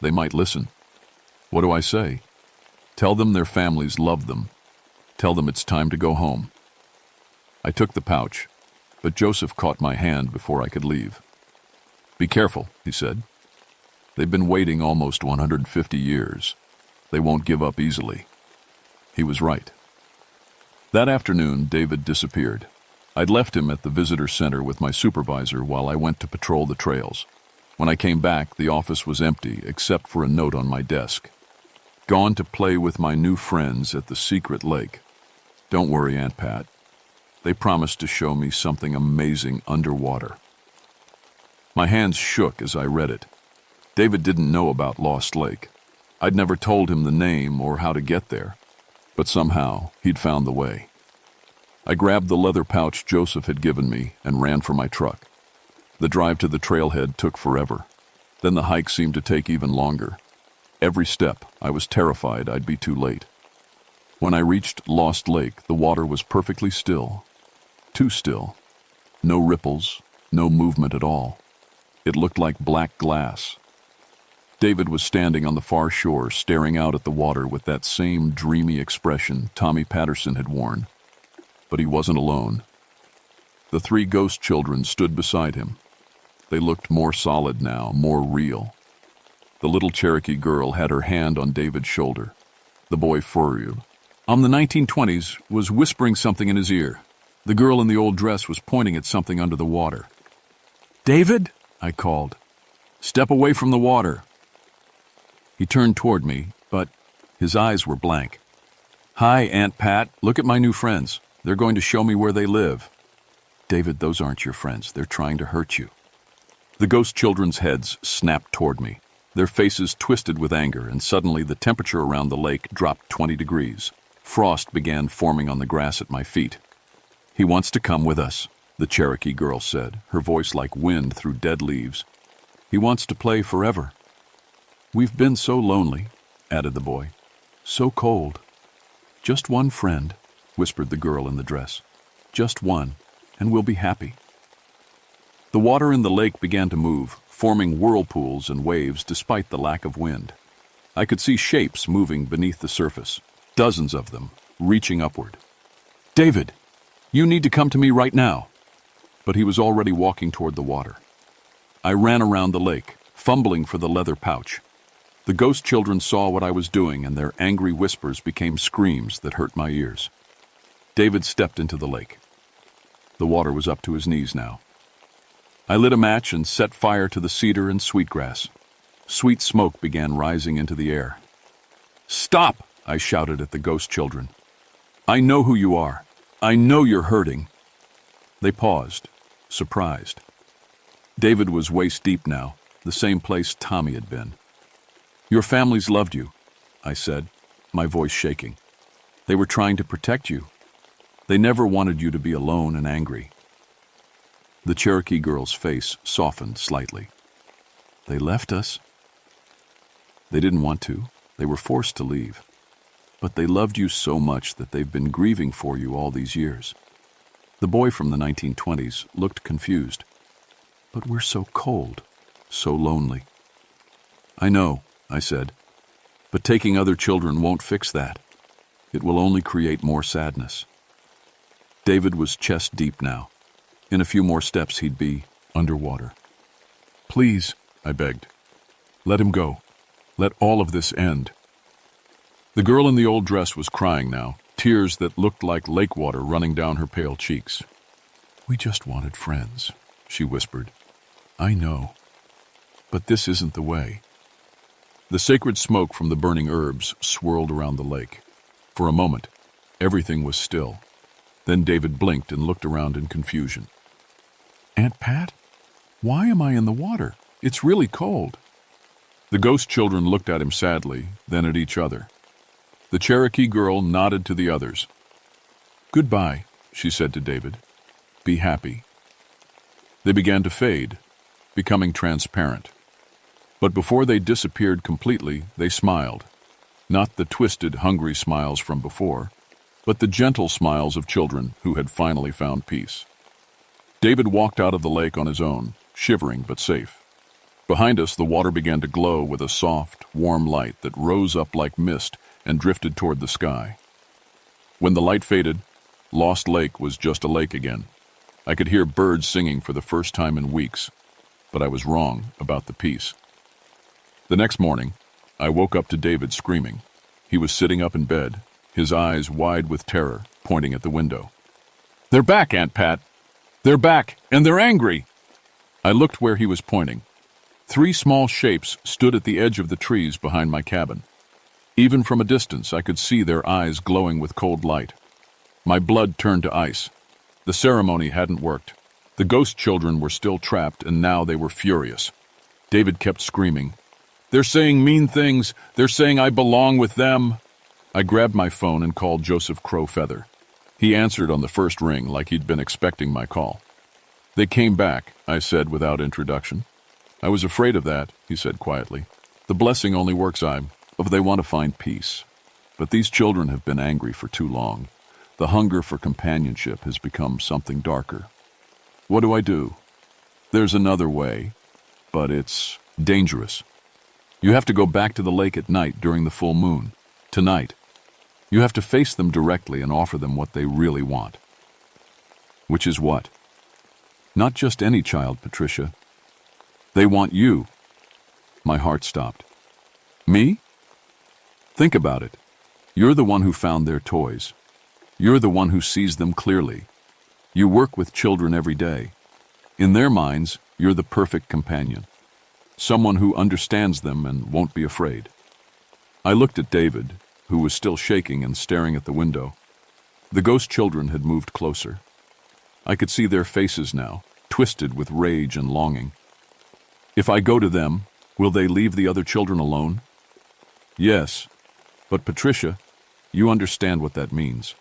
they might listen." "What do I say?" "Tell them their families love them. Tell them it's time to go home." I took the pouch, but Joseph caught my hand before I could leave. "Be careful," he said. "They've been waiting almost 150 years. They won't give up easily." He was right. That afternoon, David disappeared. I'd left him at the visitor center with my supervisor while I went to patrol the trails. When I came back, the office was empty except for a note on my desk. "Gone to play with my new friends at the secret lake. Don't worry, Aunt Pat. They promised to show me something amazing underwater." My hands shook as I read it. David didn't know about Lost Lake. I'd never told him the name or how to get there, but somehow he'd found the way. I grabbed the leather pouch Joseph had given me and ran for my truck. The drive to the trailhead took forever. Then the hike seemed to take even longer. Every step, I was terrified I'd be too late. When I reached Lost Lake, the water was perfectly still. Too still. No ripples, no movement at all. It looked like black glass. David was standing on the far shore, staring out at the water with that same dreamy expression Tommy Patterson had worn. But he wasn't alone. The 3 ghost children stood beside him. They looked more solid now, more real. The little Cherokee girl had her hand on David's shoulder. The boy furrowed. The 1920s was whispering something in his ear. The girl in the old dress was pointing at something under the water. "David," I called. "Step away from the water." He turned toward me, but his eyes were blank. "Hi, Aunt Pat. Look at my new friends. They're going to show me where they live." "David, those aren't your friends. They're trying to hurt you." The ghost children's heads snapped toward me. Their faces twisted with anger, and suddenly the temperature around the lake dropped 20 degrees. Frost began forming on the grass at my feet. "He wants to come with us," the Cherokee girl said, her voice like wind through dead leaves. "He wants to play forever." "We've been so lonely," added the boy. "So cold." "Just one friend," whispered the girl in the dress. "Just one, and we'll be happy." The water in the lake began to move, forming whirlpools and waves despite the lack of wind. I could see shapes moving beneath the surface, dozens of them, reaching upward. "David, you need to come to me right now." But he was already walking toward the water. I ran around the lake, fumbling for the leather pouch. The ghost children saw what I was doing, and their angry whispers became screams that hurt my ears. David stepped into the lake. The water was up to his knees now. I lit a match and set fire to the cedar and sweetgrass. Sweet smoke began rising into the air. "Stop!" I shouted at the ghost children. "I know who you are. I know you're hurting." They paused, surprised. David was waist deep now, the same place Tommy had been. "Your families loved you," I said, my voice shaking. "They were trying to protect you. They never wanted you to be alone and angry." The Cherokee girl's face softened slightly. "They left us." "They didn't want to. They were forced to leave. But they loved you so much that they've been grieving for you all these years." The boy from the 1920s looked confused. "But we're so cold, so lonely." "I know," I said, "but taking other children won't fix that. It will only create more sadness." David was chest deep now. In a few more steps he'd be underwater. "Please," I begged, "let him go. Let all of this end." The girl in the old dress was crying now, tears that looked like lake water running down her pale cheeks. "We just wanted friends," she whispered. "I know. But this isn't the way." The sacred smoke from the burning herbs swirled around the lake. For a moment, everything was still. Then David blinked and looked around in confusion. "Aunt Pat, why am I in the water? It's really cold." The ghost children looked at him sadly, then at each other. The Cherokee girl nodded to the others. "Goodbye," she said to David. "Be happy." They began to fade, becoming transparent. But before they disappeared completely, they smiled. Not the twisted, hungry smiles from before, but the gentle smiles of children who had finally found peace. David walked out of the lake on his own, shivering but safe. Behind us, the water began to glow with a soft, warm light that rose up like mist and drifted toward the sky. When the light faded, Lost Lake was just a lake again. I could hear birds singing for the first time in weeks, but I was wrong about the peace. The next morning, I woke up to David screaming. He was sitting up in bed, his eyes wide with terror, pointing at the window. "They're back, Aunt Pat! They're back, and they're angry!" I looked where he was pointing. 3 small shapes stood at the edge of the trees behind my cabin. Even from a distance, I could see their eyes glowing with cold light. My blood turned to ice. The ceremony hadn't worked. The ghost children were still trapped, and now they were furious. David kept screaming, "They're saying mean things. They're saying I belong with them." I grabbed my phone and called Joseph Crow Feather. He answered on the first ring like he'd been expecting my call. "They came back," I said without introduction. "I was afraid of that," he said quietly. "The blessing only works if they want to find peace. But these children have been angry for too long. The hunger for companionship has become something darker. What do I do? There's another way, but it's dangerous. You have to go back to the lake at night during the full moon. Tonight. You have to face them directly and offer them what they really want." "Which is what?" "Not just any child, Patricia. They want you." My heart stopped. "Me?" "Think about it. You're the one who found their toys. You're the one who sees them clearly. You work with children every day. In their minds, you're the perfect companion. Someone who understands them and won't be afraid." I looked at David, who was still shaking and staring at the window. The ghost children had moved closer. I could see their faces now, twisted with rage and longing. "If I go to them, will they leave the other children alone?" "Yes, but Patricia, you understand what that means."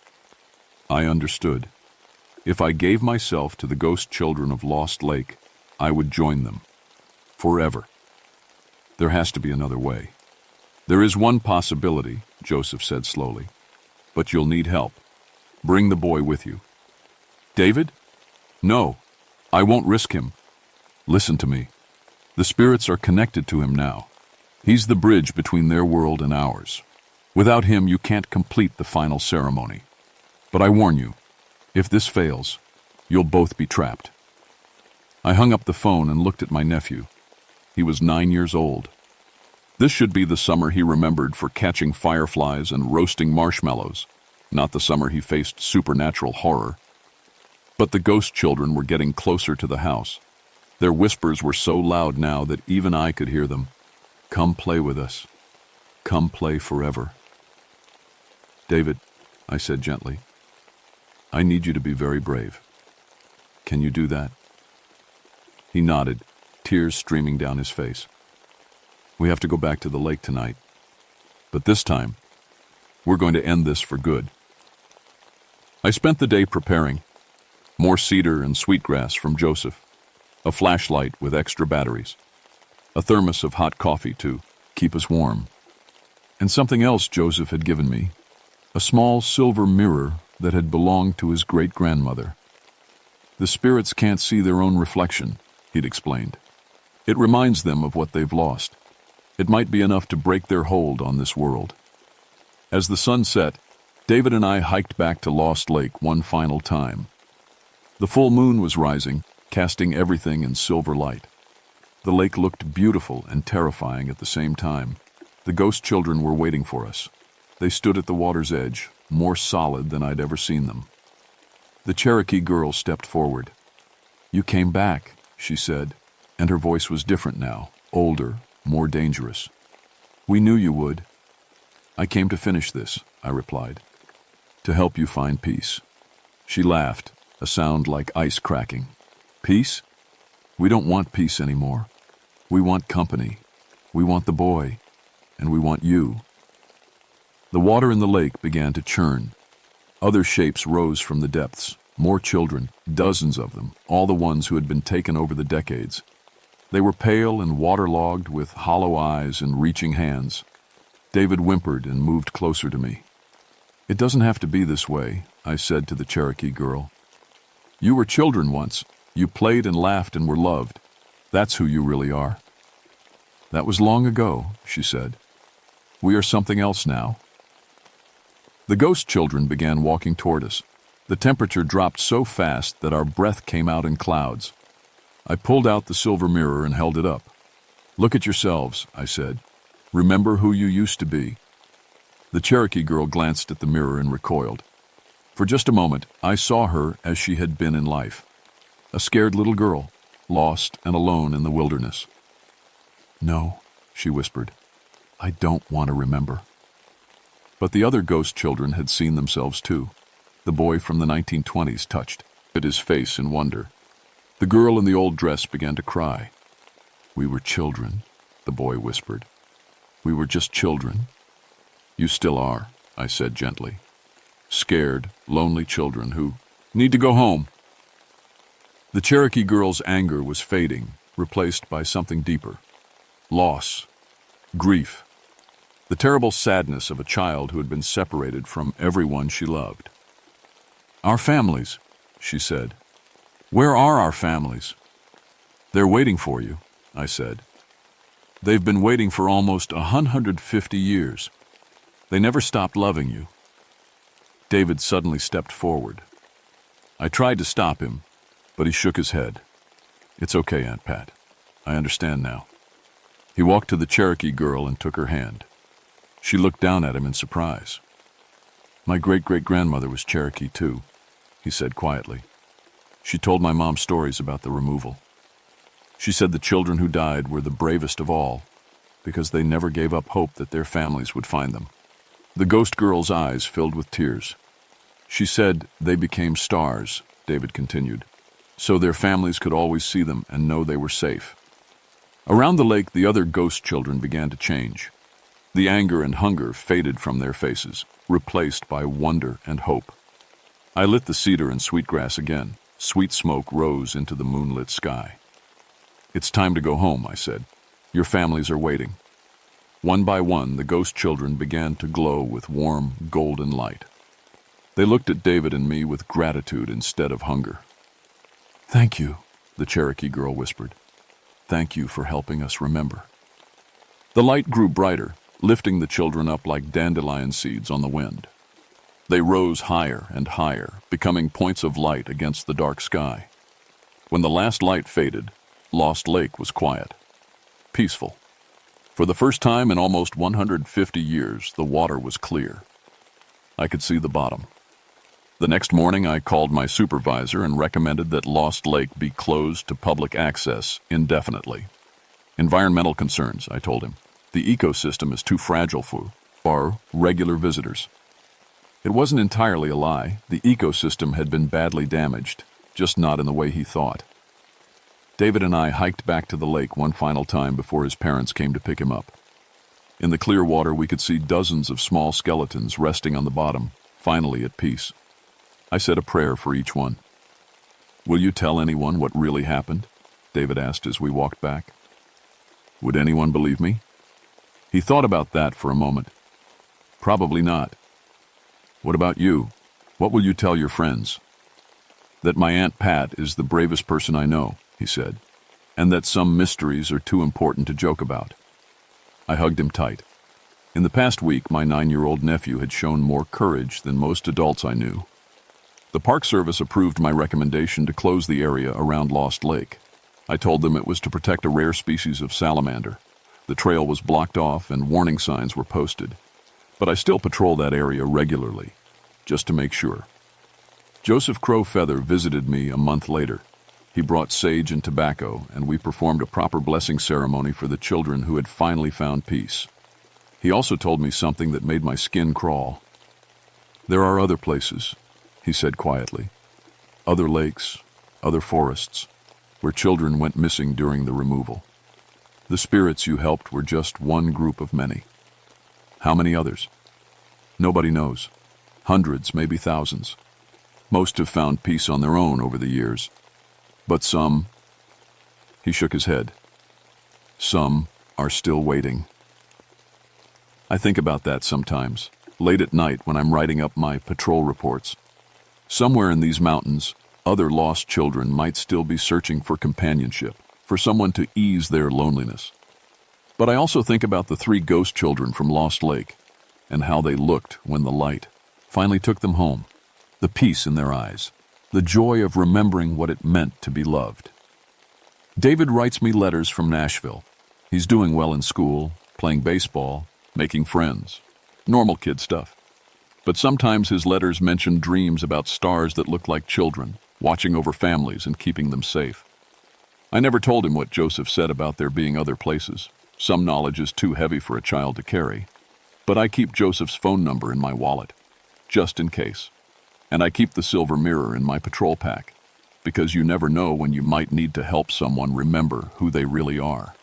I understood. If I gave myself to the ghost children of Lost Lake, I would join them. Forever. There has to be another way. "There is one possibility," Joseph said slowly, "but you'll need help. Bring the boy with you." "David? No, I won't risk him. Listen to me. The spirits are connected to him now. He's the bridge between their world and ours. Without him, you can't complete the final ceremony. But I warn you, if this fails, you'll both be trapped." I hung up the phone and looked at my nephew. He was 9 years old. This should be the summer he remembered for catching fireflies and roasting marshmallows, not the summer he faced supernatural horror. But the ghost children were getting closer to the house. Their whispers were so loud now that even I could hear them. "Come play with us. Come play forever." "David," I said gently, "I need you to be very brave. Can you do that?" He nodded, tears streaming down his face. "We have to go back to the lake tonight. But this time, we're going to end this for good." I spent the day preparing. More cedar and sweetgrass from Joseph, a flashlight with extra batteries, a thermos of hot coffee to keep us warm, and something else Joseph had given me, a small silver mirror that had belonged to his great-grandmother. "The spirits can't see their own reflection," he'd explained. "It reminds them of what they've lost. It might be enough to break their hold on this world." As the sun set, David and I hiked back to Lost Lake one final time. The full moon was rising, casting everything in silver light. The lake looked beautiful and terrifying at the same time. The ghost children were waiting for us. They stood at the water's edge, more solid than I'd ever seen them. The Cherokee girl stepped forward. "You came back," she said, and her voice was different now, older, more dangerous. "We knew you would." "I came to finish this," I replied, "to help you find peace." She laughed, a sound like ice cracking. "Peace? We don't want peace anymore. We want company. We want the boy. And we want you." The water in the lake began to churn. Other shapes rose from the depths, more children, dozens of them, all the ones who had been taken over the decades. They were pale and waterlogged, with hollow eyes and reaching hands. David whimpered and moved closer to me. "It doesn't have to be this way," I said to the Cherokee girl. "You were children once. You played and laughed and were loved. That's who you really are." "That was long ago," she said. "We are something else now." The ghost children began walking toward us. The temperature dropped so fast that our breath came out in clouds. I pulled out the silver mirror and held it up. "Look at yourselves," I said. "Remember who you used to be." The Cherokee girl glanced at the mirror and recoiled. For just a moment, I saw her as she had been in life. A scared little girl, lost and alone in the wilderness. "No," she whispered. "I don't want to remember." But the other ghost children had seen themselves too. The boy from the 1920s touched at his face in wonder. The girl in the old dress began to cry. "We were children," the boy whispered. "We were just children." "You still are," I said gently. "Scared, lonely children who need to go home." The Cherokee girl's anger was fading, replaced by something deeper. Loss, grief, the terrible sadness of a child who had been separated from everyone she loved. "Our families," she said. "Where are our families?" "They're waiting for you," I said. "They've been waiting for almost 150 years. They never stopped loving you." David suddenly stepped forward. I tried to stop him, but he shook his head. "It's okay, Aunt Pat. I understand now." He walked to the Cherokee girl and took her hand. She looked down at him in surprise. "My great-great-grandmother was Cherokee too," he said quietly. "She told my mom stories about the removal. She said the children who died were the bravest of all because they never gave up hope that their families would find them." The ghost girl's eyes filled with tears. "She said they became stars," David continued, "so their families could always see them and know they were safe." Around the lake, the other ghost children began to change. The anger and hunger faded from their faces, replaced by wonder and hope. I lit the cedar and sweetgrass again. Sweet smoke rose into the moonlit sky. "It's time to go home," I said. "Your families are waiting." One by one, the ghost children began to glow with warm, golden light. They looked at David and me with gratitude instead of hunger. "Thank you," the Cherokee girl whispered. "Thank you for helping us remember." The light grew brighter, lifting the children up like dandelion seeds on the wind. They rose higher and higher, becoming points of light against the dark sky. When the last light faded, Lost Lake was quiet. peaceful. For the first time in almost 150 years, the water was clear. I could see the bottom. The next morning, I called my supervisor and recommended that Lost Lake be closed to public access indefinitely. Environmental concerns, I told him. The ecosystem is too fragile for regular visitors. It wasn't entirely a lie. The ecosystem had been badly damaged, just not in the way he thought. David and I hiked back to the lake one final time before his parents came to pick him up. In the clear water, we could see dozens of small skeletons resting on the bottom, finally at peace. I said a prayer for each one. "Will you tell anyone what really happened?" David asked as we walked back. Would anyone believe me? He thought about that for a moment. Probably not. What about you? What will you tell your friends? That my Aunt Pat is the bravest person I know, he said, and that some mysteries are too important to joke about. I hugged him tight. In the past week, my 9-year-old nephew had shown more courage than most adults I knew. The Park Service approved my recommendation to close the area around Lost Lake. I told them it was to protect a rare species of salamander. The trail was blocked off and warning signs were posted. But I still patrol that area regularly, just to make sure. Joseph Crow Feather visited me a month later. He brought sage and tobacco, and we performed a proper blessing ceremony for the children who had finally found peace. He also told me something that made my skin crawl. There are other places, he said quietly. Other lakes, other forests, where children went missing during the removal. The spirits you helped were just one group of many. How many others? Nobody knows. Hundreds, maybe thousands. Most have found peace on their own over the years. But some, he shook his head, some are still waiting. I think about that sometimes, late at night when I'm writing up my patrol reports. Somewhere in these mountains, other lost children might still be searching for companionship, for someone to ease their loneliness. But I also think about the 3 ghost children from Lost Lake and how they looked when the light finally took them home, the peace in their eyes, the joy of remembering what it meant to be loved. David writes me letters from Nashville. He's doing well in school, playing baseball, making friends, normal kid stuff. But sometimes his letters mention dreams about stars that look like children, watching over families and keeping them safe. I never told him what Joseph said about there being other places. Some knowledge is too heavy for a child to carry. But I keep Joseph's phone number in my wallet, just in case. And I keep the silver mirror in my patrol pack, because you never know when you might need to help someone remember who they really are.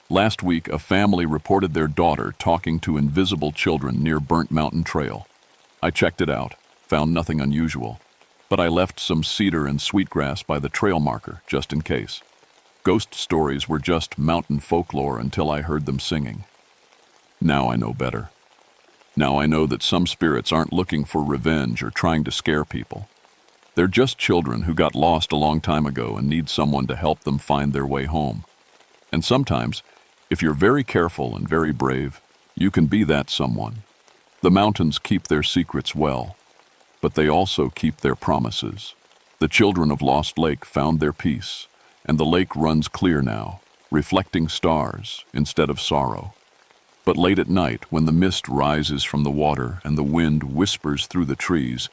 Last week, a family reported their daughter talking to invisible children near Burnt Mountain Trail. I checked it out, found nothing unusual, but I left some cedar and sweetgrass by the trail marker, just in case. Ghost stories were just mountain folklore until I heard them singing. Now I know better. Now I know that some spirits aren't looking for revenge or trying to scare people. They're just children who got lost a long time ago and need someone to help them find their way home. And sometimes, if you're very careful and very brave, you can be that someone. The mountains keep their secrets well, but they also keep their promises. The children of Lost Lake found their peace, and the lake runs clear now, reflecting stars instead of sorrow. But late at night, when the mist rises from the water and the wind whispers through the trees,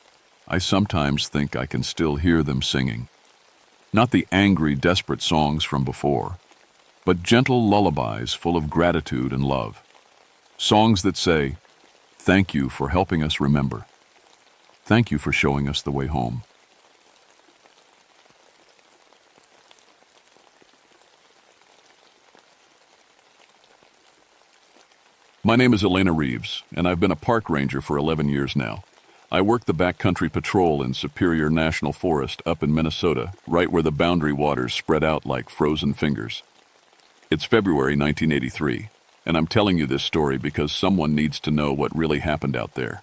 I sometimes think I can still hear them singing. Not the angry, desperate songs from before, but gentle lullabies full of gratitude and love. Songs that say, "Thank you for helping us remember. Thank you for showing us the way home." My name is Elena Reeves, and I've been a park ranger for 11 years now. I work the backcountry patrol in Superior National Forest up in Minnesota, right where the boundary waters spread out like frozen fingers. It's February 1983, and I'm telling you this story because someone needs to know what really happened out there.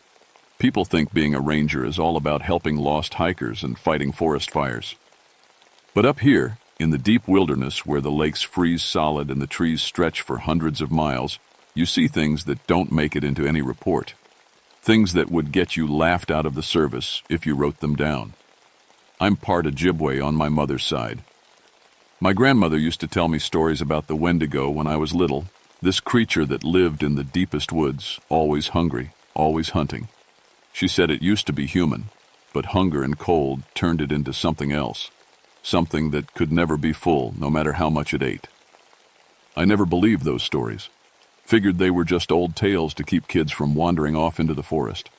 People think being a ranger is all about helping lost hikers and fighting forest fires. But up here, in the deep wilderness where the lakes freeze solid and the trees stretch for hundreds of miles, you see things that don't make it into any report. Things that would get you laughed out of the service if you wrote them down. I'm part Ojibwe on my mother's side. My grandmother used to tell me stories about the Wendigo when I was little, this creature that lived in the deepest woods, always hungry, always hunting. She said it used to be human, but hunger and cold turned it into something else, something that could never be full, no matter how much it ate. I never believed those stories. Figured they were just old tales to keep kids from wandering off into the forest.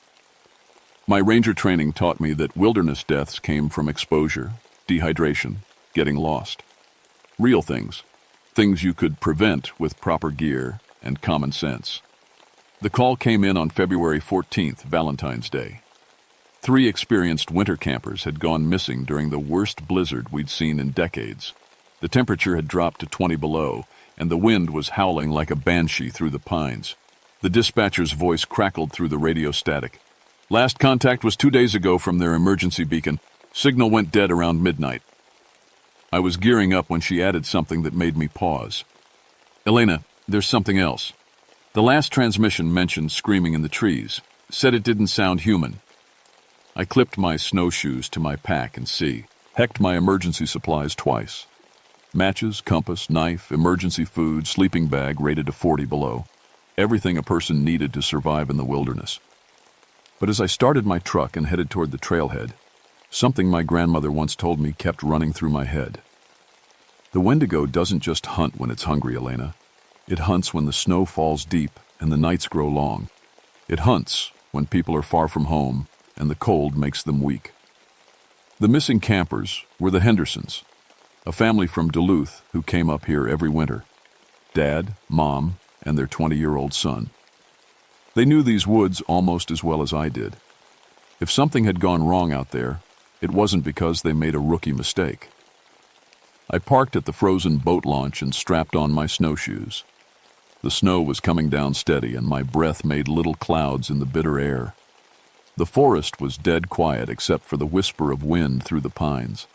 My ranger training taught me that wilderness deaths came from exposure, dehydration, getting lost. Real things. Things you could prevent with proper gear and common sense. The call came in on February 14th, Valentine's Day. 3 experienced winter campers had gone missing during the worst blizzard we'd seen in decades. The temperature had dropped to 20 below, and the wind was howling like a banshee through the pines. The dispatcher's voice crackled through the radio static. Last contact was 2 days ago from their emergency beacon. Signal went dead around midnight. I was gearing up when she added something that made me pause. Elena, there's something else. The last transmission mentioned screaming in the trees, said it didn't sound human. I clipped my snowshoes to my pack and hecked my emergency supplies twice. Matches, compass, knife, emergency food, sleeping bag rated to 40 below. Everything a person needed to survive in the wilderness. But as I started my truck and headed toward the trailhead, something my grandmother once told me kept running through my head. The Wendigo doesn't just hunt when it's hungry, Elena. It hunts when the snow falls deep and the nights grow long. It hunts when people are far from home and the cold makes them weak. The missing campers were the Hendersons, a family from Duluth who came up here every winter. Dad, Mom, and their 20-year-old son. They knew these woods almost as well as I did. If something had gone wrong out there, it wasn't because they made a rookie mistake. I parked at the frozen boat launch and strapped on my snowshoes. The snow was coming down steady and my breath made little clouds in the bitter air. The forest was dead quiet except for the whisper of wind through the pines.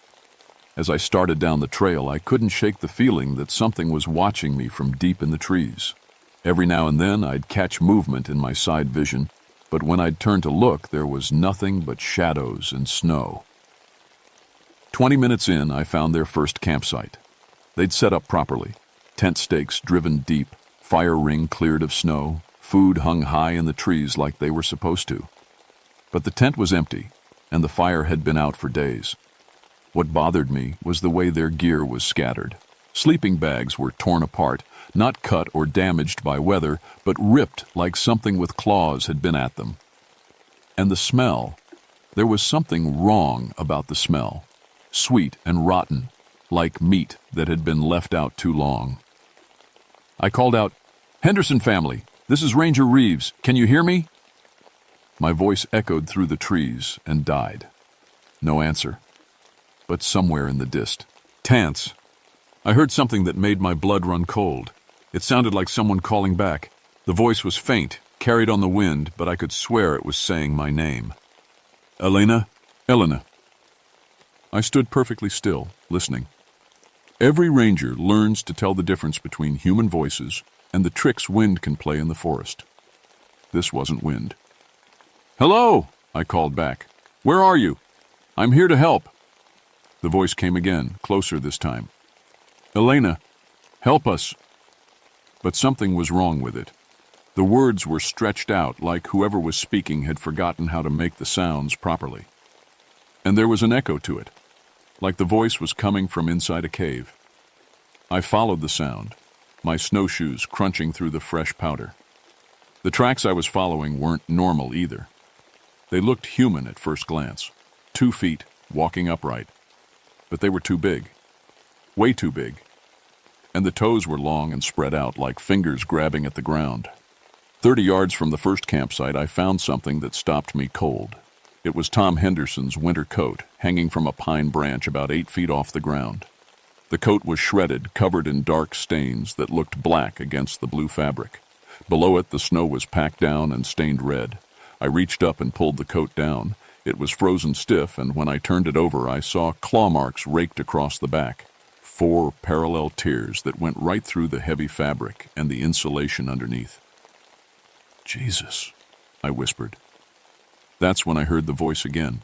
As I started down the trail, I couldn't shake the feeling that something was watching me from deep in the trees. Every now and then, I'd catch movement in my side vision, but when I'd turn to look, there was nothing but shadows and snow. 20 minutes in, I found their first campsite. They'd set up properly. Tent stakes driven deep, fire ring cleared of snow, food hung high in the trees like they were supposed to. But the tent was empty, and the fire had been out for days. What bothered me was the way their gear was scattered. Sleeping bags were torn apart, not cut or damaged by weather, but ripped like something with claws had been at them. And the smell. There was something wrong about the smell. Sweet and rotten, like meat that had been left out too long. I called out, "Henderson family, this is Ranger Reeves. Can you hear me?" My voice echoed through the trees and died. No answer. But somewhere in the distance, I heard something that made my blood run cold. It sounded like someone calling back. The voice was faint, carried on the wind, but I could swear it was saying my name. Elena? Elena. I stood perfectly still, listening. Every ranger learns to tell the difference between human voices and the tricks wind can play in the forest. This wasn't wind. "Hello," I called back. "Where are you? I'm here to help." The voice came again, closer this time. "Elena, help us." But something was wrong with it. The words were stretched out like whoever was speaking had forgotten how to make the sounds properly. And there was an echo to it, like the voice was coming from inside a cave. I followed the sound, my snowshoes crunching through the fresh powder. The tracks I was following weren't normal either. They looked human at first glance, 2 feet, walking upright. But they were too big, way too big. And the toes were long and spread out like fingers grabbing at the ground. 30 yards from the first campsite, I found something that stopped me cold. It was Tom Henderson's winter coat, hanging from a pine branch about 8 feet off the ground. The coat was shredded, covered in dark stains that looked black against the blue fabric. Below it, the snow was packed down and stained red. I reached up and pulled the coat down. It was frozen stiff, and when I turned it over, I saw claw marks raked across the back. 4 parallel tears that went right through the heavy fabric and the insulation underneath. "Jesus," I whispered. That's when I heard the voice again.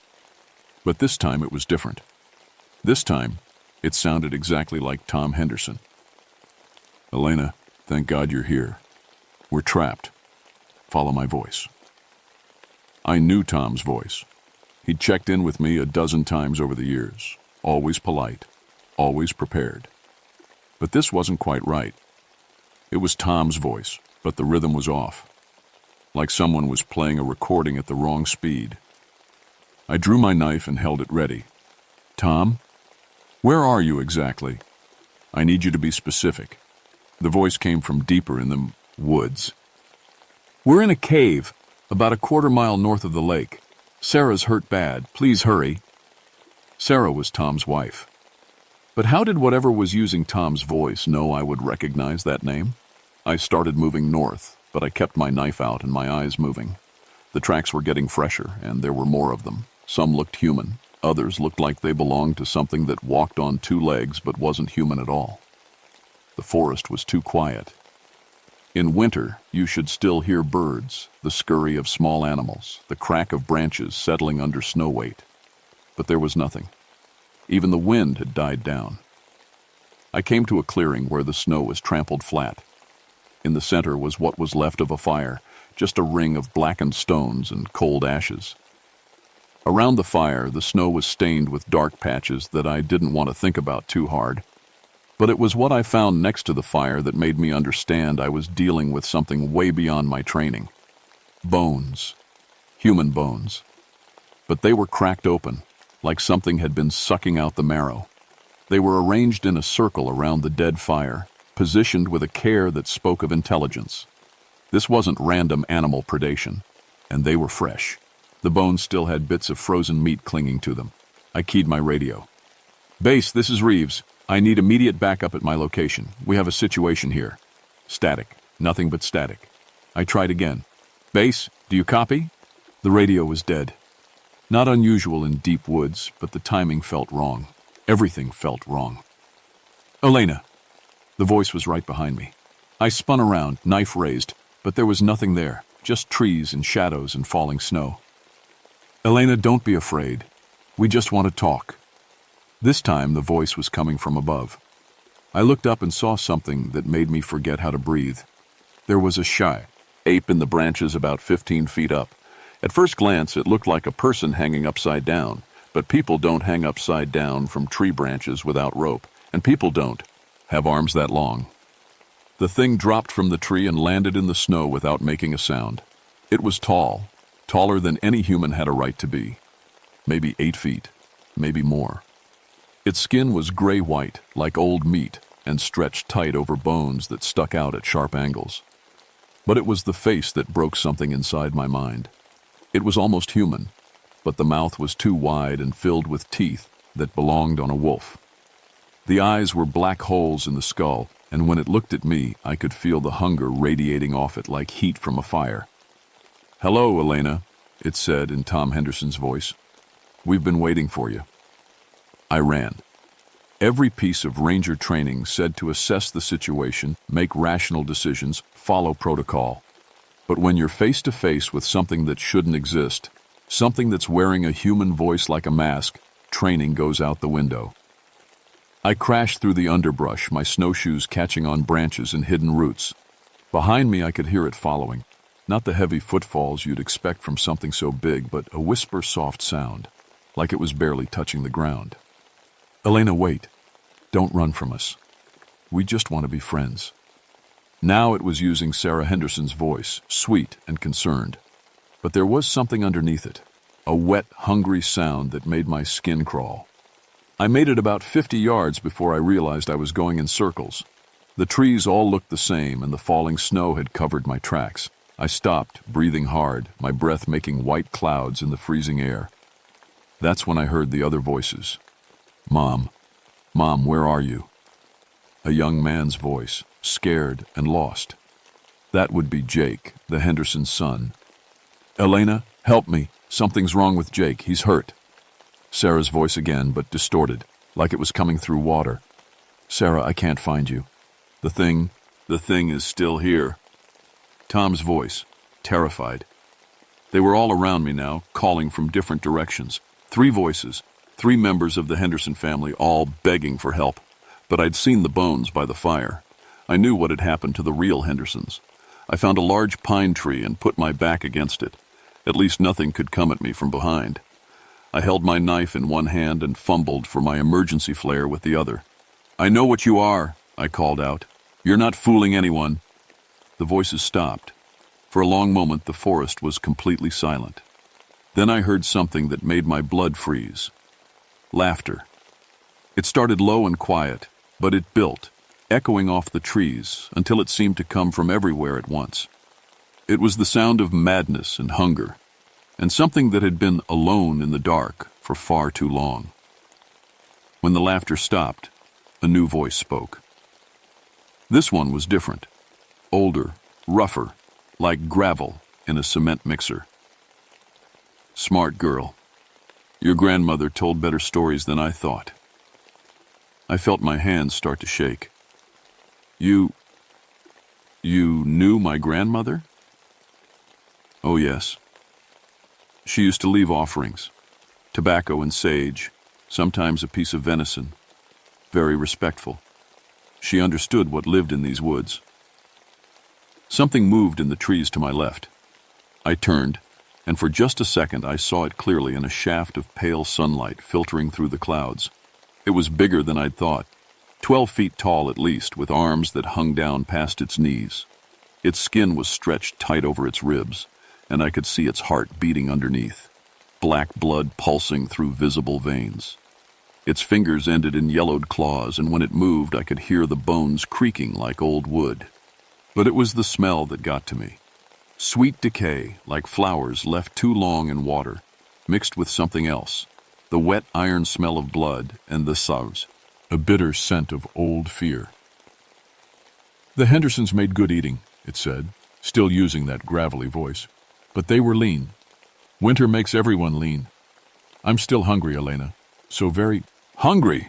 But this time it was different. This time, It sounded exactly like Tom Henderson. "Elena, thank God you're here. We're trapped. Follow my voice." I knew Tom's voice. He'd checked in with me a dozen times over the years, always polite, always prepared. But this wasn't quite right. It was Tom's voice, but the rhythm was off, like someone was playing a recording at the wrong speed. I drew my knife and held it ready. "Tom, where are you exactly? I need you to be specific." The voice came from deeper in the woods. "We're in a cave, about a quarter-mile north of the lake. Sarah's hurt bad. Please hurry." Sarah was Tom's wife. But how did whatever was using Tom's voice know I would recognize that name? I started moving north, but I kept my knife out and my eyes moving. The tracks were getting fresher, and there were more of them. Some looked human. Others looked like they belonged to something that walked on two legs but wasn't human at all. The forest was too quiet. In winter, you should still hear birds, the scurry of small animals, the crack of branches settling under snow weight. But there was nothing. Even the wind had died down. I came to a clearing where the snow was trampled flat. In the center was what was left of a fire, just a ring of blackened stones and cold ashes. Around the fire, the snow was stained with dark patches that I didn't want to think about too hard. But it was what I found next to the fire that made me understand I was dealing with something way beyond my training. Bones. Human bones. But they were cracked open, like something had been sucking out the marrow. They were arranged in a circle around the dead fire, positioned with a care that spoke of intelligence. This wasn't random animal predation, and they were fresh. The bones still had bits of frozen meat clinging to them. I keyed my radio. "Base, this is Reeves. I need immediate backup at my location. We have a situation here." Static. Nothing but static. I tried again. "Base, do you copy?" The radio was dead. Not unusual in deep woods, but the timing felt wrong. Everything felt wrong. "Elena." The voice was right behind me. I spun around, knife raised, but there was nothing there, just trees and shadows and falling snow. "Elena, don't be afraid. We just want to talk." This time the voice was coming from above. I looked up and saw something that made me forget how to breathe. There was a shy ape in the branches about 15 feet up. At first glance, it looked like a person hanging upside down, but people don't hang upside down from tree branches without rope, and people don't have arms that long. The thing dropped from the tree and landed in the snow without making a sound. It was tall, taller than any human had a right to be. Maybe 8 feet, maybe more. Its skin was gray-white, like old meat, and stretched tight over bones that stuck out at sharp angles. But it was the face that broke something inside my mind. It was almost human, but the mouth was too wide and filled with teeth that belonged on a wolf. The eyes were black holes in the skull, and when it looked at me, I could feel the hunger radiating off it like heat from a fire. "Hello, Elena," it said in Tom Henderson's voice. "We've been waiting for you." I ran. Every piece of ranger training said to assess the situation, make rational decisions, follow protocol. But when you're face to face with something that shouldn't exist, something that's wearing a human voice like a mask, training goes out the window. I crashed through the underbrush, my snowshoes catching on branches and hidden roots. Behind me, I could hear it following. Not the heavy footfalls you'd expect from something so big, but a whisper-soft sound, like it was barely touching the ground. "Elena, wait. Don't run from us. We just want to be friends." Now it was using Sarah Henderson's voice, sweet and concerned. But there was something underneath it, a wet, hungry sound that made my skin crawl. I made it about 50 yards before I realized I was going in circles. The trees all looked the same, and the falling snow had covered my tracks. I stopped, breathing hard, my breath making white clouds in the freezing air. That's when I heard the other voices. "Mom, Mom, where are you?" A young man's voice, scared and lost. That would be Jake, the Henderson son. "Elena, help me. Something's wrong with Jake. He's hurt." Sarah's voice again, but distorted, like it was coming through water. "Sarah, I can't find you. The thing is still here." Tom's voice, terrified. They were all around me now, calling from different directions. 3 voices, 3 members of the Henderson family all begging for help, but I'd seen the bones by the fire. I knew what had happened to the real Hendersons. I found a large pine tree and put my back against it. At least nothing could come at me from behind. I held my knife in one hand and fumbled for my emergency flare with the other. "I know what you are," I called out. "You're not fooling anyone." The voices stopped. For a long moment, the forest was completely silent. Then I heard something that made my blood freeze. Laughter. It started low and quiet, but it built, echoing off the trees until it seemed to come from everywhere at once. It was the sound of madness and hunger, and something that had been alone in the dark for far too long. When the laughter stopped, a new voice spoke. This one was different, older, rougher, like gravel in a cement mixer. "Smart girl. Your grandmother told better stories than I thought." I felt my hands start to shake. You knew my grandmother?" "Oh, yes. She used to leave offerings, tobacco and sage, sometimes a piece of venison. Very respectful. She understood what lived in these woods." Something moved in the trees to my left. I turned, and for just a second I saw it clearly in a shaft of pale sunlight filtering through the clouds. It was bigger than I'd thought, 12 feet tall at least, with arms that hung down past its knees. Its skin was stretched tight over its ribs, and I could see its heart beating underneath, black blood pulsing through visible veins. Its fingers ended in yellowed claws, and when it moved I could hear the bones creaking like old wood. But it was the smell that got to me. Sweet decay, like flowers left too long in water, mixed with something else, the wet iron smell of blood and the sounds, a bitter scent of old fear. "The Hendersons made good eating," it said, still using that gravelly voice. "But they were lean. Winter makes everyone lean. I'm still hungry, Elena. So very hungry."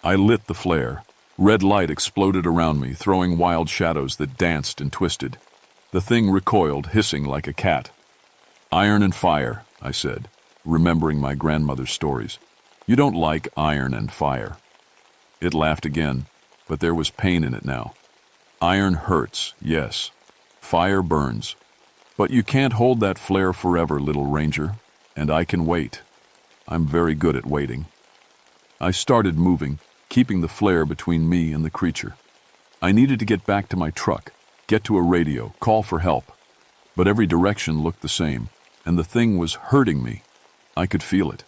I lit the flare. Red light exploded around me, throwing wild shadows that danced and twisted. The thing recoiled, hissing like a cat. "Iron and fire," I said, remembering my grandmother's stories. "You don't like iron and fire." It laughed again, but there was pain in it now. "Iron hurts, yes. Fire burns. But you can't hold that flare forever, little ranger, and I can wait. I'm very good at waiting." I started moving, keeping the flare between me and the creature. I needed to get back to my truck, get to a radio, call for help. But every direction looked the same, and the thing was hurting me. I could feel it.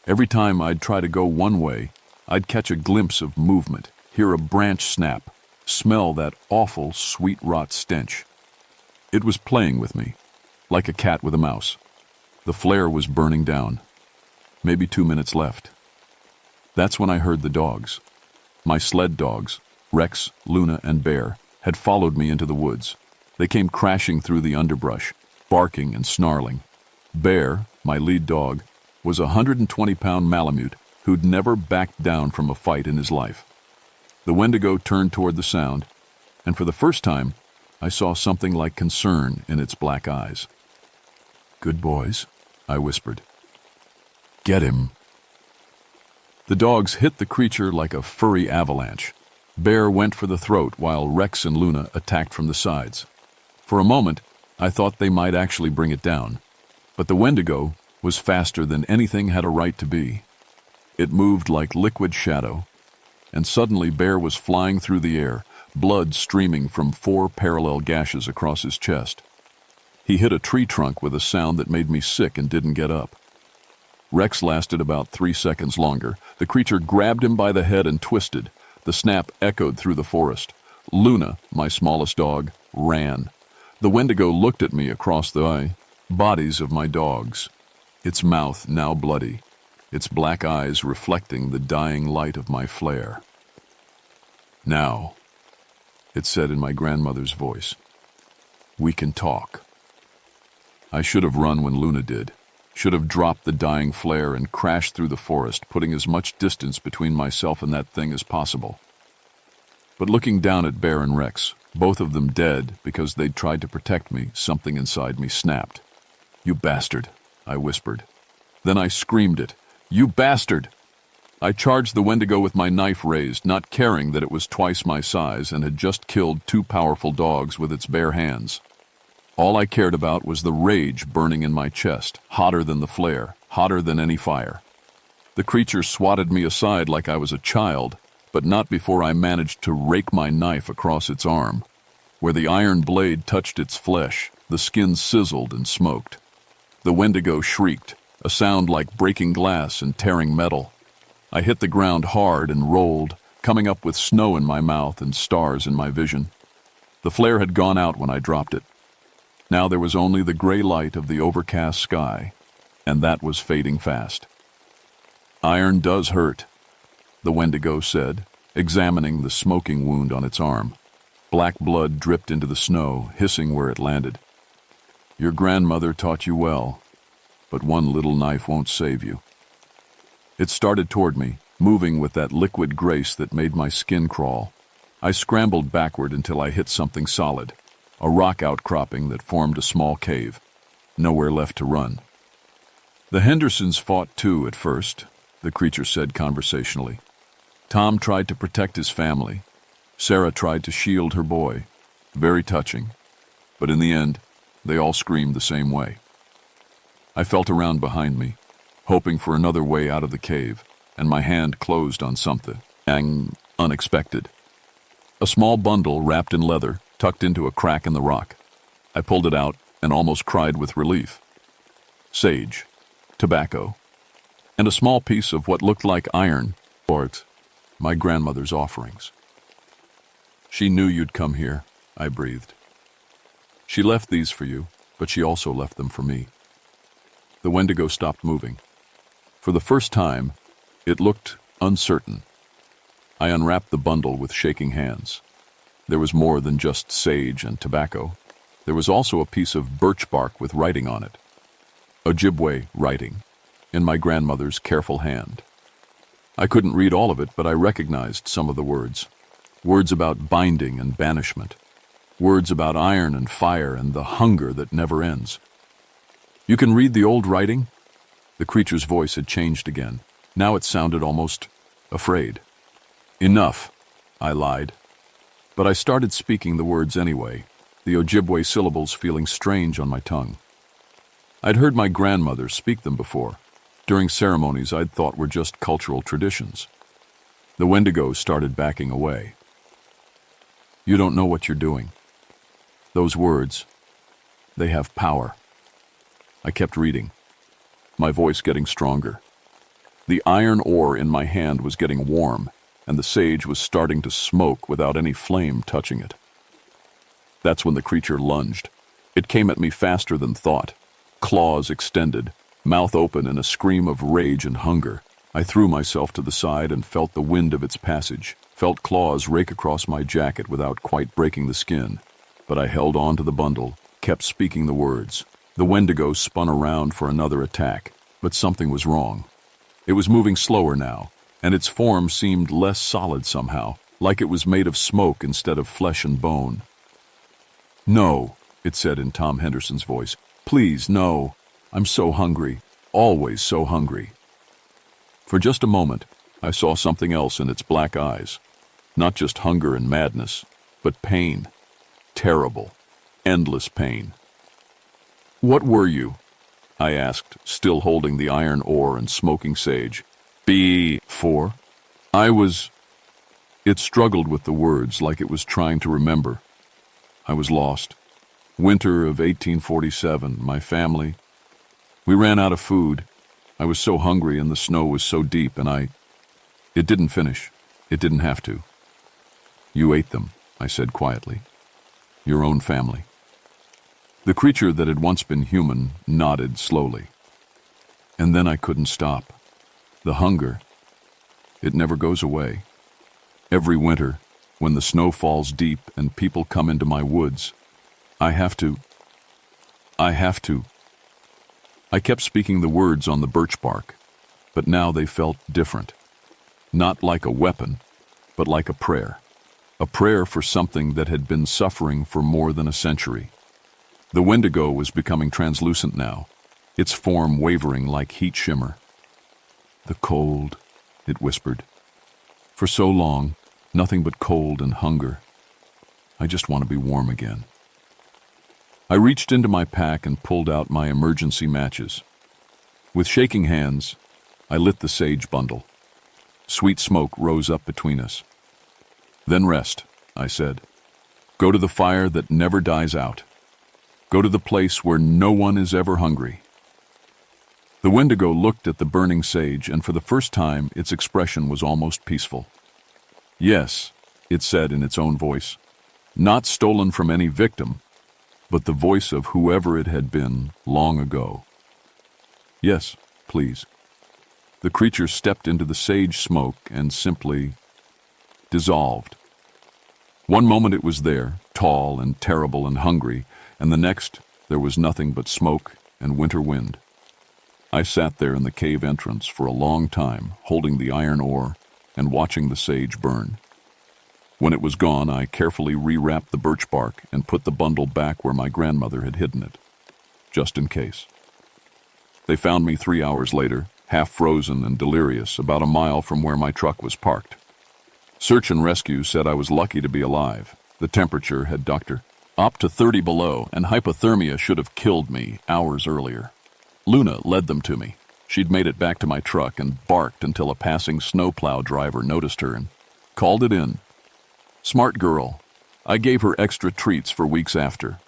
Every time I'd try to go one way, I'd catch a glimpse of movement, hear a branch snap, smell that awful sweet rot stench. It was playing with me, like a cat with a mouse. The flare was burning down. Maybe 2 minutes left. That's when I heard the dogs. My sled dogs, Rex, Luna, and Bear, had followed me into the woods. They came crashing through the underbrush, barking and snarling. Bear, my lead dog, was a 120-pound Malamute who'd never backed down from a fight in his life. The Wendigo turned toward the sound, and for the first time, I saw something like concern in its black eyes. "Good boys," I whispered. "Get him." The dogs hit the creature like a furry avalanche. Bear went for the throat while Rex and Luna attacked from the sides. For a moment, I thought they might actually bring it down, but the Wendigo was faster than anything had a right to be. It moved like liquid shadow, and suddenly Bear was flying through the air, blood streaming from 4 parallel gashes across his chest. He hit a tree trunk with a sound that made me sick and didn't get up. Rex lasted about 3 seconds longer. The creature grabbed him by the head and twisted. The snap echoed through the forest. Luna, my smallest dog, ran. The Wendigo looked at me across the bodies of my dogs, its mouth now bloody, its black eyes reflecting the dying light of my flare. "Now," it said in my grandmother's voice, "we can talk." I should have run when Luna did, should have dropped the dying flare and crashed through the forest, putting as much distance between myself and that thing as possible. But looking down at Bear and Rex, both of them dead because they'd tried to protect me, something inside me snapped. "You bastard," I whispered. Then I screamed it, You bastard! I charged the Wendigo with my knife raised, not caring that it was twice my size and had just killed 2 powerful dogs with its bare hands. All I cared about was the rage burning in my chest, hotter than the flare, hotter than any fire. The creature swatted me aside like I was a child, but not before I managed to rake my knife across its arm. Where the iron blade touched its flesh, the skin sizzled and smoked. The Wendigo shrieked, a sound like breaking glass and tearing metal. I hit the ground hard and rolled, coming up with snow in my mouth and stars in my vision. The flare had gone out when I dropped it. Now there was only the gray light of the overcast sky, and that was fading fast. Iron does hurt, the Wendigo said, examining the smoking wound on its arm. Black blood dripped into the snow, hissing where it landed. Your grandmother taught you well, but one little knife won't save you. It started toward me, moving with that liquid grace that made my skin crawl. I scrambled backward until I hit something solid, a rock outcropping that formed a small cave. Nowhere left to run. The Hendersons fought too at first, the creature said conversationally. Tom tried to protect his family. Sarah tried to shield her boy. Very touching. But in the end, they all screamed the same way. I felt around behind me, hoping for another way out of the cave, and my hand closed on something unexpected. A small bundle wrapped in leather, tucked into a crack in the rock. I pulled it out and almost cried with relief. Sage, tobacco, and a small piece of what looked like iron, or my grandmother's offerings. She knew you'd come here, I breathed. She left these for you, but she also left them for me. The Wendigo stopped moving. For the first time, it looked uncertain. I unwrapped the bundle with shaking hands. There was more than just sage and tobacco. There was also a piece of birch bark with writing on it. Ojibwe writing, in my grandmother's careful hand. I couldn't read all of it, but I recognized some of the words. Words about binding and banishment. Words about iron and fire and the hunger that never ends. You can read the old writing? The creature's voice had changed again. Now it sounded almost afraid. Enough, I lied. But I started speaking the words anyway, the Ojibwe syllables feeling strange on my tongue. I'd heard my grandmother speak them before, during ceremonies I'd thought were just cultural traditions. The Wendigo started backing away. You don't know what you're doing. Those words, they have power. I kept reading, my voice getting stronger. The iron ore in my hand was getting warm, and the sage was starting to smoke without any flame touching it. That's when the creature lunged. It came at me faster than thought, claws extended, mouth open in a scream of rage and hunger. I threw myself to the side and felt the wind of its passage, felt claws rake across my jacket without quite breaking the skin. But I held on to the bundle, kept speaking the words. The Wendigo spun around for another attack, but something was wrong. It was moving slower now, and its form seemed less solid somehow, like it was made of smoke instead of flesh and bone. No, it said in Tom Henderson's voice. Please, no. I'm so hungry, always so hungry. For just a moment, I saw something else in its black eyes. Not just hunger and madness, but pain. Terrible, endless pain. What were you? I asked, still holding the iron ore and smoking sage. Before? I was... It struggled with the words like it was trying to remember. I was lost. Winter of 1847, my family. We ran out of food. I was so hungry and the snow was so deep and It didn't finish. It didn't have to. You ate them, I said quietly. Your own family. The creature that had once been human nodded slowly. And then I couldn't stop. The hunger, it never goes away. Every winter, when the snow falls deep and people come into my woods, I have to. I kept speaking the words on the birch bark, but now they felt different. Not like a weapon, but like a prayer. A prayer for something that had been suffering for more than a century. The Wendigo was becoming translucent now, its form wavering like heat shimmer. The cold, it whispered. For so long, nothing but cold and hunger. I just want to be warm again. I reached into my pack and pulled out my emergency matches. With shaking hands, I lit the sage bundle. Sweet smoke rose up between us. Then rest, I said. Go to the fire that never dies out. Go to the place where no one is ever hungry. The Wendigo looked at the burning sage, and for the first time its expression was almost peaceful. Yes, it said in its own voice, not stolen from any victim, but the voice of whoever it had been long ago. Yes, please. The creature stepped into the sage smoke and simply dissolved. One moment it was there, tall and terrible and hungry, and the next there was nothing but smoke and winter wind. I sat there in the cave entrance for a long time, holding the iron ore and watching the sage burn. When it was gone, I carefully rewrapped the birch bark and put the bundle back where my grandmother had hidden it, just in case. They found me 3 hours later, half frozen and delirious, about a mile from where my truck was parked. Search and rescue said I was lucky to be alive. The temperature had up to 30 below, and hypothermia should have killed me hours earlier. Luna led them to me. She'd made it back to my truck and barked until a passing snowplow driver noticed her and called it in. Smart girl. I gave her extra treats for weeks after.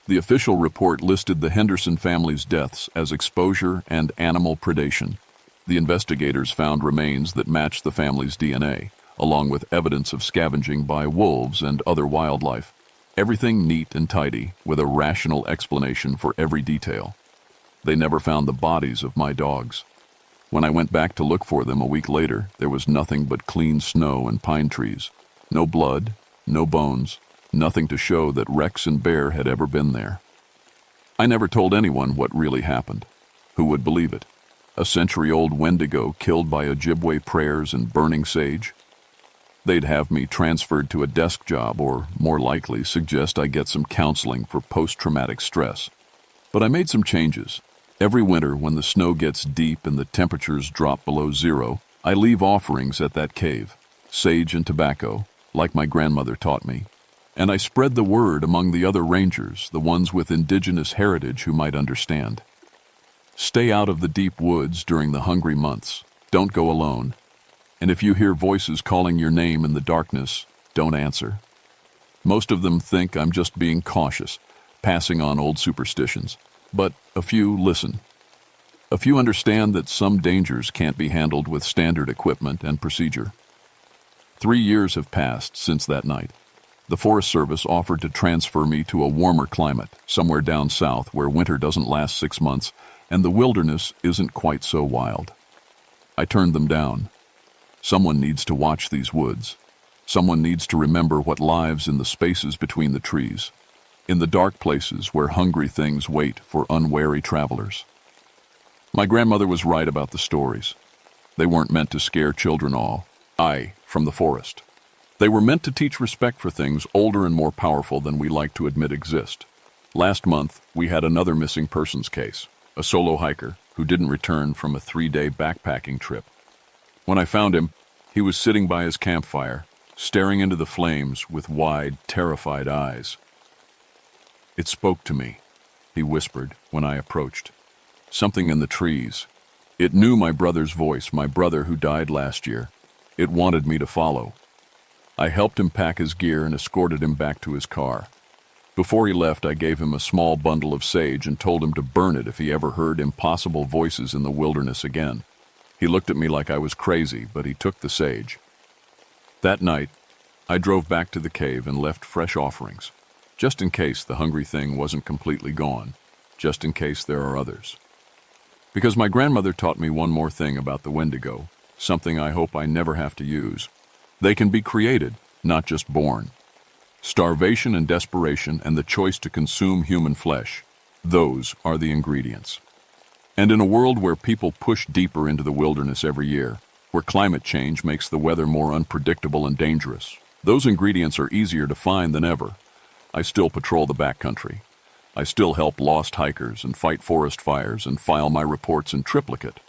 The official report listed the Henderson family's deaths as exposure and animal predation. The investigators found remains that matched the family's DNA, along with evidence of scavenging by wolves and other wildlife. Everything neat and tidy, with a rational explanation for every detail. They never found the bodies of my dogs. When I went back to look for them a week later, there was nothing but clean snow and pine trees. No blood, no bones, nothing to show that Rex and Bear had ever been there. I never told anyone what really happened. Who would believe it? A century-old Wendigo killed by Ojibwe prayers and burning sage? They'd have me transferred to a desk job or, more likely, suggest I get some counseling for post-traumatic stress. But I made some changes. Every winter, when the snow gets deep and the temperatures drop below zero, I leave offerings at that cave, sage and tobacco, like my grandmother taught me. And I spread the word among the other rangers, the ones with indigenous heritage who might understand. Stay out of the deep woods during the hungry months. Don't go alone. And if you hear voices calling your name in the darkness, don't answer. Most of them think I'm just being cautious, passing on old superstitions. But a few listen. A few understand that some dangers can't be handled with standard equipment and procedure. 3 years have passed since that night. The Forest Service offered to transfer me to a warmer climate, somewhere down south where winter doesn't last 6 months and the wilderness isn't quite so wild. I turned them down. Someone needs to watch these woods. Someone needs to remember what lives in the spaces between the trees, in the dark places where hungry things wait for unwary travelers. My grandmother was right about the stories. They weren't meant to scare children from the forest. They were meant to teach respect for things older and more powerful than we like to admit exist. Last month, we had another missing persons case, a solo hiker who didn't return from a 3-day backpacking trip. When I found him, he was sitting by his campfire, staring into the flames with wide, terrified eyes. It spoke to me, he whispered when I approached. Something in the trees. It knew my brother's voice, my brother who died last year. It wanted me to follow. I helped him pack his gear and escorted him back to his car. Before he left, I gave him a small bundle of sage and told him to burn it if he ever heard impossible voices in the wilderness again. He looked at me like I was crazy, but he took the sage. That night, I drove back to the cave and left fresh offerings, just in case the hungry thing wasn't completely gone, just in case there are others. Because my grandmother taught me one more thing about the Wendigo, something I hope I never have to use. They can be created, not just born. Starvation and desperation and the choice to consume human flesh, those are the ingredients. And in a world where people push deeper into the wilderness every year, where climate change makes the weather more unpredictable and dangerous, those ingredients are easier to find than ever. I still patrol the backcountry. I still help lost hikers and fight forest fires and file my reports in triplicate.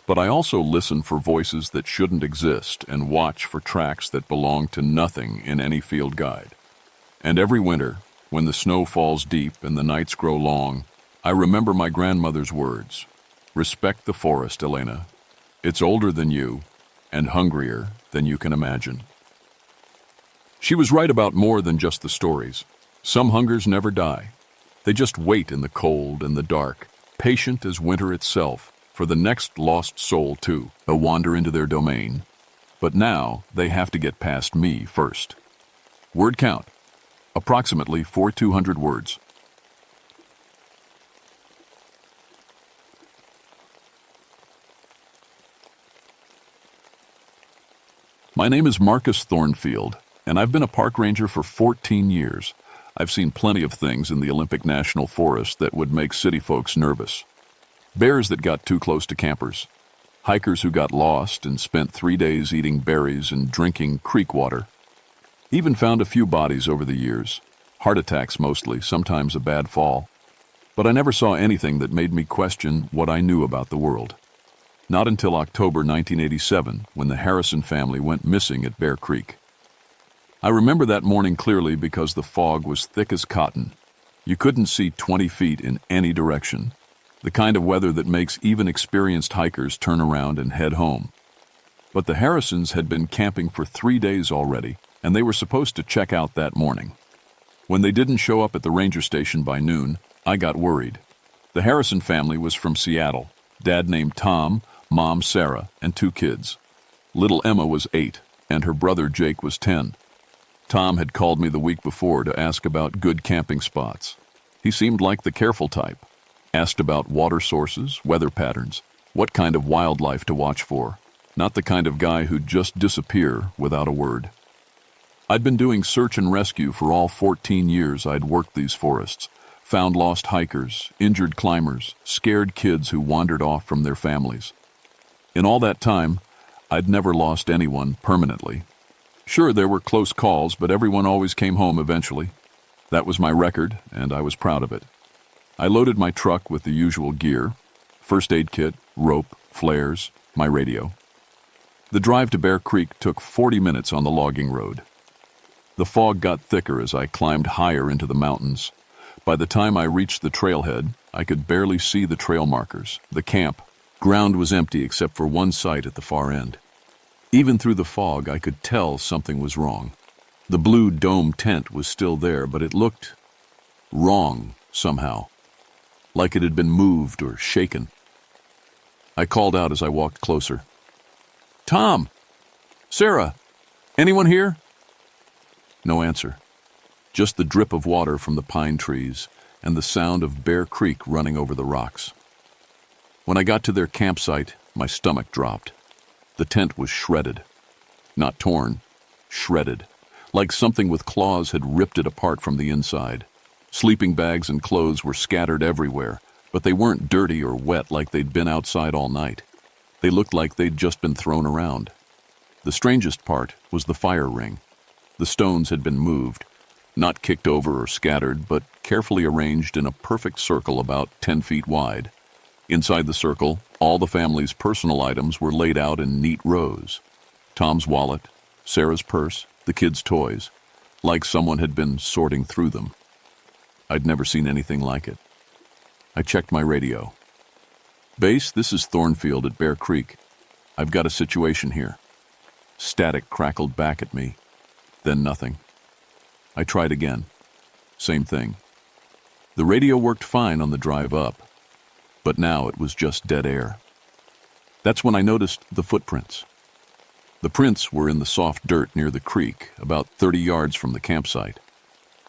But I also listen for voices that shouldn't exist and watch for tracks that belong to nothing in any field guide. And every winter, when the snow falls deep and the nights grow long, I remember my grandmother's words. Respect the forest, Elena. It's older than you and hungrier than you can imagine. She was right about more than just the stories. Some hungers never die. They just wait in the cold and the dark, patient as winter itself, for the next lost soul to wander into their domain. But now they have to get past me first. Word count, approximately 4,200 words. My name is Marcus Thornfield, and I've been a park ranger for 14 years. I've seen plenty of things in the Olympic National Forest that would make city folks nervous. Bears that got too close to campers. Hikers who got lost and spent 3 days eating berries and drinking creek water. Even found a few bodies over the years. Heart attacks mostly, sometimes a bad fall. But I never saw anything that made me question what I knew about the world. Not until October 1987, when the Harrison family went missing at Bear Creek. I remember that morning clearly because the fog was thick as cotton. You couldn't see 20 feet in any direction. The kind of weather that makes even experienced hikers turn around and head home. But the Harrisons had been camping for 3 days already, and they were supposed to check out that morning. When they didn't show up at the ranger station by noon, I got worried. The Harrison family was from Seattle. Dad named Tom, Mom Sarah, and 2 kids. Little Emma was 8, and her brother Jake was 10. Tom had called me the week before to ask about good camping spots. He seemed like the careful type. Asked about water sources, weather patterns, what kind of wildlife to watch for. Not the kind of guy who'd just disappear without a word. I'd been doing search and rescue for all 14 years I'd worked these forests. Found lost hikers, injured climbers, scared kids who wandered off from their families. In all that time, I'd never lost anyone permanently. Sure, there were close calls, but everyone always came home eventually. That was my record, and I was proud of it. I loaded my truck with the usual gear, first aid kit, rope, flares, my radio. The drive to Bear Creek took 40 minutes on the logging road. The fog got thicker as I climbed higher into the mountains. By the time I reached the trailhead, I could barely see the trail markers, the camp. Ground was empty except for one site at the far end. Even through the fog, I could tell something was wrong. The blue dome tent was still there, but it looked wrong somehow, like it had been moved or shaken. I called out as I walked closer. Tom! Sarah! Anyone here? No answer. Just the drip of water from the pine trees and the sound of Bear Creek running over the rocks. When I got to their campsite, my stomach dropped. The tent was shredded. Not torn, shredded, like something with claws had ripped it apart from the inside. Sleeping bags and clothes were scattered everywhere, but they weren't dirty or wet like they'd been outside all night. They looked like they'd just been thrown around. The strangest part was the fire ring. The stones had been moved, not kicked over or scattered, but carefully arranged in a perfect circle about 10 feet wide. Inside the circle, all the family's personal items were laid out in neat rows. Tom's wallet, Sarah's purse, the kids' toys, like someone had been sorting through them. I'd never seen anything like it. I checked my radio. Base, this is Thornfield at Bear Creek. I've got a situation here. Static crackled back at me, then nothing. I tried again. Same thing. The radio worked fine on the drive up, but now it was just dead air. That's when I noticed the footprints. The prints were in the soft dirt near the creek, about 30 yards from the campsite.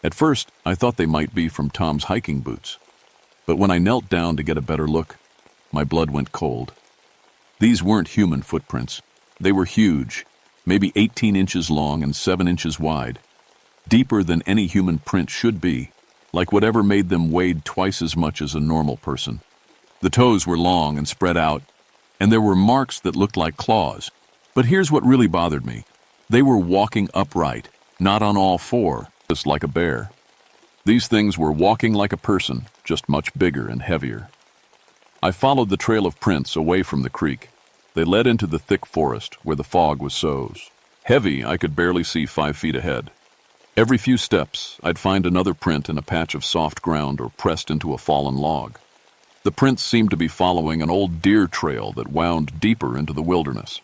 At first, I thought they might be from Tom's hiking boots, but when I knelt down to get a better look, my blood went cold. These weren't human footprints. They were huge, maybe 18 inches long and 7 inches wide, deeper than any human print should be, like whatever made them weighed twice as much as a normal person. The toes were long and spread out, and there were marks that looked like claws. But here's what really bothered me. They were walking upright, not on all four, just like a bear. These things were walking like a person, just much bigger and heavier. I followed the trail of prints away from the creek. They led into the thick forest where the fog was so heavy I could barely see 5 feet ahead. Every few steps, I'd find another print in a patch of soft ground or pressed into a fallen log. The prints seemed to be following an old deer trail that wound deeper into the wilderness.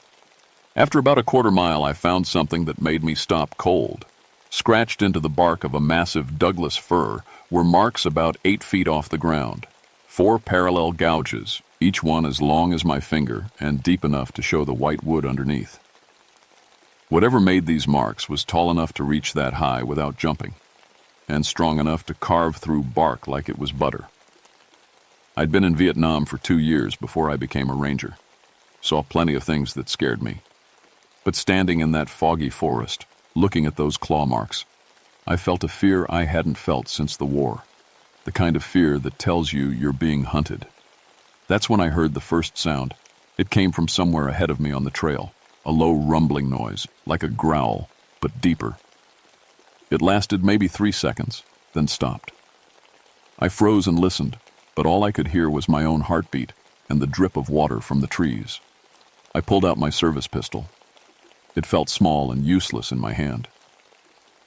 After about a quarter mile, I found something that made me stop cold. Scratched into the bark of a massive Douglas fir were marks about 8 feet off the ground. 4 parallel gouges, each one as long as my finger and deep enough to show the white wood underneath. Whatever made these marks was tall enough to reach that high without jumping, and strong enough to carve through bark like it was butter. I'd been in Vietnam for 2 years before I became a ranger. Saw plenty of things that scared me. But standing in that foggy forest, looking at those claw marks, I felt a fear I hadn't felt since the war. The kind of fear that tells you you're being hunted. That's when I heard the first sound. It came from somewhere ahead of me on the trail, a low rumbling noise, like a growl, but deeper. It lasted maybe 3 seconds, then stopped. I froze and listened, but all I could hear was my own heartbeat and the drip of water from the trees. I pulled out my service pistol. It felt small and useless in my hand.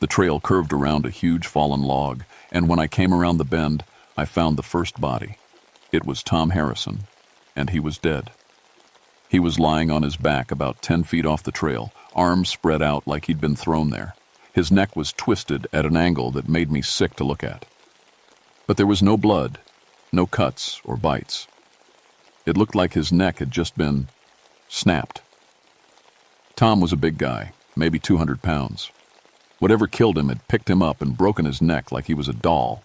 The trail curved around a huge fallen log, and when I came around the bend, I found the first body. It was Tom Harrison, and he was dead. He was lying on his back about 10 feet off the trail, arms spread out like he'd been thrown there. His neck was twisted at an angle that made me sick to look at. But there was no blood, no cuts or bites. It looked like his neck had just been snapped. Tom was a big guy, maybe 200 pounds. Whatever killed him had picked him up and broken his neck like he was a doll.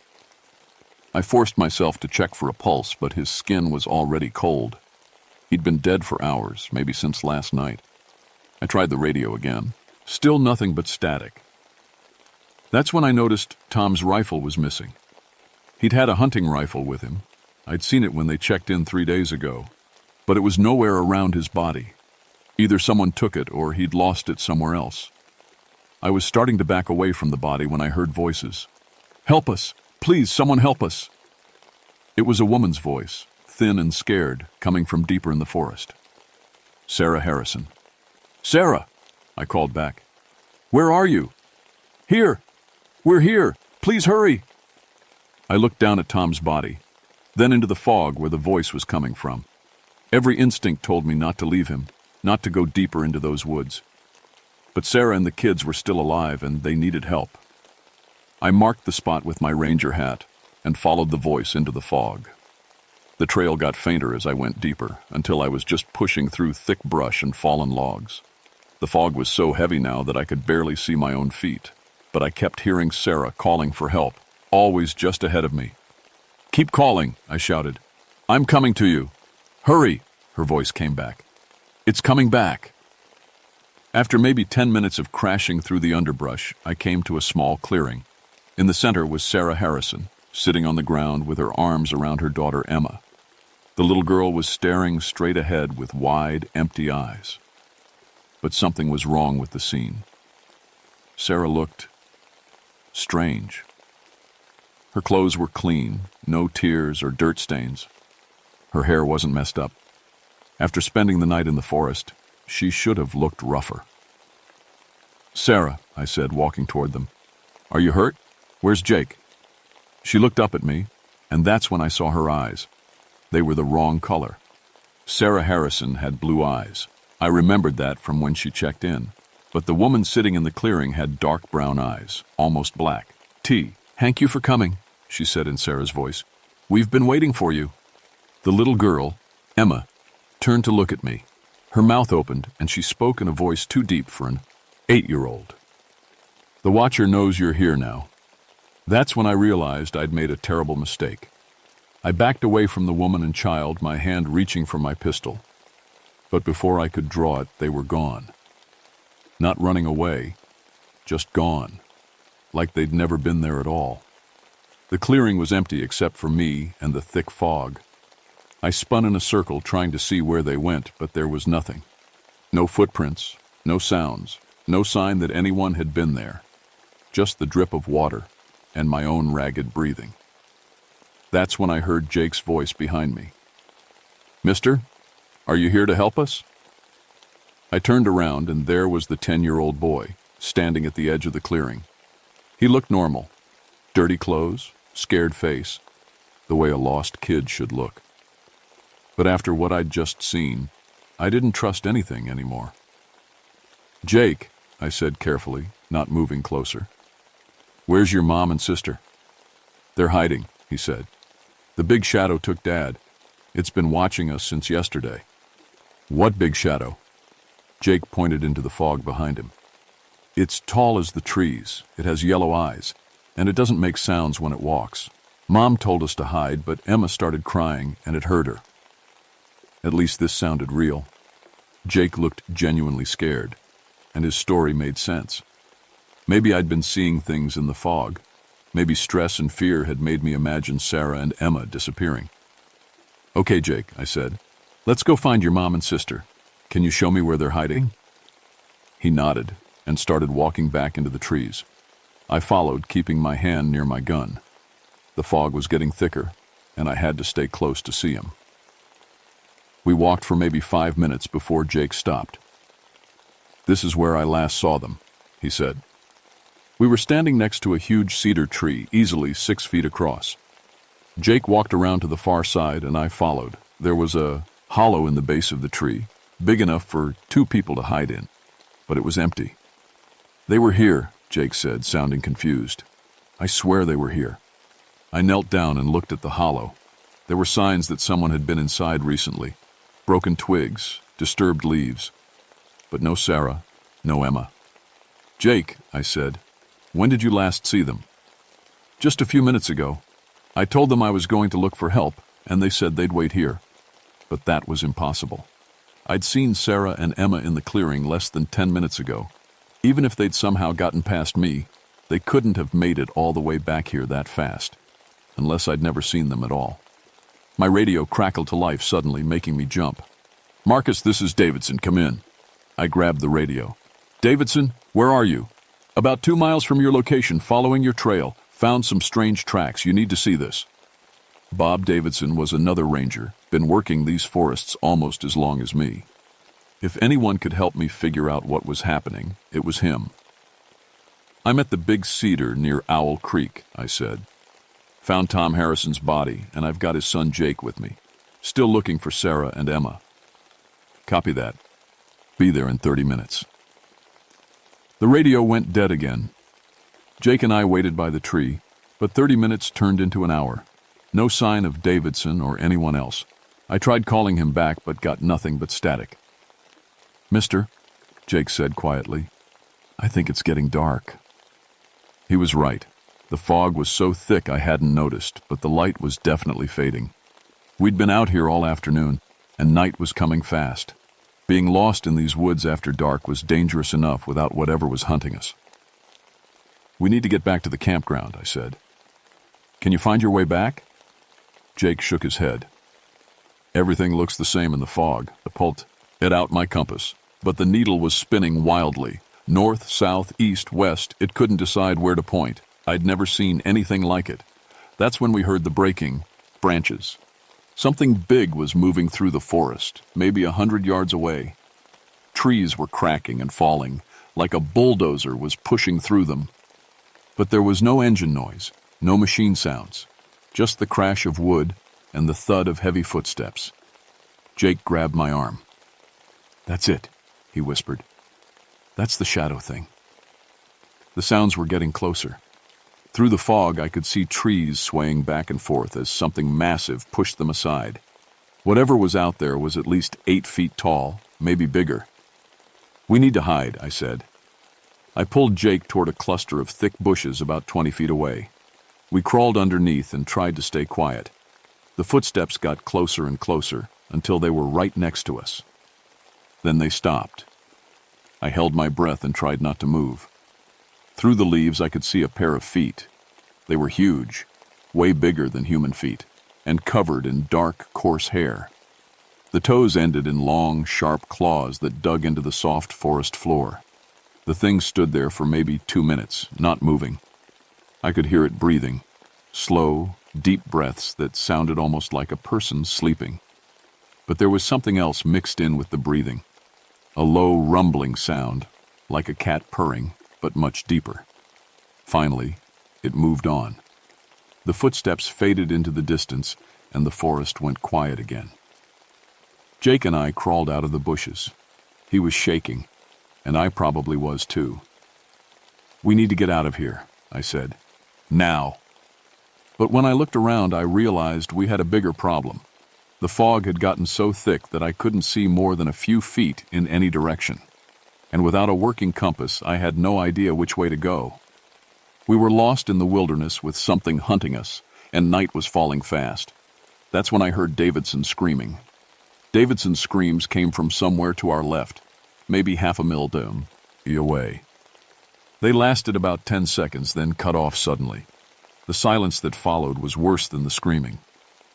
I forced myself to check for a pulse, but his skin was already cold. He'd been dead for hours, maybe since last night. I tried the radio again. Still nothing but static. That's when I noticed Tom's rifle was missing. He'd had a hunting rifle with him. I'd seen it when they checked in 3 days ago, but it was nowhere around his body. Either someone took it or he'd lost it somewhere else. I was starting to back away from the body when I heard voices. "Help us! Please, someone help us!" It was a woman's voice, thin and scared, coming from deeper in the forest. Sarah Harrison. "Sarah!" I called back. "Where are you?" "Here! We're here! Please hurry!" I looked down at Tom's body, then into the fog where the voice was coming from. Every instinct told me not to leave him, not to go deeper into those woods. But Sarah and the kids were still alive, and they needed help. I marked the spot with my ranger hat and followed the voice into the fog. The trail got fainter as I went deeper, until I was just pushing through thick brush and fallen logs. The fog was so heavy now that I could barely see my own feet, but I kept hearing Sarah calling for help, always just ahead of me. "Keep calling," I shouted. "I'm coming to you. Hurry," her voice came back. "It's coming back." After maybe 10 minutes of crashing through the underbrush, I came to a small clearing. In the center was Sarah Harrison, sitting on the ground with her arms around her daughter Emma. The little girl was staring straight ahead with wide, empty eyes. But something was wrong with the scene. Sarah looked strange. Her clothes were clean, no tears or dirt stains. Her hair wasn't messed up. After spending the night in the forest, she should have looked rougher. "Sarah," I said, walking toward them. "Are you hurt? Where's Jake?" She looked up at me, and that's when I saw her eyes. They were the wrong color. Sarah Harrison had blue eyes. I remembered that from when she checked in. But the woman sitting in the clearing had dark brown eyes, almost black. "Thank you for coming," she said in Sarah's voice. "We've been waiting for you." The little girl, Emma, turned to look at me. Her mouth opened, and she spoke in a voice too deep for an 8-year-old. "The Watcher knows you're here now." That's when I realized I'd made a terrible mistake. I backed away from the woman and child, my hand reaching for my pistol. But before I could draw it, they were gone. Not running away, just gone, like they'd never been there at all. The clearing was empty except for me and the thick fog. I spun in a circle trying to see where they went, but there was nothing. No footprints, no sounds, no sign that anyone had been there. Just the drip of water and my own ragged breathing. That's when I heard Jake's voice behind me. "Mister, are you here to help us?" I turned around, and there was the 10-year-old boy, standing at the edge of the clearing. He looked normal. Dirty clothes, scared face, the way a lost kid should look. But after what I'd just seen, I didn't trust anything anymore. "Jake," I said carefully, not moving closer. "Where's your mom and sister?" "They're hiding," he said. "The big shadow took Dad. It's been watching us since yesterday." "What big shadow?" Jake pointed into the fog behind him. "It's tall as the trees, it has yellow eyes, and it doesn't make sounds when it walks. Mom told us to hide, but Emma started crying, and it hurt her." At least this sounded real. Jake looked genuinely scared, and his story made sense. Maybe I'd been seeing things in the fog. Maybe stress and fear had made me imagine Sarah and Emma disappearing. "Okay, Jake," I said. "Let's go find your mom and sister. Can you show me where they're hiding?" He nodded and started walking back into the trees. I followed, keeping my hand near my gun. The fog was getting thicker, and I had to stay close to see him. We walked for maybe 5 minutes before Jake stopped. "This is where I last saw them," he said. We were standing next to a huge cedar tree, easily 6 feet across. Jake walked around to the far side, and I followed. There was a hollow in the base of the tree, big enough for 2 people to hide in, but it was empty. "They were here," Jake said, sounding confused. "I swear they were here." I knelt down and looked at the hollow. There were signs that someone had been inside recently. Broken twigs, disturbed leaves. But no Sarah, no Emma. "Jake," I said, "when did you last see them?" "Just a few minutes ago. I told them I was going to look for help, and they said they'd wait here." But that was impossible. I'd seen Sarah and Emma in the clearing less than 10 minutes ago. Even if they'd somehow gotten past me, they couldn't have made it all the way back here that fast, unless I'd never seen them at all. My radio crackled to life suddenly, making me jump. "Marcus, this is Davidson. Come in." I grabbed the radio. "Davidson, where are you?" "About 2 miles from your location, following your trail. Found some strange tracks. You need to see this." Bob Davidson was another ranger, been working these forests almost as long as me. If anyone could help me figure out what was happening, it was him. "I'm at the big cedar near Owl Creek," I said. "Found Tom Harrison's body, and I've got his son Jake with me. Still looking for Sarah and Emma." "Copy that. Be there in 30 minutes." The radio went dead again. Jake and I waited by the tree, but 30 minutes turned into an hour. No sign of Davidson or anyone else. I tried calling him back, but got nothing but static. "Mister," Jake said quietly, "I think it's getting dark." He was right. The fog was so thick I hadn't noticed, but the light was definitely fading. We'd been out here all afternoon, and night was coming fast. Being lost in these woods after dark was dangerous enough without whatever was hunting us. "We need to get back to the campground," I said. "Can you find your way back?" Jake shook his head. "Everything looks the same in the fog." I pulled it out my compass, but the needle was spinning wildly. North, south, east, west, it couldn't decide where to point. I'd never seen anything like it. That's when we heard the breaking branches. Something big was moving through the forest, maybe 100 yards away. Trees were cracking and falling, like a bulldozer was pushing through them. But there was no engine noise, no machine sounds, just the crash of wood and the thud of heavy footsteps. Jake grabbed my arm. "That's it," he whispered. "That's the shadow thing." The sounds were getting closer. Through the fog, I could see trees swaying back and forth as something massive pushed them aside. Whatever was out there was at least 8 feet tall, maybe bigger. "We need to hide," I said. I pulled Jake toward a cluster of thick bushes about 20 feet away. We crawled underneath and tried to stay quiet. The footsteps got closer and closer until they were right next to us. Then they stopped. I held my breath and tried not to move. Through the leaves, I could see a pair of feet. They were huge, way bigger than human feet, and covered in dark, coarse hair. The toes ended in long, sharp claws that dug into the soft forest floor. The thing stood there for maybe 2 minutes, not moving. I could hear it breathing, slow, deep breaths that sounded almost like a person sleeping. But there was something else mixed in with the breathing. A low, rumbling sound, like a cat purring, but much deeper. Finally, it moved on. The footsteps faded into the distance, and the forest went quiet again. Jake and I crawled out of the bushes. He was shaking, and I probably was too. "We need to get out of here," I said. "Now." But when I looked around, I realized we had a bigger problem. The fog had gotten so thick that I couldn't see more than a few feet in any direction. And without a working compass, I had no idea which way to go. We were lost in the wilderness with something hunting us, and night was falling fast. That's when I heard Davidson screaming. Davidson's screams came from somewhere to our left, maybe half a mile away. They lasted about 10 seconds, then cut off suddenly. The silence that followed was worse than the screaming.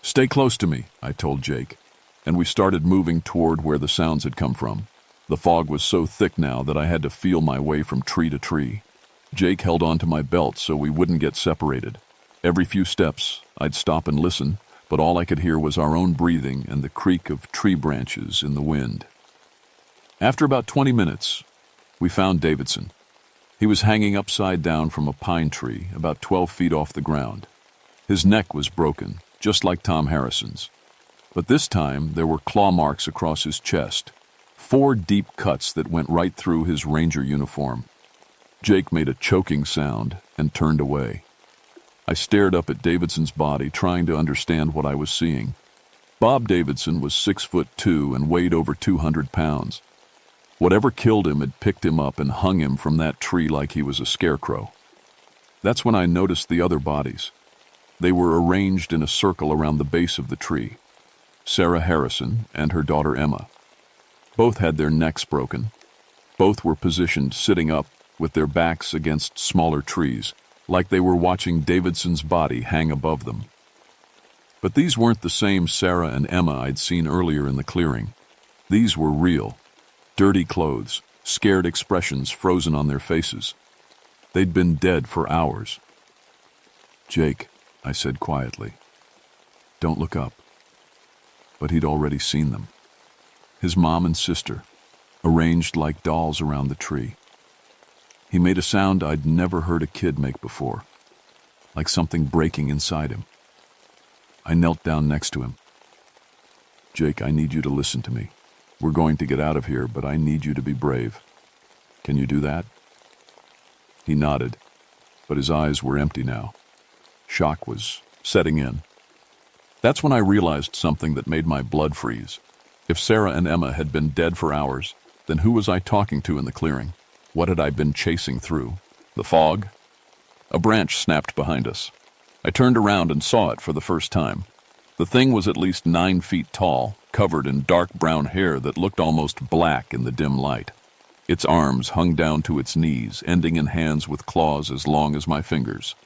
"Stay close to me," I told Jake, and we started moving toward where the sounds had come from. The fog was so thick now that I had to feel my way from tree to tree. Jake held onto my belt so we wouldn't get separated. Every few steps, I'd stop and listen, but all I could hear was our own breathing and the creak of tree branches in the wind. After about 20 minutes, we found Davidson. He was hanging upside down from a pine tree about 12 feet off the ground. His neck was broken, just like Tom Harrison's. But this time, there were claw marks across his chest, 4 deep cuts that went right through his ranger uniform. Jake made a choking sound and turned away. I stared up at Davidson's body, trying to understand what I was seeing. Bob Davidson was 6'2" and weighed over 200 pounds. Whatever killed him had picked him up and hung him from that tree like he was a scarecrow. That's when I noticed the other bodies. They were arranged in a circle around the base of the tree. Sarah Harrison and her daughter Emma. Both had their necks broken. Both were positioned sitting up with their backs against smaller trees, like they were watching Davidson's body hang above them. But these weren't the same Sarah and Emma I'd seen earlier in the clearing. These were real. Dirty clothes, scared expressions frozen on their faces. They'd been dead for hours. "Jake," I said quietly, "don't look up." But he'd already seen them. His mom and sister, arranged like dolls around the tree. He made a sound I'd never heard a kid make before, like something breaking inside him. I knelt down next to him. "Jake, I need you to listen to me. We're going to get out of here, but I need you to be brave. Can you do that?" He nodded, but his eyes were empty now. Shock was setting in. That's when I realized something that made my blood freeze. If Sarah and Emma had been dead for hours, then who was I talking to in the clearing? What had I been chasing through? The fog? A branch snapped behind us. I turned around and saw it for the first time. The thing was at least 9 feet tall, covered in dark brown hair that looked almost black in the dim light. Its arms hung down to its knees, ending in hands with claws as long as my fingers.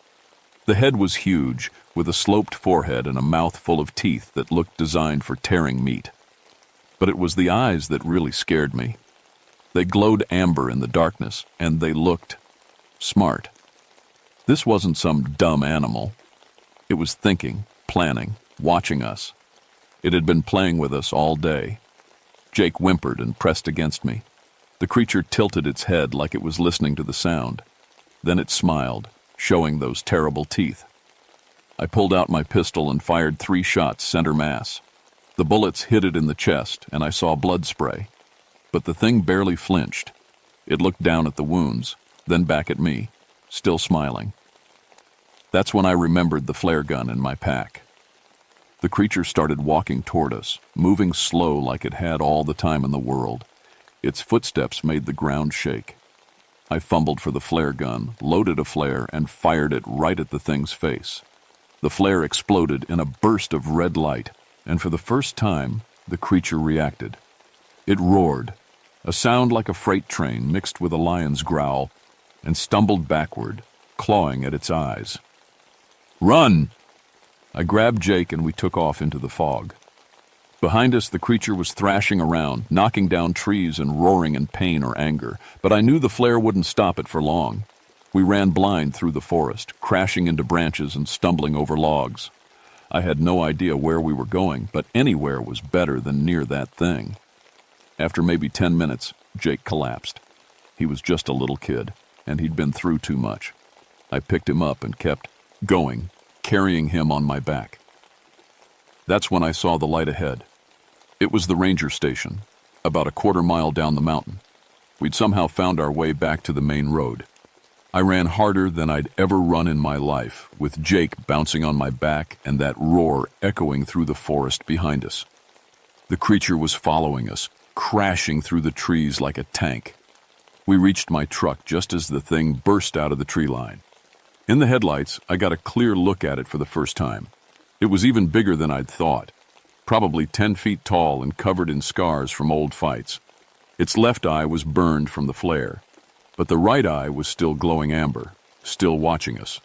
The head was huge, with a sloped forehead and a mouth full of teeth that looked designed for tearing meat. But it was the eyes that really scared me. They glowed amber in the darkness, and they looked smart. This wasn't some dumb animal. It was thinking, planning, watching us. It had been playing with us all day. Jake whimpered and pressed against me. The creature tilted its head like it was listening to the sound. Then it smiled, showing those terrible teeth. I pulled out my pistol and fired 3 shots center mass. The bullets hit it in the chest, and I saw blood spray. But the thing barely flinched. It looked down at the wounds, then back at me, still smiling. That's when I remembered the flare gun in my pack. The creature started walking toward us, moving slow like it had all the time in the world. Its footsteps made the ground shake. I fumbled for the flare gun, loaded a flare, and fired it right at the thing's face. The flare exploded in a burst of red light, and for the first time, the creature reacted. It roared, a sound like a freight train mixed with a lion's growl, and stumbled backward, clawing at its eyes. "Run!" I grabbed Jake and we took off into the fog. Behind us, the creature was thrashing around, knocking down trees and roaring in pain or anger, but I knew the flare wouldn't stop it for long. We ran blind through the forest, crashing into branches and stumbling over logs. I had no idea where we were going, but anywhere was better than near that thing. After maybe 10 minutes, Jake collapsed. He was just a little kid, and he'd been through too much. I picked him up and kept going, carrying him on my back. That's when I saw the light ahead. It was the ranger station, about a quarter-mile down the mountain. We'd somehow found our way back to the main road. I ran harder than I'd ever run in my life, with Jake bouncing on my back and that roar echoing through the forest behind us. The creature was following us, crashing through the trees like a tank. We reached my truck just as the thing burst out of the tree line. In the headlights, I got a clear look at it for the first time. It was even bigger than I'd thought, probably 10 feet tall and covered in scars from old fights. Its left eye was burned from the flare, but the right eye was still glowing amber, still watching us.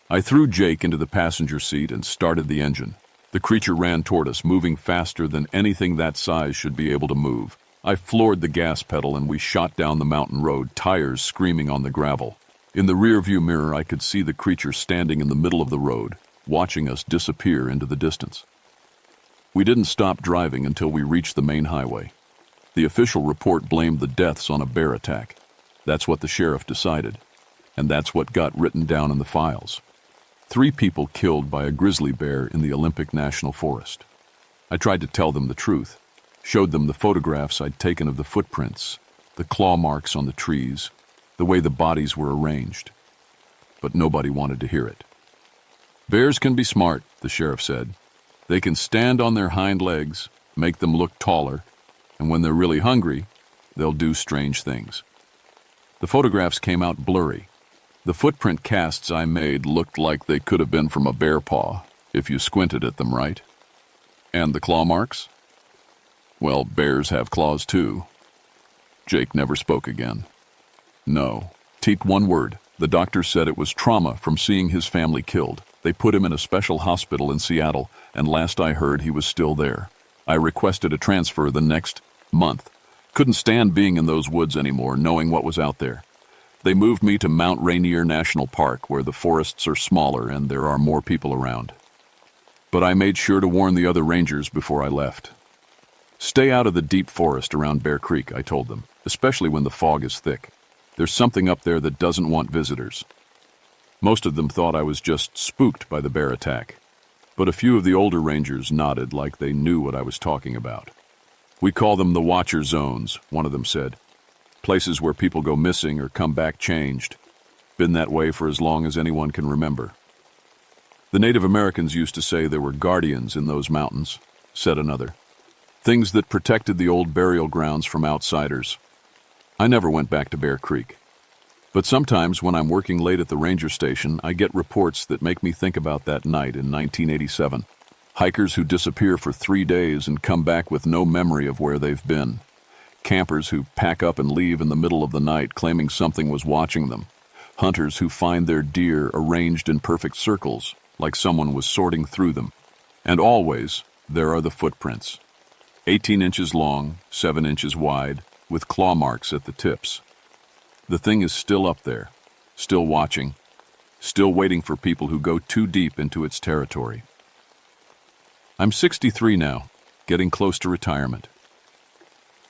I threw Jake into the passenger seat and started the engine. The creature ran toward us, moving faster than anything that size should be able to move. I floored the gas pedal and we shot down the mountain road, tires screaming on the gravel. In the rearview mirror, I could see the creature standing in the middle of the road, watching us disappear into the distance. We didn't stop driving until we reached the main highway. The official report blamed the deaths on a bear attack. That's what the sheriff decided, and that's what got written down in the files. 3 people killed by a grizzly bear in the Olympic National Forest. I tried to tell them the truth, showed them the photographs I'd taken of the footprints, the claw marks on the trees, the way the bodies were arranged. But nobody wanted to hear it. Bears can be smart, the sheriff said. They can stand on their hind legs, make them look taller, and when they're really hungry, they'll do strange things. The photographs came out blurry. The footprint casts I made looked like they could have been from a bear paw, if you squinted at them right. And the claw marks? Well, bears have claws too. Jake never spoke again. No. Teat one word. The doctor said it was trauma from seeing his family killed. They put him in a special hospital in Seattle, and last I heard he was still there. I requested a transfer the next month. Couldn't stand being in those woods anymore, knowing what was out there. They moved me to Mount Rainier National Park, where the forests are smaller and there are more people around. But I made sure to warn the other rangers before I left. Stay out of the deep forest around Bear Creek, I told them, especially when the fog is thick. There's something up there that doesn't want visitors. Most of them thought I was just spooked by the bear attack, but a few of the older rangers nodded like they knew what I was talking about. We call them the Watcher Zones, one of them said. Places where people go missing or come back changed. Been that way for as long as anyone can remember. The Native Americans used to say there were guardians in those mountains, said another. Things that protected the old burial grounds from outsiders. I never went back to Bear Creek. But sometimes when I'm working late at the ranger station, I get reports that make me think about that night in 1987. Hikers who disappear for 3 days and come back with no memory of where they've been. Campers who pack up and leave in the middle of the night claiming something was watching them. Hunters who find their deer arranged in perfect circles, like someone was sorting through them. And always, there are the footprints. 18 inches long, 7 inches wide, with claw marks at the tips. The thing is still up there, still watching, still waiting for people who go too deep into its territory. I'm 63 now, getting close to retirement.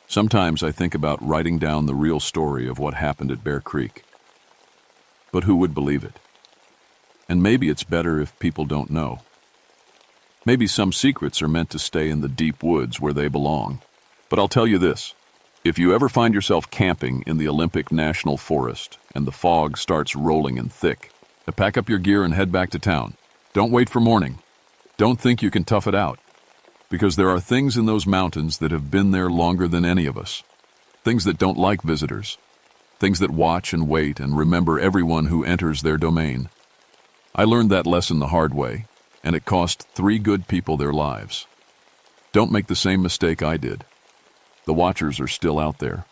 Sometimes I think about writing down the real story of what happened at Bear Creek. But who would believe it? And maybe it's better if people don't know. Maybe some secrets are meant to stay in the deep woods where they belong. But I'll tell you this. If you ever find yourself camping in the Olympic National Forest and the fog starts rolling in thick, pack up your gear and head back to town. Don't wait for morning. Don't think you can tough it out. Because there are things in those mountains that have been there longer than any of us. Things that don't like visitors. Things that watch and wait and remember everyone who enters their domain. I learned that lesson the hard way, and it cost 3 good people their lives. Don't make the same mistake I did. The Watchers are still out there,